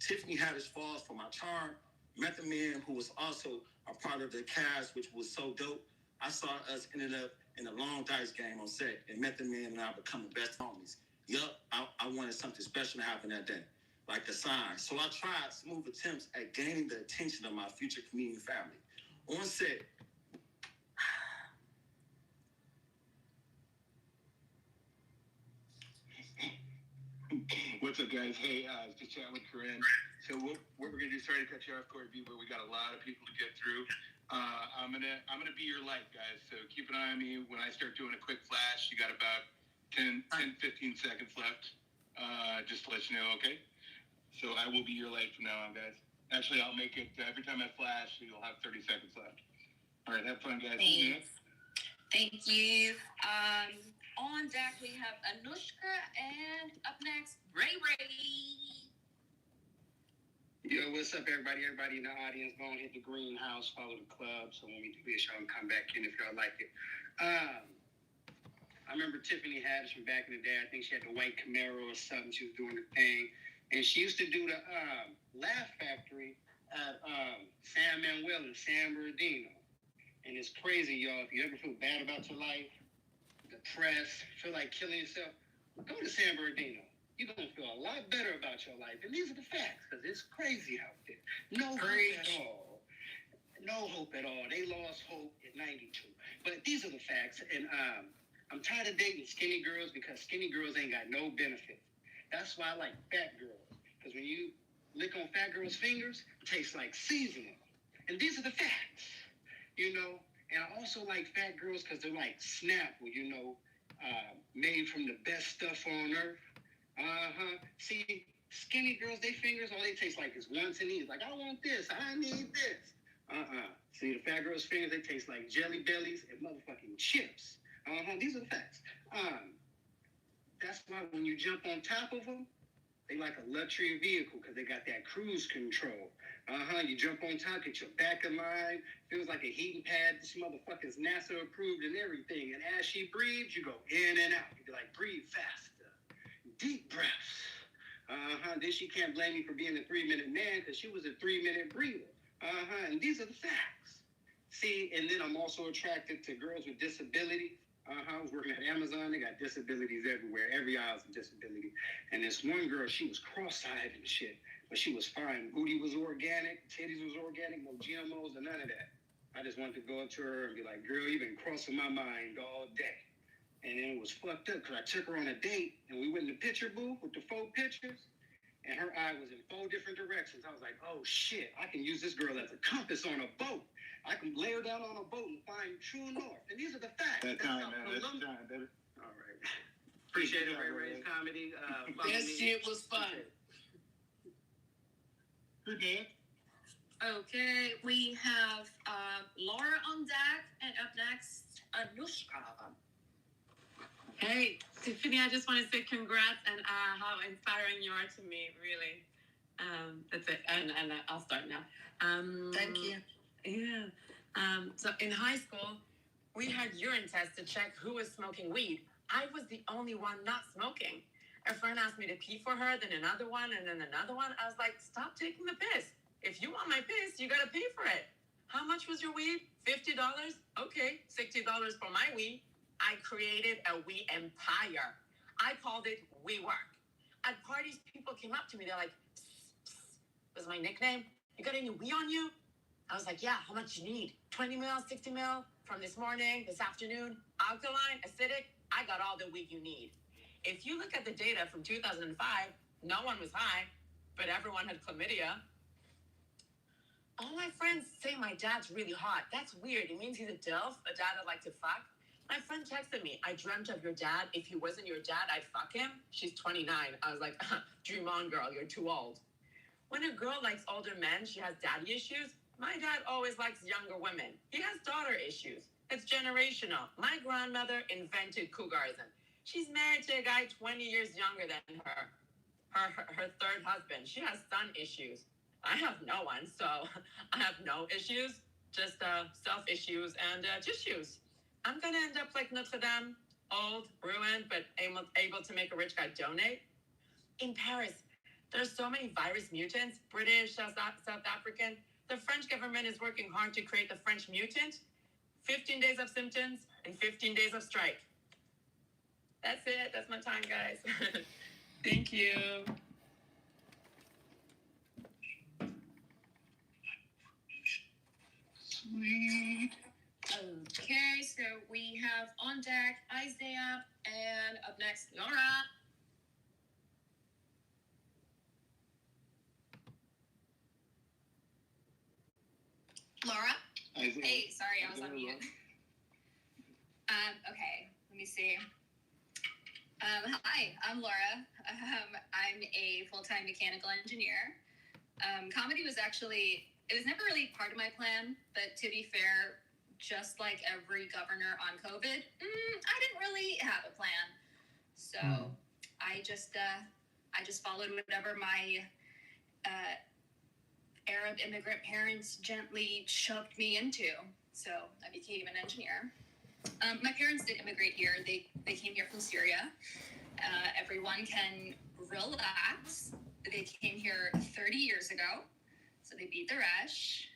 Tiffany Haddish falls for my charm. Met the man who was also a part of the cast, which was so dope. I saw us ended up in a long dice game on set, and met the man and I become the best homies. Yup, I wanted something special to happen that day, like a sign. So I tried smooth attempts at gaining the attention of my future comedian family. On set, what's up, guys? Hey, just chatting with Corinne. So what we're gonna do? Sorry to cut you off, Corey B, but we got a lot of people to get through. I'm gonna be your light, guys. So keep an eye on me. When I start doing a quick flash, you got about 10, 15 seconds left. Just to let you know, okay? So I will be your light from now on, guys. Actually, I'll make it every time I flash, you'll have 30 seconds left. All right, have fun, guys. Thanks. Thank you. On deck, we have Anushka, and up next, Ray Ray. Yo, what's up, everybody? Everybody in the audience, go and hit the greenhouse, follow the club, so when we do this, y'all can come back in if y'all like it. I remember Tiffany Haddish from back in the day. I think she had the white Camaro or something. She was doing the thing. And she used to do the Laugh Factory at San Manuel and San Bernardino. And it's crazy, y'all. If you ever feel bad about your life, depressed, feel like killing yourself, go to San Bernardino. You're going to feel a lot better about your life. And these are the facts, because it's crazy out there. No hope at all. No hope at all. They lost hope at 92. But these are the facts. And I'm tired of dating skinny girls because skinny girls ain't got no benefit. That's why I like fat girls. Because when you lick on fat girls' fingers, it tastes like seasoning. And these are the facts, you know. And I also like fat girls because they're like Snapple, you know, made from the best stuff on earth. See, skinny girls, they fingers, all they taste like is wants and needs. Like, I want this, I need this. See, the fat girls' fingers, they taste like Jelly Bellies and motherfucking chips. These are the facts. That's why when you jump on top of them, they like a luxury vehicle because they got that cruise control. You jump on top, get your back in line, feels like a heating pad. This motherfucker's NASA approved and everything. And as she breathes, you go in and out. You be like, breathe faster. Deep breaths. Then she can't blame me for being a 3-minute man because she was a 3-minute breather. And these are the facts. See, and then I'm also attracted to girls with disability. I was working at Amazon. They got disabilities everywhere. Every aisle's a disability. And this one girl, she was cross-eyed and shit, but she was fine. Booty was organic, titties was organic, no GMOs or none of that. I just wanted to go up to her and be like, girl, you've been crossing my mind all day. And then it was fucked up because I took her on a date and we went in the picture booth with the 4 pictures and her eye was in 4 different directions. I was like, oh shit, I can use this girl as a compass on a boat. I can lay her down on a boat and find true north. And these are the facts. That's time, man. That's time, baby. All right. Appreciate it, Ray Ray's comedy. That shit was fun. Good day. Okay, we have Laura on deck, and up next, Anushka. Hey, Tiffany, I just want to say congrats and how inspiring you are to me, really. That's it. And I'll start now. Thank you. Yeah. So in high school, we had urine tests to check who was smoking weed. I was the only one not smoking. A friend asked me to pee for her, then another one, and then another one. I was like, stop taking the piss. If you want my piss, you gotta pay for it. How much was your weed? $50? Okay, $60 for my weed. I created a weed empire. I called it WeWork. At parties, people came up to me. They're like, psst, psst, was my nickname. You got any weed on you? I was like, yeah, how much you need? 20 mil, 60 mil from this morning, this afternoon, alkaline, acidic. I got all the weed you need. If you look at the data from 2005, no one was high, but everyone had chlamydia. All my friends say my dad's really hot. That's weird. It means he's a DILF, a dad I'd like to fuck. My friend texted me, I dreamt of your dad. If he wasn't your dad, I'd fuck him. She's 29. I was like, dream on, girl. You're too old. When a girl likes older men, she has daddy issues. My dad always likes younger women. He has daughter issues. It's generational. My grandmother invented cougarism. She's married to a guy 20 years younger than her. Her third husband. She has son issues. I have no one, so I have no issues, just self issues and tissues. I'm gonna end up like Notre Dame, old, ruined, but able to make a rich guy donate. In Paris, there's so many virus mutants, British, South African. The French government is working hard to create the French mutant. 15 days of symptoms and 15 days of strike. That's it. That's my time, guys. Thank you. Sweet. Okay, so we have on deck Isaiah, and up next, Laura. Laura? Isaiah. Hey, sorry, I was on mute. Okay, let me see. Hi, I'm Laura. I'm a full-time mechanical engineer. Comedy was actually, it was never really part of my plan, but to be fair, just like every governor on COVID, I didn't really have a plan. So I just followed whatever my Arab immigrant parents gently shoved me into. So I became an engineer. My parents did immigrate here. They came here from Syria. Everyone can relax. They came here 30 years ago, so they beat the rush.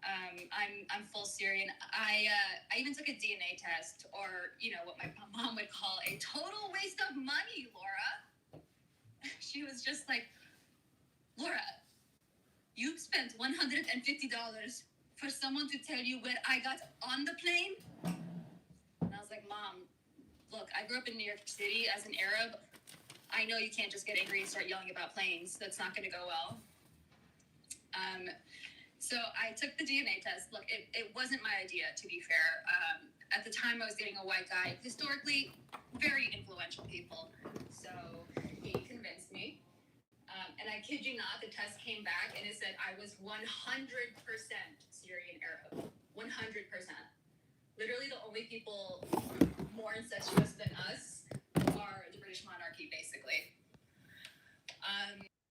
I'm full Syrian. I even took a DNA test, or what my mom would call a total waste of money, Laura. She was just like, Laura, you spent $150 for someone to tell you where I got on the plane? And I was like, Mom, look, I grew up in New York City as an Arab. I know you can't just get angry and start yelling about planes. That's not going to go well. So I took the DNA test. Look, it wasn't my idea, to be fair. At the time, I was dating a white guy, historically very influential people. So he convinced me. And I kid you not, the test came back and it said I was 100% Syrian Arab. 100%. Literally the only people more incestuous than us are the British monarchy, basically.